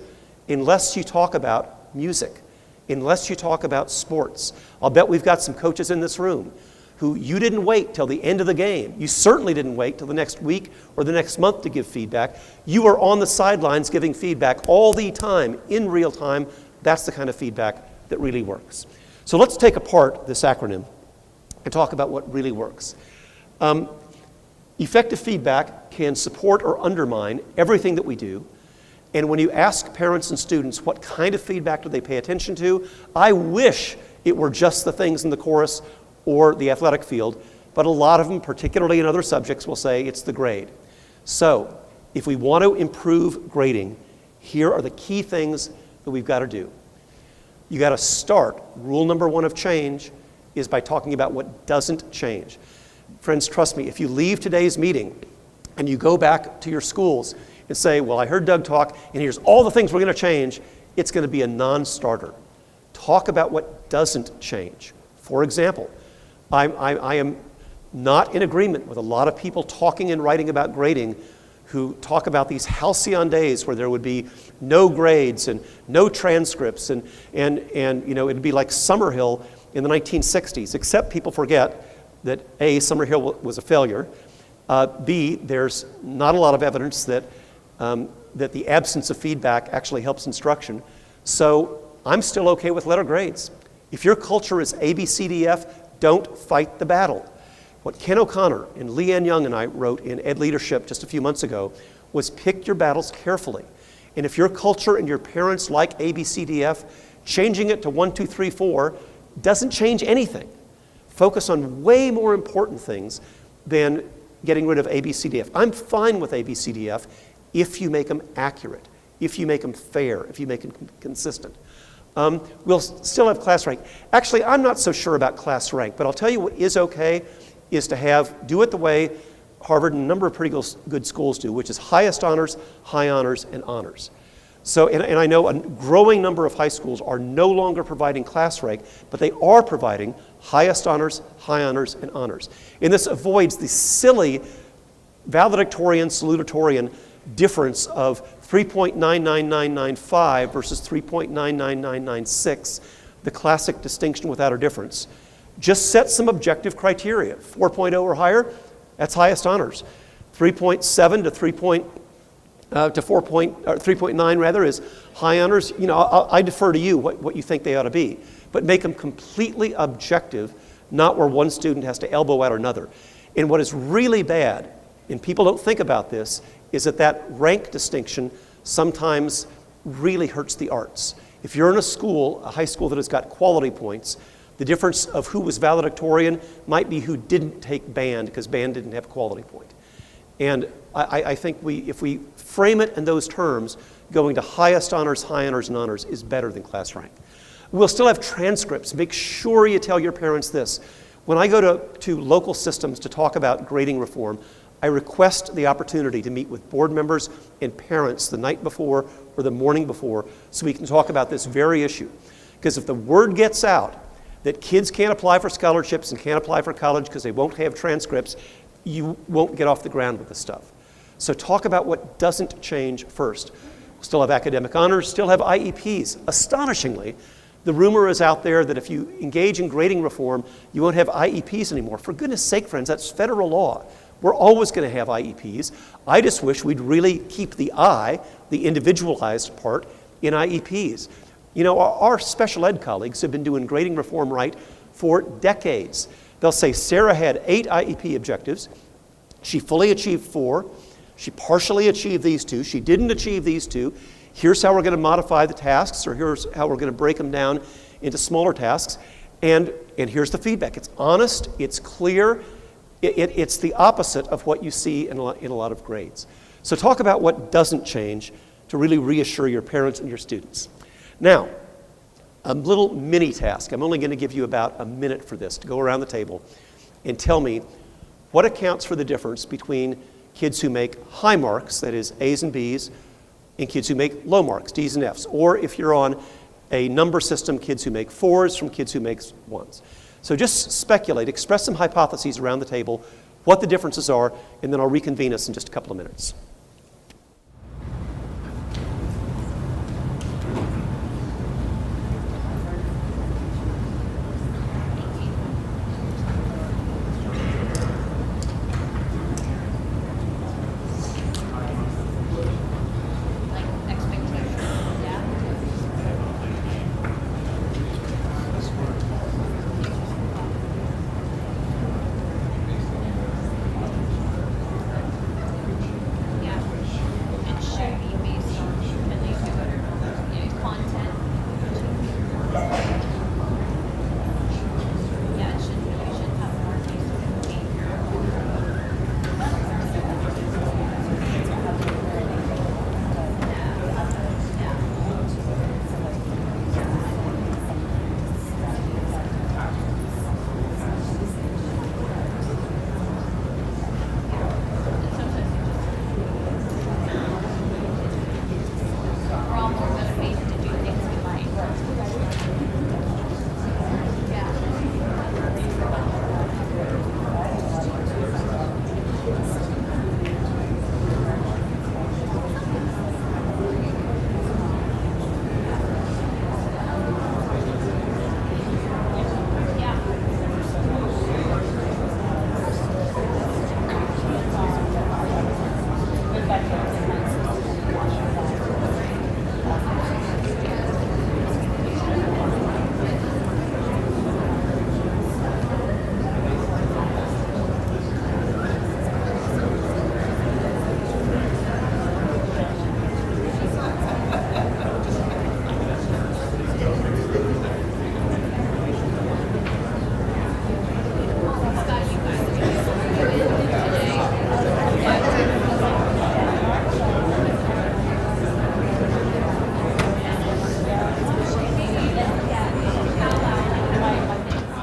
unless you talk about music, unless you talk about sports. I'll bet we've got some coaches in this room who you didn't wait till the end of the game. You certainly didn't wait till the next week or the next month to give feedback. You were on the sidelines giving feedback all the time, in real time. That's the kind of feedback that really works. So let's take apart this acronym and talk about what really works. Effective feedback can support or undermine everything that we do. And when you ask parents and students what kind of feedback do they pay attention to, I wish it were just the things in the chorus or the athletic field, but a lot of them, particularly in other subjects, will say it's the grade. So if we want to improve grading, here are the key things that we've got to do. You got to start. Rule number 1 of change is by talking about what doesn't change. Friends, trust me, if you leave today's meeting and you go back to your schools and say, well, I heard Doug talk, and here's all the things we're going to change, it's going to be a non-starter. Talk about what doesn't change. For example, I am not in agreement with a lot of people talking and writing about grading who talk about these halcyon days where there would be no grades and no transcripts, and it'd be like Summerhill in the 1960s, except people forget that A, Summerhill was a failure, B, there's not a lot of evidence that that the absence of feedback actually helps instruction. So I'm still okay with letter grades. If your culture is A, B, C, D, F, don't fight the battle. What Ken O'Connor and Leanne Young and I wrote in Ed Leadership just a few months ago was pick your battles carefully. And if your culture and your parents like A, B, C, D, F, changing it to 1, 2, 3, 4 doesn't change anything. Focus on way more important things than getting rid of A, B, C, D, F. I'm fine with A, B, C, D, F if you make them accurate, if you make them fair, if you make them consistent. We'll still have class rank. Actually, I'm not so sure about class rank, but I'll tell you what is okay is to do it the way Harvard and a number of pretty good schools do, which is highest honors, high honors, and honors. So, and I know a growing number of high schools are no longer providing class rank, but they are providing highest honors, high honors, and honors. And this avoids the silly valedictorian, salutatorian difference of 3.99995 versus 3.99996, the classic distinction without a difference. Just set some objective criteria. 4.0 or higher, that's highest honors. 3.7 to 3.9 rather is high honors. You know, I defer to you what you think they ought to be, but make them completely objective, not where one student has to elbow out another. And what is really bad, and people don't think about this, is that rank distinction sometimes really hurts the arts. If you're in a high school that has got quality points, the difference of who was valedictorian might be who didn't take band because band didn't have a quality point. And I think if we frame it in those terms, going to highest honors, high honors, and honors is better than class rank. We'll still have transcripts. Make sure you tell your parents this. When I go to local systems to talk about grading reform, I request the opportunity to meet with board members and parents the night before or the morning before so we can talk about this very issue. Because if the word gets out that kids can't apply for scholarships and can't apply for college because they won't have transcripts, you won't get off the ground with this stuff. So talk about what doesn't change first. We'll still have academic honors, still have IEPs. Astonishingly, the rumor is out there that if you engage in grading reform, you won't have IEPs anymore. For goodness sake, friends, that's federal law. We're always going to have IEPs. I just wish we'd really keep the individualized part, in IEPs. You know, our special ed colleagues have been doing grading reform right for decades. They'll say Sarah had 8 IEP objectives. She fully achieved 4. She partially achieved these 2. She didn't achieve these 2. Here's how we're going to modify the tasks, or here's how we're going to break them down into smaller tasks. And here's the feedback. It's honest, it's clear, it's the opposite of what you see in a lot of grades. So talk about what doesn't change to really reassure your parents and your students. Now, a little mini task. I'm only going to give you about a minute for this to go around the table and tell me what accounts for the difference between kids who make high marks, that is A's and B's, and kids who make low marks, D's and F's. Or if you're on a number system, kids who make 4s from kids who make 1s. So just speculate, express some hypotheses around the table, what the differences are, and then I'll reconvene us in just a couple of minutes. Yeah.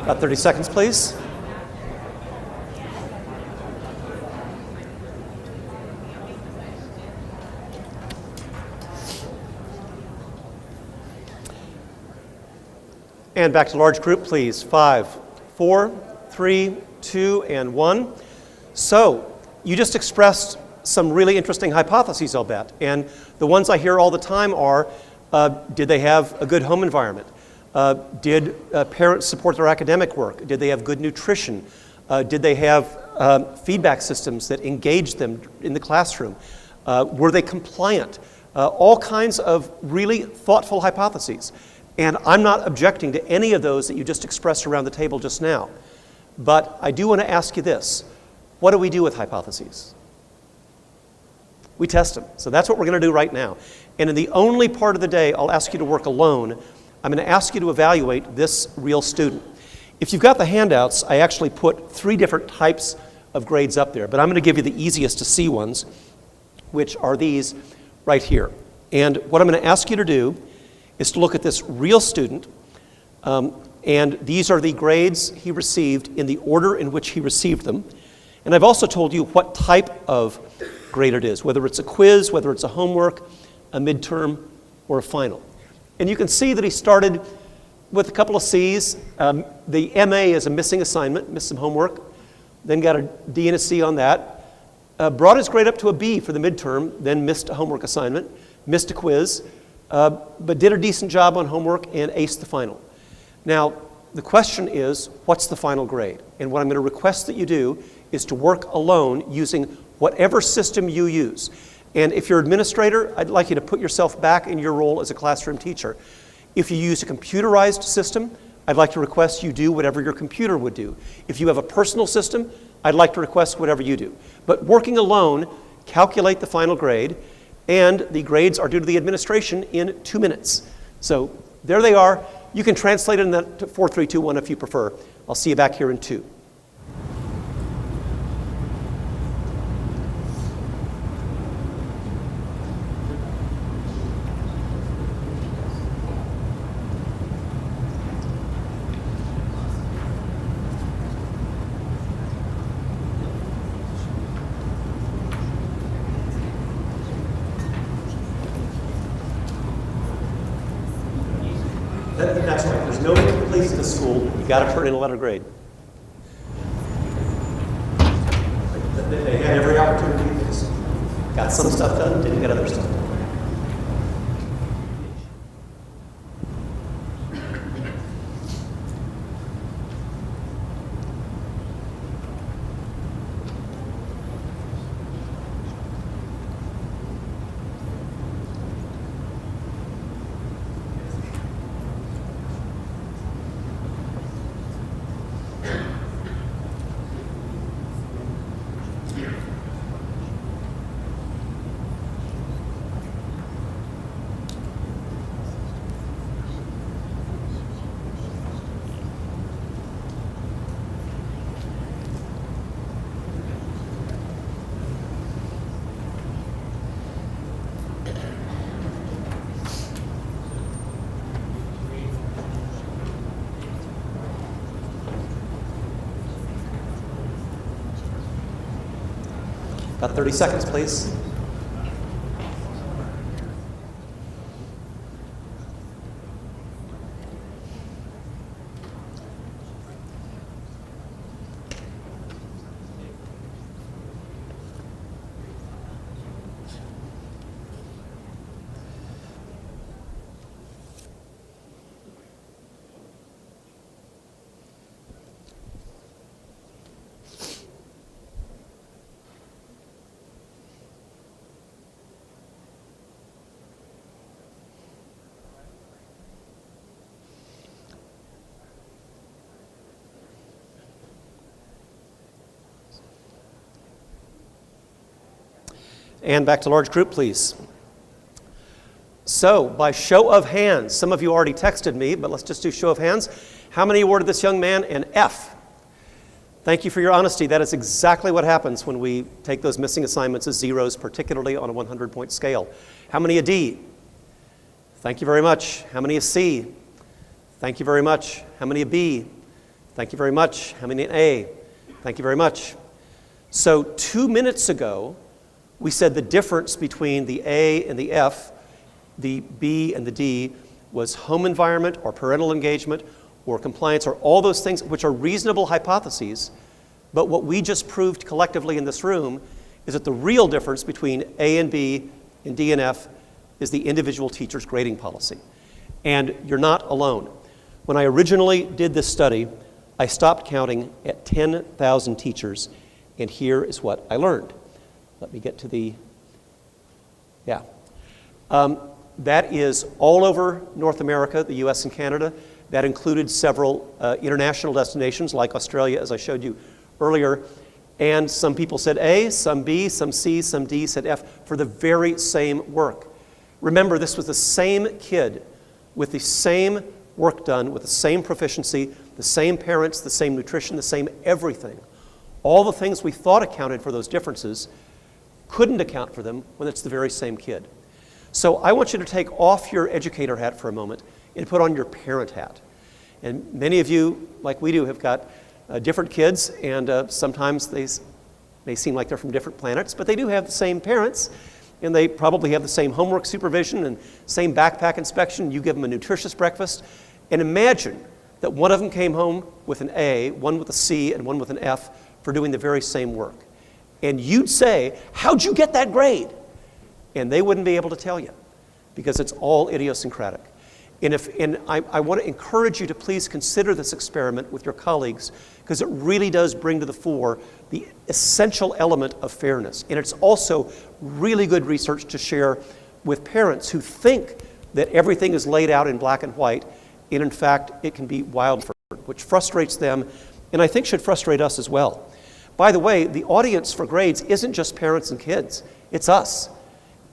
About 30 seconds, please. And back to large group, please. 5, 4, 3, 2, and 1. So, you just expressed some really interesting hypotheses, I'll bet. And the ones I hear all the time are, did they have a good home environment? Did parents support their academic work? Did they have good nutrition? Did they have feedback systems that engaged them in the classroom? Were they compliant? All kinds of really thoughtful hypotheses. And I'm not objecting to any of those that you just expressed around the table just now. But I do want to ask you this. What do we do with hypotheses? We test them. So that's what we're going to do right now. And in the only part of the day I'll ask you to work alone, I'm going to ask you to evaluate this real student. If you've got the handouts, I actually put 3 different types of grades up there. But I'm going to give you the easiest to see ones, which are these right here. And what I'm going to ask you to do is to look at this real student, and these are the grades he received in the order in which he received them. And I've also told you what type of grade it is, whether it's a quiz, whether it's a homework, a midterm, or a final. And you can see that he started with a couple of C's. The MA is a missing assignment, missed some homework, then got a D and a C on that. Brought his grade up to a B for the midterm, then missed a homework assignment, missed a quiz, but did a decent job on homework and aced the final. Now, the question is, what's the final grade? And what I'm going to request that you do is to work alone using whatever system you use. And if you're an administrator, I'd like you to put yourself back in your role as a classroom teacher. If you use a computerized system, I'd like to request you do whatever your computer would do. If you have a personal system, I'd like to request whatever you do. But working alone, calculate the final grade, and the grades are due to the administration in 2 minutes. So there they are. You can translate it in that to 4, 3, 2, 1 if you prefer. I'll see you back here in 2. That's right. There's no place in the school. You got to turn in a letter grade. They had every opportunity to do this. Got some stuff done, didn't get other stuff done. About 30 seconds, please. And back to large group, please. So, by show of hands, some of you already texted me, but let's just do show of hands. How many awarded this young man an F? Thank you for your honesty. That is exactly what happens when we take those missing assignments as zeros, particularly on a 100-point scale. How many a D? Thank you very much. How many a C? Thank you very much. How many a B? Thank you very much. How many an A? Thank you very much. So 2 minutes ago, we said the difference between the A and the F, the B and the D, was home environment or parental engagement or compliance or all those things which are reasonable hypotheses. But what we just proved collectively in this room is that the real difference between A and B and D and F is the individual teacher's grading policy. And you're not alone. When I originally did this study, I stopped counting at 10,000 teachers, and here is what I learned. Let me get to the, that is all over North America, the US and Canada. That included several international destinations like Australia, as I showed you earlier. And some people said A, some B, some C, some D said F for the very same work. Remember, this was the same kid with the same work done, with the same proficiency, the same parents, the same nutrition, the same everything. All the things we thought accounted for those differences couldn't account for them when it's the very same kid. So I want you to take off your educator hat for a moment and put on your parent hat. And many of you, like we do, have got different kids, and sometimes they seem like they're from different planets, but they do have the same parents, and they probably have the same homework supervision and same backpack inspection. You give them a nutritious breakfast, and imagine that one of them came home with an A, one with a C, and one with an F for doing the very same work. And you'd say, how'd you get that grade? And they wouldn't be able to tell you because it's all idiosyncratic. And I want to encourage you to please consider this experiment with your colleagues because it really does bring to the fore the essential element of fairness. And it's also really good research to share with parents who think that everything is laid out in black and white, and in fact, it can be wild, which frustrates them, and I think should frustrate us as well. By the way, the audience for grades isn't just parents and kids, it's us.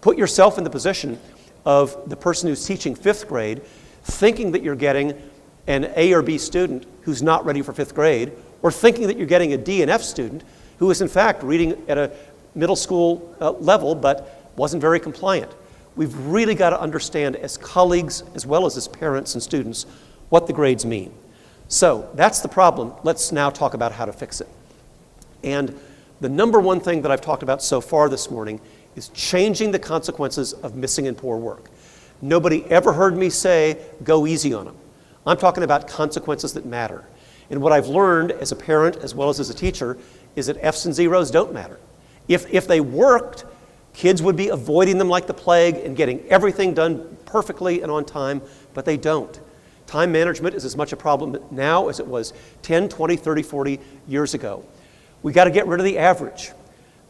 Put yourself in the position of the person who's teaching 5th grade, thinking that you're getting an A or B student who's not ready for 5th grade, or thinking that you're getting a D and F student who is in fact reading at a middle school level but wasn't very compliant. We've really got to understand as colleagues as well as parents and students what the grades mean. So that's the problem. Let's now talk about how to fix it. And the number one thing that I've talked about so far this morning is changing the consequences of missing and poor work. Nobody ever heard me say, go easy on them. I'm talking about consequences that matter. And what I've learned as a parent as well as a teacher is that F's and zeros don't matter. If they worked, kids would be avoiding them like the plague and getting everything done perfectly and on time, but they don't. Time management is as much a problem now as it was 10, 20, 30, 40 years ago. We got to get rid of the average.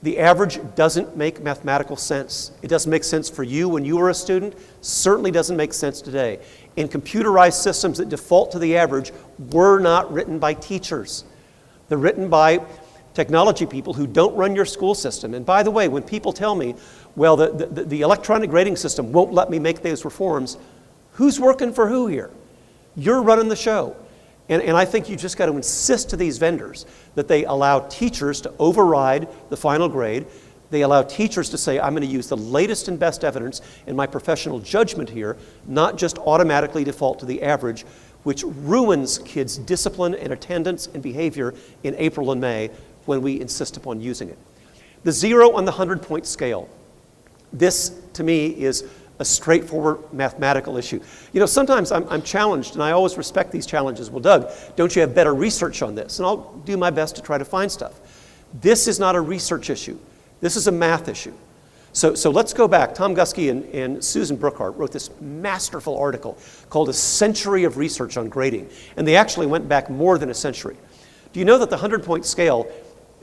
The average doesn't make mathematical sense. It doesn't make sense for you when you were a student, certainly doesn't make sense today. And computerized systems that default to the average were not written by teachers. They're written by technology people who don't run your school system. And by the way, when people tell me, well, the electronic grading system won't let me make those reforms, who's working for who here? You're running the show. And I think you just got to insist to these vendors that they allow teachers to override the final grade. They allow teachers to say, I'm going to use the latest and best evidence in my professional judgment here, not just automatically default to the average, which ruins kids' discipline and attendance and behavior in April and May when we insist upon using it. The 0 on the 100-point scale. This, to me, is a straightforward mathematical issue. You know, sometimes I'm challenged, and I always respect these challenges. Well, Doug, don't you have better research on this? And I'll do my best to try to find stuff. This is not a research issue. This is a math issue. So let's go back. Tom Guskey and Susan Brookhart wrote this masterful article called A Century of Research on Grading. And they actually went back more than a century. Do you know that the 100-point scale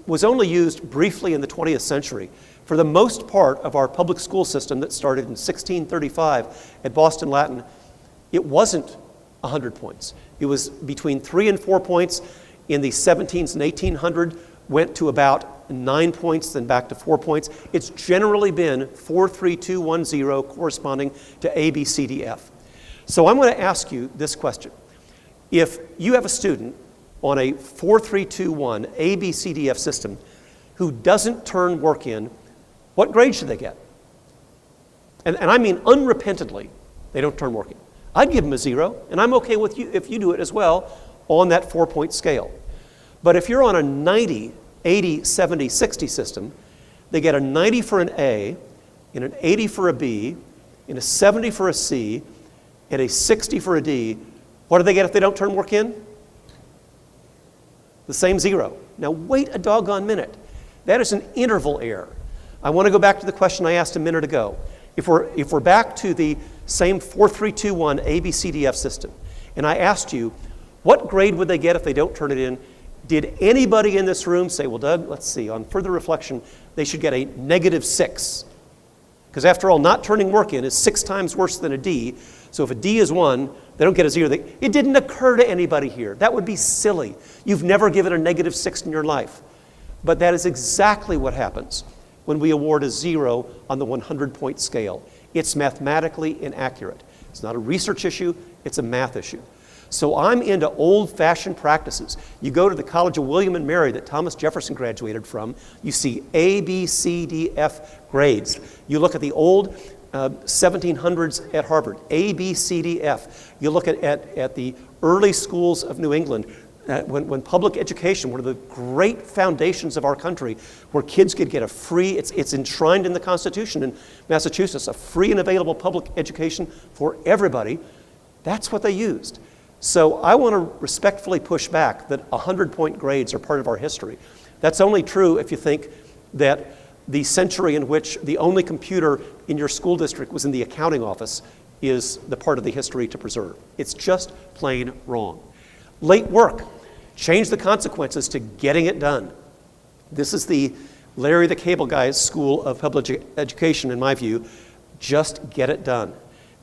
was only used briefly in the 20th century? For the most part of our public school system that started in 1635 at Boston Latin, it wasn't 100 points. It was between 3 and 4 points. In the 1700s and 1800s, went to about 9 points, then back to 4 points. It's generally been 4, 3, 2, 1, 0, corresponding to A, B, C, D, F. So I'm going to ask you this question. If you have a student on a 4, 3, 2, 1 A, B, C, D, F system who doesn't turn work in, what grade should they get? And I mean unrepentantly, they don't turn work in. I'd give them a 0, and I'm okay with you if you do it as well. on that 4-point scale. But if you're on a 90, 80, 70, 60 system, they get a 90 for an A, and an 80 for a B, and a 70 for a C, and a 60 for a D. What do they get if they don't turn work in? The same 0. Now wait a doggone minute. That is an interval error. I want to go back to the question I asked a minute ago. If we're back to the same 4-3-2-1 ABCDF system, and I asked you, what grade would they get if they don't turn it in? Did anybody in this room say, well, Doug, let's see, on further reflection, they should get a -6? Because after all, not turning work in is 6 times worse than a D. So if a D is 1, they don't get a 0. It didn't occur to anybody here. That would be silly. You've never given a -6 in your life. But that is exactly what happens when we award a 0 on the 100-point scale. It's mathematically inaccurate. It's not a research issue, it's a math issue. So I'm into old-fashioned practices. You go to the College of William and Mary that Thomas Jefferson graduated from, you see A, B, C, D, F grades. You look at the old 1700s at Harvard, A, B, C, D, F. You look at the early schools of New England, when public education, one of the great foundations of our country, where kids could get a free, it's enshrined in the Constitution in Massachusetts, a free and available public education for everybody, that's what they used. So I want to respectfully push back that 100-point grades are part of our history. That's only true if you think that the century in which the only computer in your school district was in the accounting office is the part of the history to preserve. It's just plain wrong. Late work. Change the consequences to getting it done. This is the Larry the Cable Guy's school of public education, in my view. Just get it done.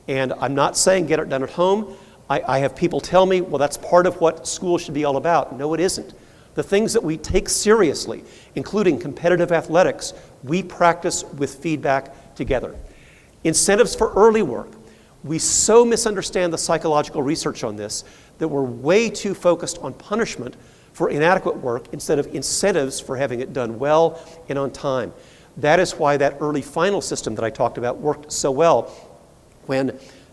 And I'm not saying get it done at home. I have people tell me, well, that's part of what school should be all about. No, it isn't. The things that we take seriously, including competitive athletics, we practice with feedback together. Incentives for early work. We so misunderstand the psychological research on this that we're way too focused on punishment for inadequate work instead of incentives for having it done well and on time. That is why that early final system that I talked about worked so well.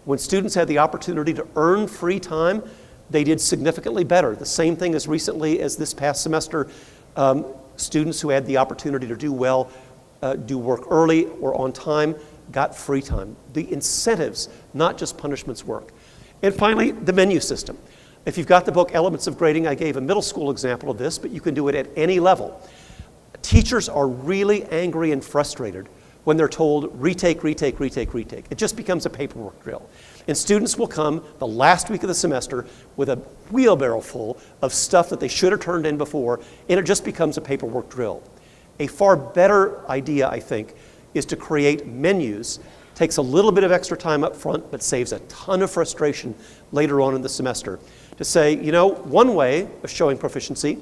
When students had the opportunity to earn free time, they did significantly better. The same thing as recently as this past semester, students who had the opportunity to do well, do work early or on time, got free time. The incentives, not just punishments, work. And finally, the menu system. If you've got the book Elements of Grading, I gave a middle school example of this, but you can do it at any level. Teachers are really angry and frustrated when they're told, retake, retake, retake, retake. It just becomes a paperwork drill. And students will come the last week of the semester with a wheelbarrow full of stuff that they should have turned in before, and it just becomes a paperwork drill. A far better idea, I think, is to create menus. Takes a little bit of extra time up front, but saves a ton of frustration later on in the semester. To say, you know, one way of showing proficiency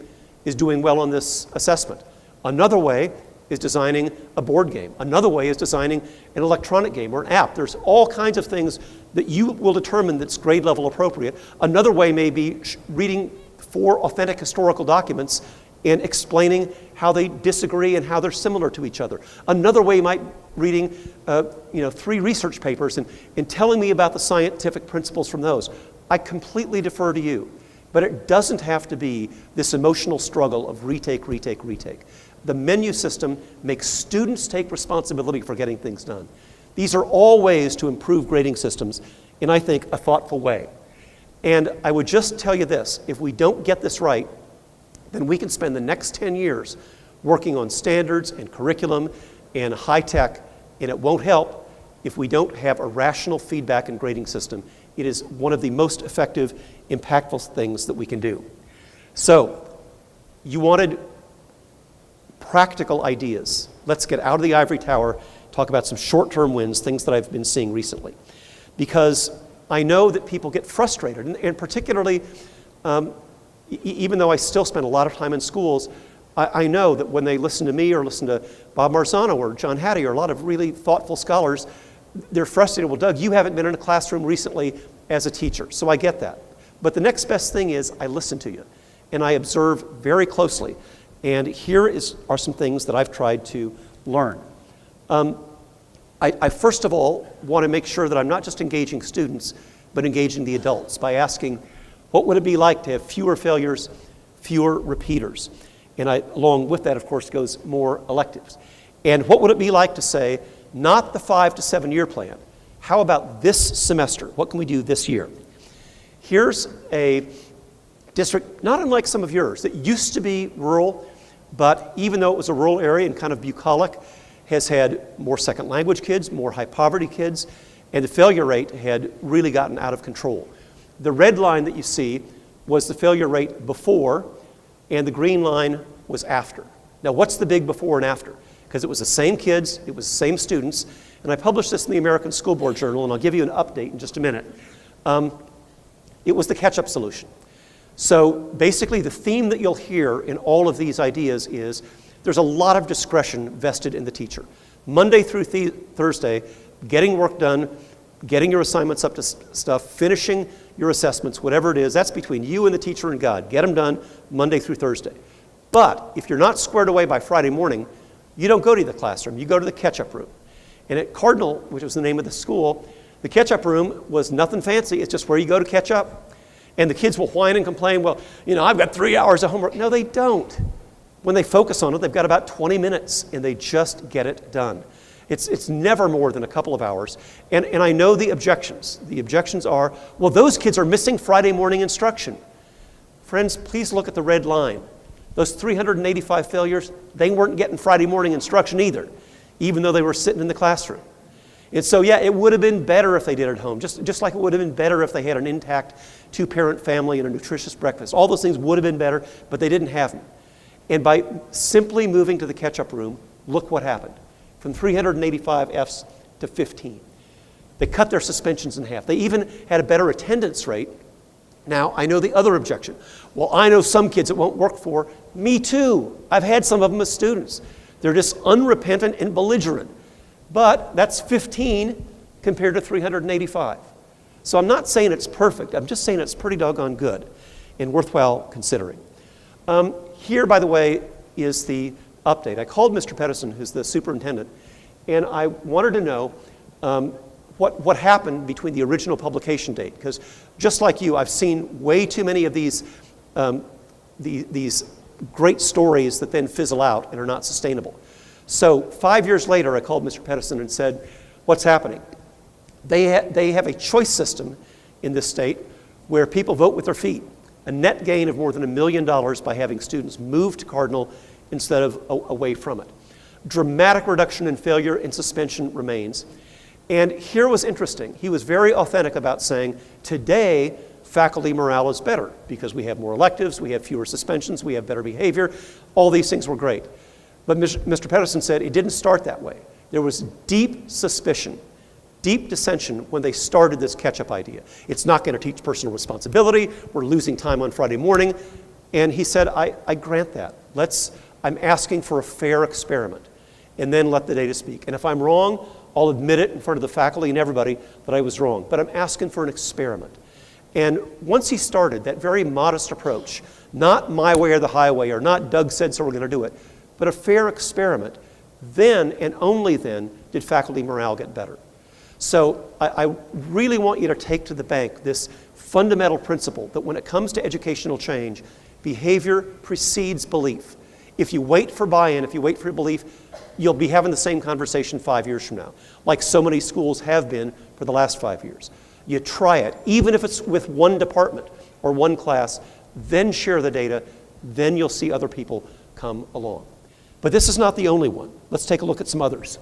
is doing well on this assessment. Another way is designing a board game. Another way is designing an electronic game or an app. There's all kinds of things that you will determine that's grade level appropriate. Another way may be reading 4 authentic historical documents and explaining how they disagree and how they're similar to each other. Another way might reading 3 research papers and telling me about the scientific principles from those. I completely defer to you, but it doesn't have to be this emotional struggle of retake, retake, retake. The menu system makes students take responsibility for getting things done. These are all ways to improve grading systems in, I think, a thoughtful way. And I would just tell you this, if we don't get this right, then we can spend the next 10 years working on standards and curriculum and high tech, and it won't help if we don't have a rational feedback and grading system. It is one of the most effective, impactful things that we can do. So, you wanted practical ideas. Let's get out of the ivory tower, talk about some short-term wins, things that I've been seeing recently. Because I know that people get frustrated, and particularly, even though I still spend a lot of time in schools, I know that when they listen to me or listen to Bob Marzano or John Hattie or a lot of really thoughtful scholars, they're frustrated. Well, Doug, you haven't been in a classroom recently as a teacher, so I get that. But the next best thing is I listen to you, and I observe very closely. And here are some things that I've tried to learn. I first of all want to make sure that I'm not just engaging students, but engaging the adults by asking, What would it be like to have fewer failures, fewer repeaters? And along with that, of course, goes more electives. And what would it be like to say, not the 5 to 7 year plan, how about this semester? What can we do this year? Here's a district, not unlike some of yours, that used to be rural, but even though it was a rural area and kind of bucolic, has had more second language kids, more high poverty kids, and the failure rate had really gotten out of control. The red line that you see was the failure rate before, and the green line was after. Now, what's the big before and after? Because it was the same kids, it was the same students, and I published this in the American School Board Journal, and I'll give you an update in just a minute. It was the catch-up solution. So basically, the theme that you'll hear in all of these ideas is there's a lot of discretion vested in the teacher. Monday through Thursday, getting work done, getting your assignments up to stuff, finishing your assessments, whatever it is, that's between you and the teacher and God. Get them done Monday through Thursday. But if you're not squared away by Friday morning, you don't go to the classroom, you go to the catch-up room. And at Cardinal, which was the name of the school, the catch-up room was nothing fancy, it's just where you go to catch up. And the kids will whine and complain, well, you know, I've got 3 hours of homework. No, they don't. When they focus on it, they've got about 20 minutes, and they just get it done. It's never more than a couple of hours. And I know the objections. The objections are, well, those kids are missing Friday morning instruction. Friends, please look at the red line. Those 385 failures, they weren't getting Friday morning instruction either, even though they were sitting in the classroom. And so, yeah, it would have been better if they did it at home, just like it would have been better if they had an intact 2-parent family and a nutritious breakfast. All those things would have been better, but they didn't have them. And by simply moving to the catch-up room, look what happened. From 385 Fs to 15. They cut their suspensions in half. They even had a better attendance rate. Now, I know the other objection. Well, I know some kids it won't work for. Me too. I've had some of them as students. They're just unrepentant and belligerent. But that's 15 compared to 385. So I'm not saying it's perfect. I'm just saying it's pretty doggone good and worthwhile considering. Here, by the way, is the update. I called Mr. Pedersen, who's the superintendent, and I wanted to know what happened between the original publication date. Because just like you, I've seen way too many of these great stories that then fizzle out and are not sustainable. So 5 years later, I called Mr. Pedersen and said, what's happening? They have a choice system in this state where people vote with their feet. A net gain of more than $1 million by having students move to Cardinal instead of away from it. Dramatic reduction in failure and suspension remains. And here was interesting. He was very authentic about saying, today, faculty morale is better because we have more electives, we have fewer suspensions, we have better behavior. All these things were great. But Mr. Pedersen said it didn't start that way. There was deep suspicion, deep dissension when they started this catch-up idea. It's not going to teach personal responsibility. We're losing time on Friday morning. And he said, I grant that. I'm asking for a fair experiment, and then let the data speak. And if I'm wrong, I'll admit it in front of the faculty and everybody that I was wrong. But I'm asking for an experiment. And once he started that very modest approach, not my way or the highway, or not Doug said so we're going to do it, but a fair experiment, then and only then did faculty morale get better. So I really want you to take to the bank this fundamental principle that when it comes to educational change, behavior precedes belief. If you wait for buy-in, if you wait for belief, you'll be having the same conversation 5 years from now, like so many schools have been for the last 5 years. You try it, even if it's with one department or one class, then share the data, then you'll see other people come along. But this is not the only one. Let's take a look at some others.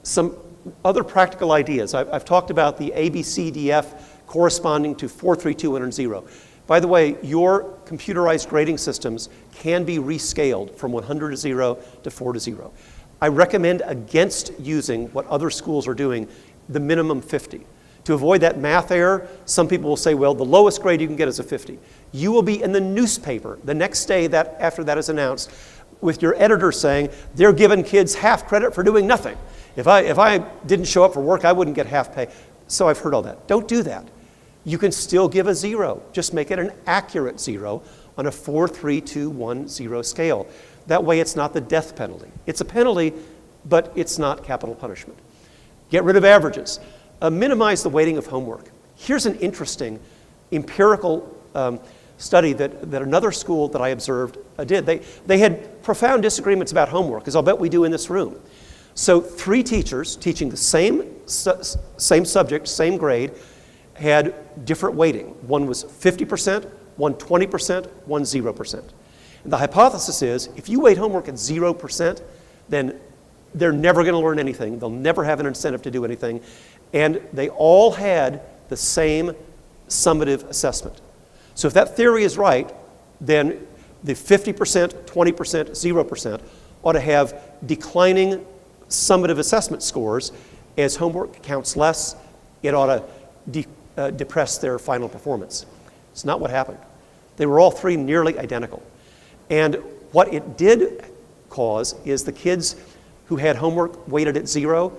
Some other practical ideas. I've talked about the ABCDF corresponding to 4, 3, 2, and 0. By the way, your computerized grading systems can be rescaled from 100 to 0 to 4 to 0. I recommend against using what other schools are doing, the minimum 50. To avoid that math error, some people will say, well, the lowest grade you can get is a 50. You will be in the newspaper the next day after that is announced with your editor saying, they're giving kids half credit for doing nothing. If I didn't show up for work, I wouldn't get half pay. So I've heard all that. Don't do that. You can still give a 0. Just make it an accurate 0 on a 4, 3, 2, 1, 0 scale. That way it's not the death penalty. It's a penalty, but it's not capital punishment. Get rid of averages. Minimize the weighting of homework. Here's an interesting empirical study that another school that I observed did. They had profound disagreements about homework, as I'll bet we do in this room. So 3 teachers teaching the same subject, same grade, had different weighting. One was 50%, one 20%, one 0%. And the hypothesis is, if you weight homework at 0%, then they're never going to learn anything. They'll never have an incentive to do anything. And they all had the same summative assessment. So if that theory is right, then the 50%, 20%, 0% ought to have declining summative assessment scores. As homework counts less, it ought to depress their final performance. It's not what happened. They were all 3 nearly identical. And what it did cause is the kids who had homework weighted at 0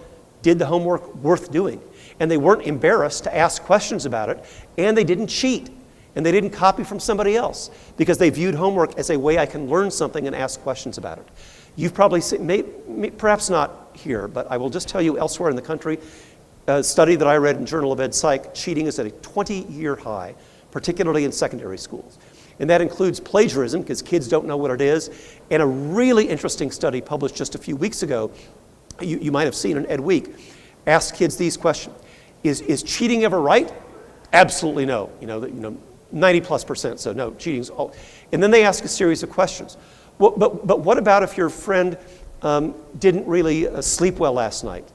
did the homework worth doing. And they weren't embarrassed to ask questions about it, and they didn't cheat, and they didn't copy from somebody else, because they viewed homework as a way I can learn something and ask questions about it. You've probably seen, perhaps not here, but I will just tell you elsewhere in the country, a study that I read in Journal of Ed Psych, cheating is at a 20-year high, particularly in secondary schools. And that includes plagiarism, because kids don't know what it is, and a really interesting study published just a few weeks ago, you might have seen in Ed Week, asked kids these questions. Is cheating ever right? Absolutely no. 90+%, so no, cheating's all. And then they ask a series of questions. But what about if your friend didn't really sleep well last night?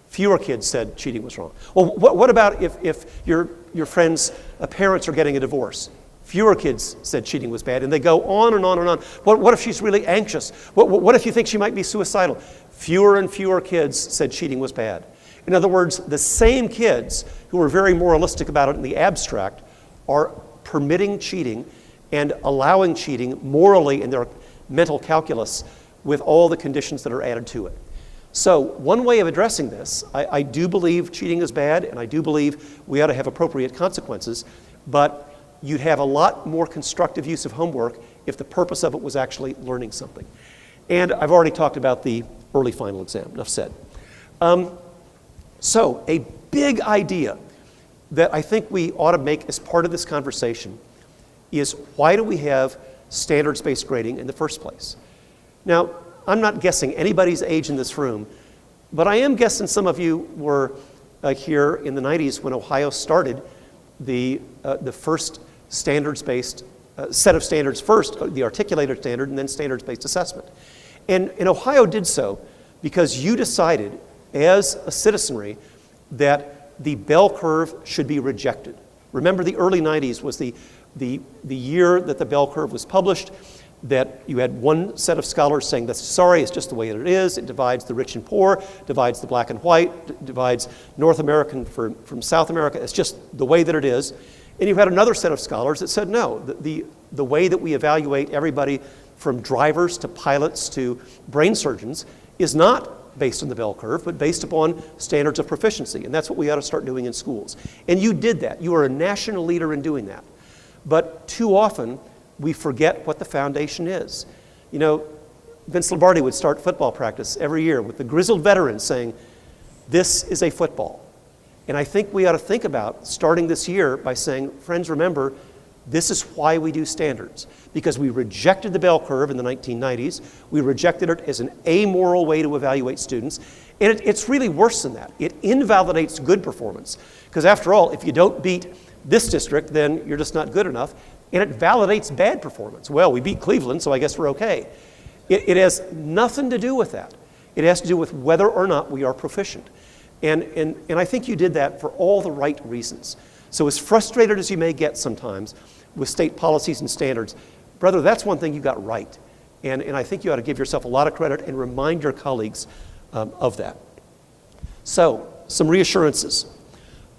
Fewer kids said cheating was wrong. Well, what about if your friend's parents are getting a divorce? Fewer kids said cheating was bad, and they go on and on and on. What if she's really anxious? What if you think she might be suicidal? Fewer and fewer kids said cheating was bad. In other words, the same kids who are very moralistic about it in the abstract are permitting cheating and allowing cheating morally in their mental calculus with all the conditions that are added to it. So one way of addressing this, I do believe cheating is bad, and I do believe we ought to have appropriate consequences, but you'd have a lot more constructive use of homework if the purpose of it was actually learning something. And I've already talked about the early final exam, enough said. So a big idea that I think we ought to make as part of this conversation is, why do we have standards-based grading in the first place? Now, I'm not guessing anybody's age in this room, but I am guessing some of you were here in the 90s when Ohio started the first standards-based set of standards first, the articulated standard, and then standards-based assessment. And Ohio did so because you decided as a citizenry that the bell curve should be rejected. Remember, the early 90s was the year that the bell curve was published, that you had one set of scholars saying, that's sorry, it's just the way that it is. It divides the rich and poor, divides the black and white, divides North American from South America. It's just the way that it is. And you had another set of scholars that said, no, the way that we evaluate everybody from drivers to pilots to brain surgeons is not based on the bell curve, but based upon standards of proficiency. And that's what we ought to start doing in schools. And you did that. You are a national leader in doing that. But too often, we forget what the foundation is. You know, Vince Lombardi would start football practice every year with the grizzled veterans saying, this is a football. And I think we ought to think about starting this year by saying, friends, remember, this is why we do standards. Because we rejected the bell curve in the 1990s. We rejected it as an amoral way to evaluate students. And it's really worse than that. It invalidates good performance. Because after all, if you don't beat this district, then you're just not good enough. And it validates bad performance. Well, we beat Cleveland, so I guess we're okay. It has nothing to do with that. It has to do with whether or not we are proficient. And I think you did that for all the right reasons. So as frustrated as you may get sometimes with state policies and standards, brother, that's one thing you got right. And I think you ought to give yourself a lot of credit and remind your colleagues of that. So, some reassurances.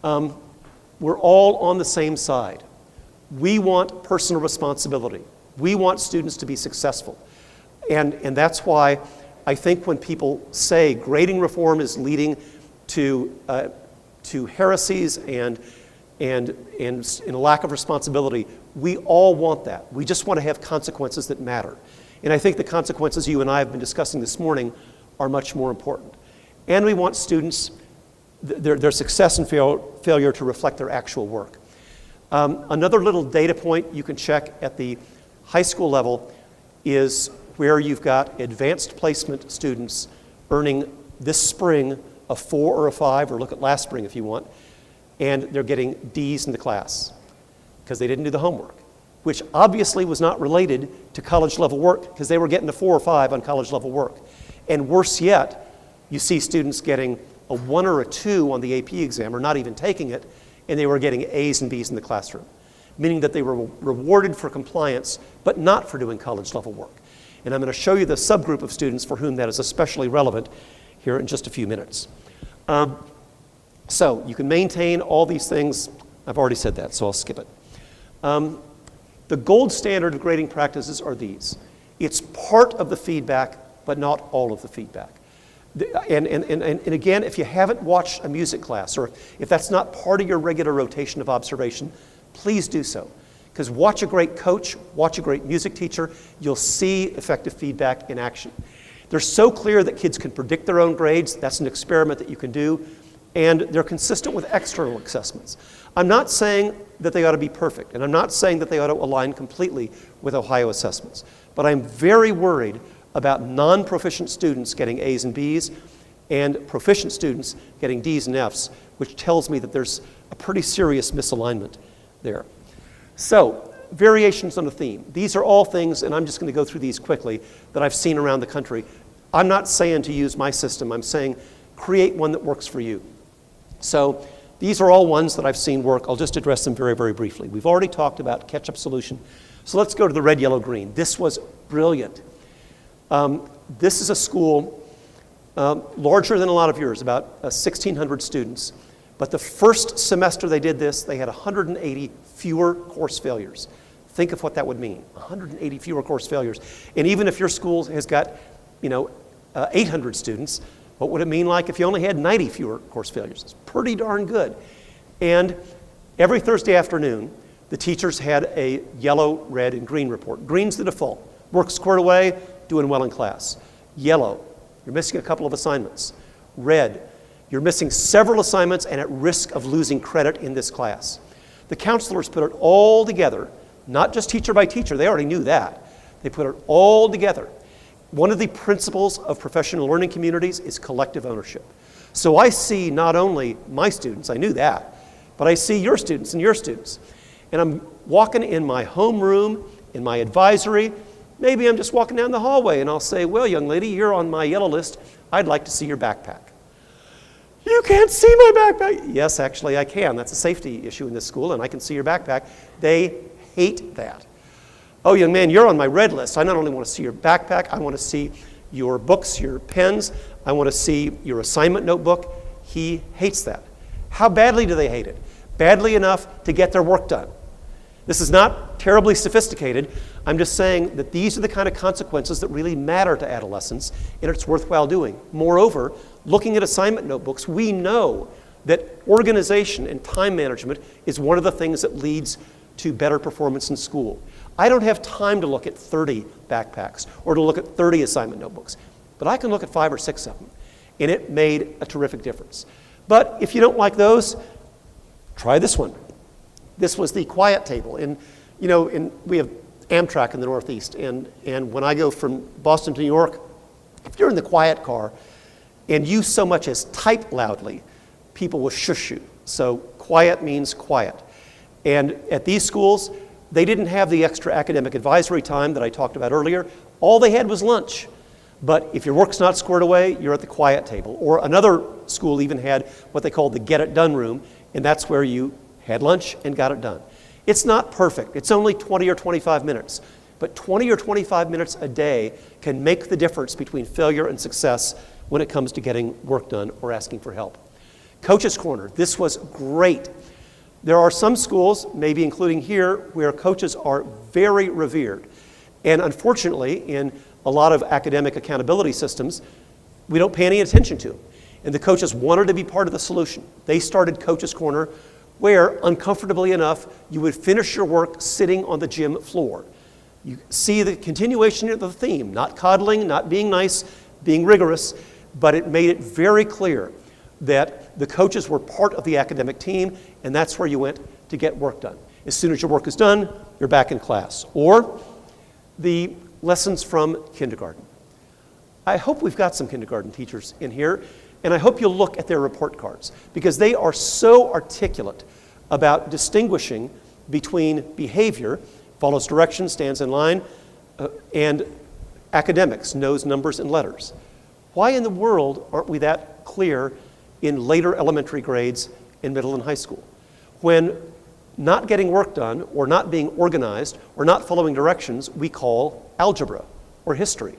We're all on the same side. We want personal responsibility. We want students to be successful. And that's why I think when people say grading reform is leading to heresies and a lack of responsibility, we all want that. We just want to have consequences that matter. And I think the consequences you and I have been discussing this morning are much more important. And we want students, their success and failure to reflect their actual work. Another little data point you can check at the high school level is where you've got advanced placement students earning this spring a 4 or a 5, or look at last spring if you want, and they're getting D's in the class because they didn't do the homework, which obviously was not related to college level work because they were getting a 4 or 5 on college level work. And worse yet, you see students getting a 1 or a 2 on the AP exam, or not even taking it, and they were getting A's and B's in the classroom, meaning that they were rewarded for compliance, but not for doing college level work. And I'm going to show you the subgroup of students for whom that is especially relevant here in just a few minutes. So you can maintain all these things. I've already said that, so I'll skip it. The gold standard of grading practices are these. It's part of the feedback, but not all of the feedback. And again, if you haven't watched a music class, or if that's not part of your regular rotation of observation, please do so. Because watch a great coach, watch a great music teacher, you'll see effective feedback in action. They're so clear that kids can predict their own grades. That's an experiment that you can do. And they're consistent with external assessments. I'm not saying that they ought to be perfect, and I'm not saying that they ought to align completely with Ohio assessments. But I'm very worried about non-proficient students getting A's and B's and proficient students getting D's and F's, which tells me that there's a pretty serious misalignment there. So, variations on a theme. These are all things, and I'm just going to go through these quickly, that I've seen around the country. I'm not saying to use my system. I'm saying create one that works for you. So these are all ones that I've seen work. I'll just address them very, very briefly. We've already talked about catch-up solution. So let's go to the red, yellow, green. This was brilliant. This is a school larger than a lot of yours, about 1,600 students. But the first semester they did this, they had 180 fewer course failures. Think of what that would mean, 180 fewer course failures. And even if your school has got, 800 students, what would it mean like if you only had 90 fewer course failures? It's pretty darn good. And every Thursday afternoon, the teachers had a yellow, red, and green report. Green's the default. Work squared away, doing well in class. Yellow, you're missing a couple of assignments. Red, you're missing several assignments and at risk of losing credit in this class. The counselors put it all together, not just teacher by teacher, they already knew that. They put it all together. One of the principles of professional learning communities is collective ownership. So I see not only my students, I knew that, but I see your students and your students. And I'm walking in my homeroom, in my advisory, maybe I'm just walking down the hallway and I'll say, well, young lady, you're on my yellow list. I'd like to see your backpack. You can't see my backpack. Yes, actually I can. That's a safety issue in this school, and I can see your backpack. They hate that. Oh, young man, you're on my red list. I not only want to see your backpack, I want to see your books, your pens. I want to see your assignment notebook. He hates that. How badly do they hate it? Badly enough to get their work done. This is not terribly sophisticated. I'm just saying that these are the kind of consequences that really matter to adolescents, and it's worthwhile doing. Moreover, looking at assignment notebooks, we know that organization and time management is one of the things that leads to better performance in school. I don't have time to look at 30 backpacks or to look at 30 assignment notebooks, but I can look at 5 or 6 of them, and it made a terrific difference. But if you don't like those, try this one. This was the quiet table, and we have Amtrak in the Northeast, and when I go from Boston to New York, if you're in the quiet car and you so much as type loudly, people will shush you. So quiet means quiet. And at these schools, they didn't have the extra academic advisory time that I talked about earlier. All they had was lunch. But if your work's not squared away, you're at the quiet table. Or another school even had what they called the get it done room, and that's where you had lunch and got it done. It's not perfect. It's only 20 or 25 minutes. But 20 or 25 minutes a day can make the difference between failure and success when it comes to getting work done or asking for help. Coach's Corner, this was great. There are some schools, maybe including here, where coaches are very revered. And unfortunately, in a lot of academic accountability systems, we don't pay any attention to them. And the coaches wanted to be part of the solution. They started Coach's Corner, where, uncomfortably enough, you would finish your work sitting on the gym floor. You see the continuation of the theme, not coddling, not being nice, being rigorous, but it made it very clear that the coaches were part of the academic team, and that's where you went to get work done. As soon as your work is done, you're back in class. Or the lessons from kindergarten. I hope we've got some kindergarten teachers in here, and I hope you'll look at their report cards, because they are so articulate about distinguishing between behavior, follows directions, stands in line, and academics, knows numbers and letters. Why in the world aren't we that clear in later elementary grades in middle and high school? When not getting work done, or not being organized, or not following directions, we call algebra or history.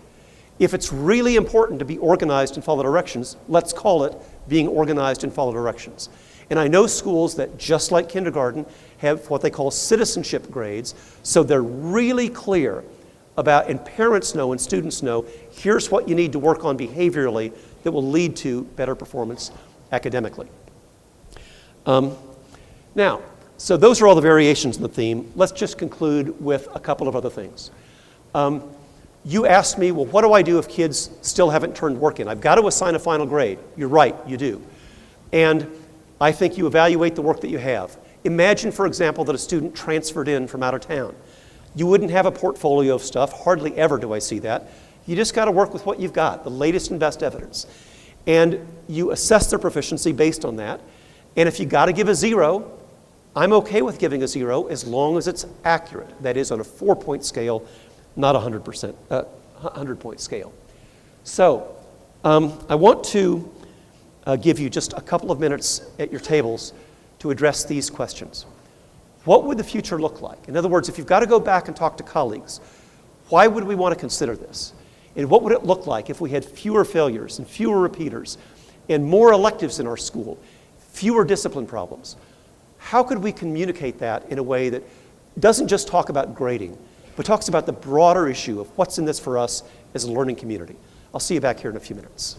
If it's really important to be organized and follow directions, let's call it being organized and follow directions. And I know schools that, just like kindergarten, have what they call citizenship grades, so they're really clear about, and parents know and students know, here's what you need to work on behaviorally that will lead to better performance academically. Now, so those are all the variations in the theme. Let's just conclude with a couple of other things. You asked me, well, what do I do if kids still haven't turned work in? I've got to assign a final grade. You're right, you do. And I think you evaluate the work that you have. Imagine, for example, that a student transferred in from out of town. You wouldn't have a portfolio of stuff. Hardly ever do I see that. You just got to work with what you've got, the latest and best evidence. And you assess their proficiency based on that. And if you got to give a 0, I'm okay with giving a 0 as long as it's accurate. That is, on a 4-point scale, not a 100-point scale. So I want to give you just a couple of minutes at your tables to address these questions. What would the future look like? In other words, if you've got to go back and talk to colleagues, why would we want to consider this? And what would it look like if we had fewer failures and fewer repeaters and more electives in our school, fewer discipline problems? How could we communicate that in a way that doesn't just talk about grading, but talks about the broader issue of what's in this for us as a learning community? I'll see you back here in a few minutes.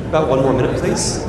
About one more minute, please.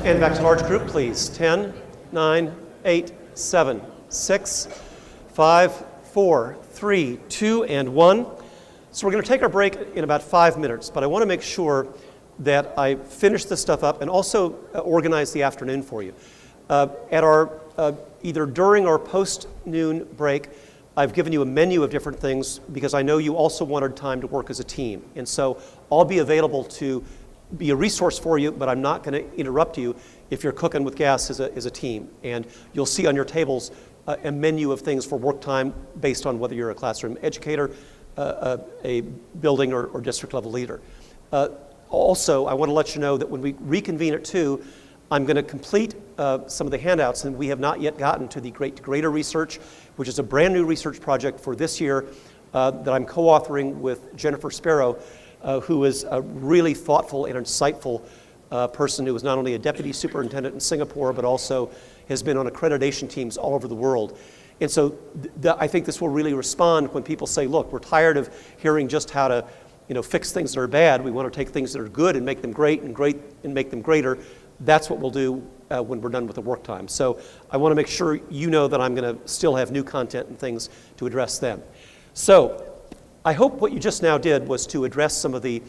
And back to large group, please. 10, 9, 8, 7, 6, 5, 4, 3, 2, and 1. So we're going to take our break in about 5 minutes, but I want to make sure that I finish this stuff up and also organize the afternoon for you. At our either during or post-noon break, I've given you a menu of different things because I know you also wanted time to work as a team. And so I'll be available to be a resource for you, but I'm not going to interrupt you if you're cooking with gas as a team. And you'll see on your tables a menu of things for work time based on whether you're a classroom educator, a building or district level leader. Also, I want to let you know that when we reconvene at 2, I'm going to complete some of the handouts, and we have not yet gotten to the Great Greater Research, which is a brand new research project for this year that I'm co-authoring with Jennifer Sparrow, who is a really thoughtful and insightful person who is not only a deputy superintendent in Singapore, but also has been on accreditation teams all over the world. And so I think this will really respond when people say, look, we're tired of hearing just how to fix things that are bad. We want to take things that are good and make them great and make them greater. That's what we'll do when we're done with the work time. So I want to make sure you know that I'm going to still have new content and things to address them. So I hope what you just now did was to address some of the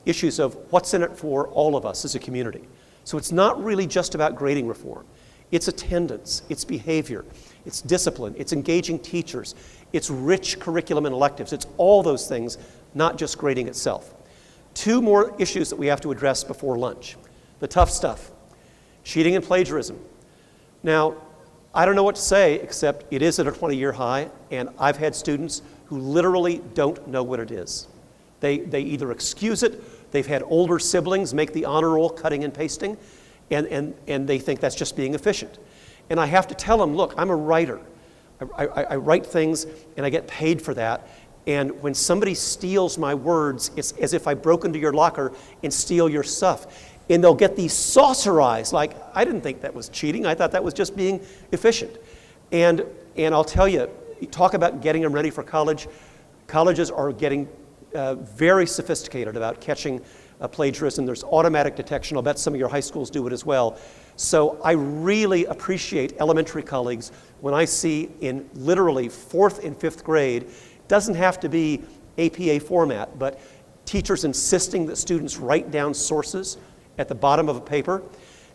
issues of what's in it for all of us as a community. So it's not really just about grading reform. It's attendance, it's behavior, it's discipline, it's engaging teachers, it's rich curriculum and electives. It's all those things, not just grading itself. 2 more issues that we have to address before lunch. The tough stuff, cheating and plagiarism. Now, I don't know what to say except it is at a 20-year high, and I've had students who literally don't know what it is. They either excuse it, they've had older siblings make the honor roll cutting and pasting, and they think that's just being efficient. And I have to tell them, look, I'm a writer. I write things and I get paid for that. And when somebody steals my words, it's as if I broke into your locker and steal your stuff. And they'll get these saucer eyes, like, I didn't think that was cheating. I thought that was just being efficient. And I'll tell you, talk about getting them ready for college. Colleges are getting very sophisticated about catching plagiarism. There's automatic detection. I'll bet some of your high schools do it as well. So I really appreciate elementary colleagues when I see in literally 4th and 5th grade, doesn't have to be APA format, but teachers insisting that students write down sources at the bottom of a paper,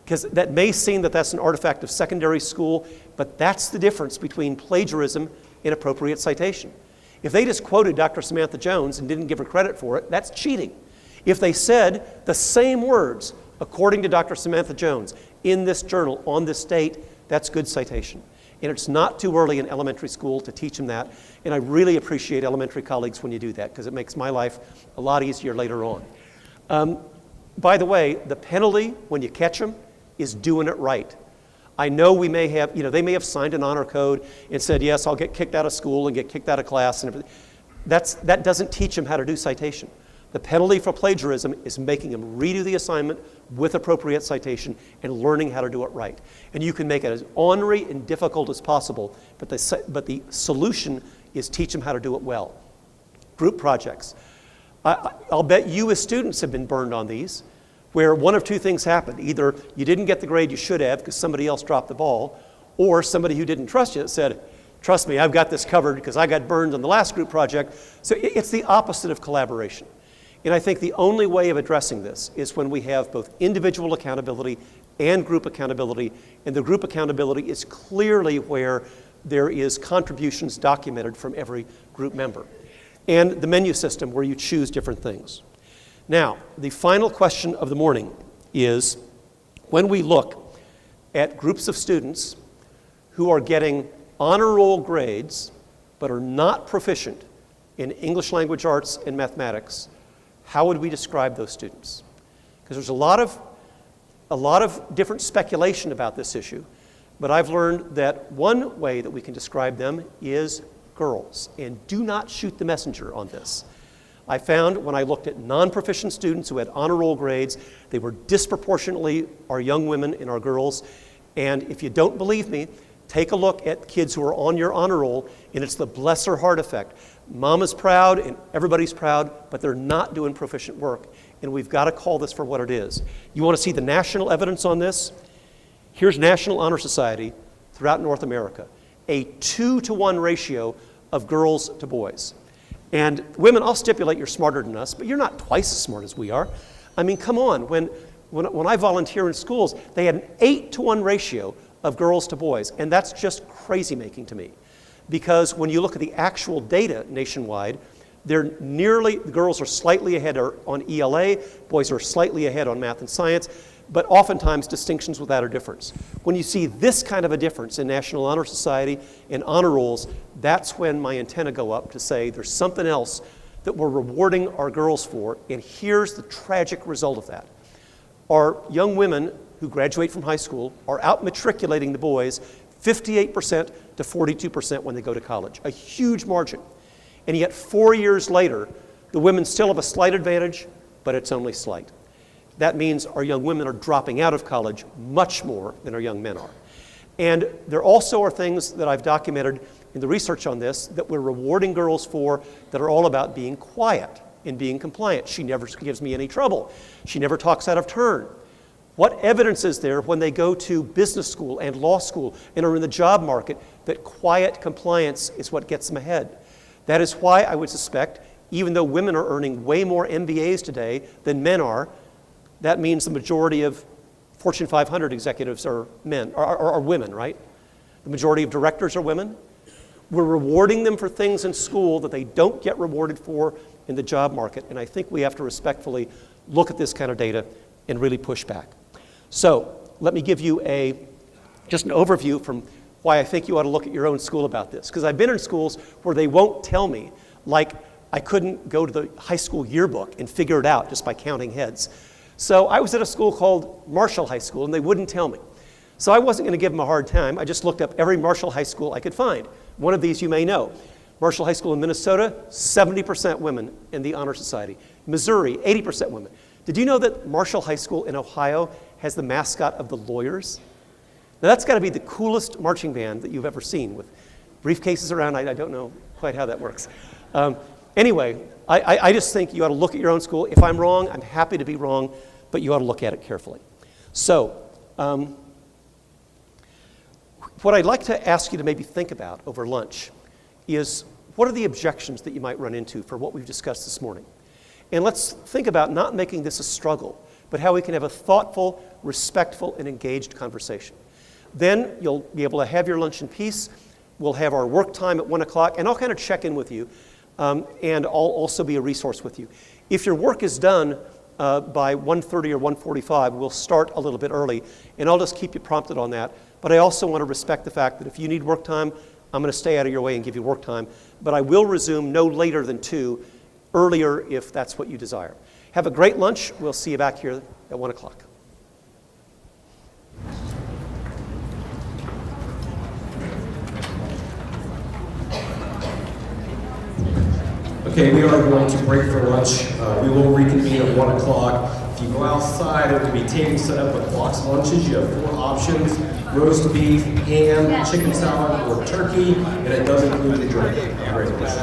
because that may seem that that's an artifact of secondary school, but that's the difference between plagiarism and appropriate citation. If they just quoted Dr. Samantha Jones and didn't give her credit for it, that's cheating. If they said the same words, according to Dr. Samantha Jones, in this journal, on this date, that's good citation. And it's not too early in elementary school to teach them that. And I really appreciate elementary colleagues when you do that, because it makes my life a lot easier later on. By the way, the penalty when you catch them is doing it right. I know we may have, they may have signed an honor code and said, yes, I'll get kicked out of school and get kicked out of class and everything. That doesn't teach them how to do citation. The penalty for plagiarism is making them redo the assignment with appropriate citation and learning how to do it right. And you can make it as ornery and difficult as possible, but the solution is teach them how to do it well. Group projects. I'll bet you as students have been burned on these, where one of 2 things happened. Either you didn't get the grade you should have because somebody else dropped the ball, or somebody who didn't trust you said, trust me, I've got this covered because I got burned on the last group project. So it's the opposite of collaboration. And I think the only way of addressing this is when we have both individual accountability and group accountability, and the group accountability is clearly where there is contributions documented from every group member. And the menu system where you choose different things. Now, the final question of the morning is, when we look at groups of students who are getting honor roll grades but are not proficient in English language arts and mathematics, how would we describe those students? Because there's a lot of different speculation about this issue, but I've learned that one way that we can describe them is girls, and do not shoot the messenger on this. I found when I looked at non-proficient students who had honor roll grades, they were disproportionately our young women and our girls. And if you don't believe me, take a look at kids who are on your honor roll, and it's the bless her heart effect. Mama's proud and everybody's proud, but they're not doing proficient work. and we've got to call this for what it is. You want to see the national evidence on this? Here's National Honor Society throughout North America, a 2-to-1 ratio of girls to boys. And women, I'll stipulate you're smarter than us, but you're not twice as smart as we are. I mean, come on. When I volunteer in schools, they had an 8-to-1 ratio of girls to boys, and that's just crazy making to me. Because when you look at the actual data nationwide, the girls are slightly ahead on ELA, boys are slightly ahead on math and science, but oftentimes distinctions without a difference. When you see this kind of a difference in National Honor Society and honor rolls, that's when my antenna go up to say there's something else that we're rewarding our girls for, and here's the tragic result of that. Our young women who graduate from high school are out matriculating the boys 58% to 42% when they go to college, a huge margin. And yet 4 years later, the women still have a slight advantage, but it's only slight. That means our young women are dropping out of college much more than our young men are. And there also are things that I've documented in the research on this that we're rewarding girls for that are all about being quiet and being compliant. She never gives me any trouble. She never talks out of turn. What evidence is there when they go to business school and law school and are in the job market that quiet compliance is what gets them ahead? That is why I would suspect, even though women are earning way more MBAs today than men are, that means the majority of Fortune 500 executives are women, right? The majority of directors are women. We're rewarding them for things in school that they don't get rewarded for in the job market, and I think we have to respectfully look at this kind of data and really push back. So let me give you just an overview from why I think you ought to look at your own school about this, because I've been in schools where they won't tell me, like I couldn't go to the high school yearbook and figure it out just by counting heads. So I was at a school called Marshall High School, and they wouldn't tell me. So I wasn't going to give them a hard time. I just looked up every Marshall High School I could find. One of these you may know. Marshall High School in Minnesota, 70% women in the Honor Society. Missouri, 80% women. Did you know that Marshall High School in Ohio has the mascot of the Lawyers? Now that's got to be the coolest marching band that you've ever seen, with briefcases around. I don't know quite how that works. Anyway, I just think you ought to look at your own school. If I'm wrong, I'm happy to be wrong, but you ought to look at it carefully. So, what I'd like to ask you to maybe think about over lunch is, what are the objections that you might run into for what we've discussed this morning? And let's think about not making this a struggle, but how we can have a thoughtful, respectful, and engaged conversation. Then you'll be able to have your lunch in peace. We'll have our work time at 1 o'clock, and I'll kind of check in with you, and I'll also be a resource with you. If your work is done by 1:30 or 1:45, we'll start a little bit early, and I'll just keep you prompted on that. But I also want to respect the fact that if you need work time, I'm going to stay out of your way and give you work time, but I will resume no later than 2, earlier if that's what you desire. Have a great lunch. We'll see you back here at 1 o'clock. Okay, we are going to break for lunch. We will reconvene at 1 o'clock. If you go outside, there will be tables set up with boxed lunches. You have 4 options: roast beef, ham, chicken salad, or turkey, and it does include the drink. Have a great lunch.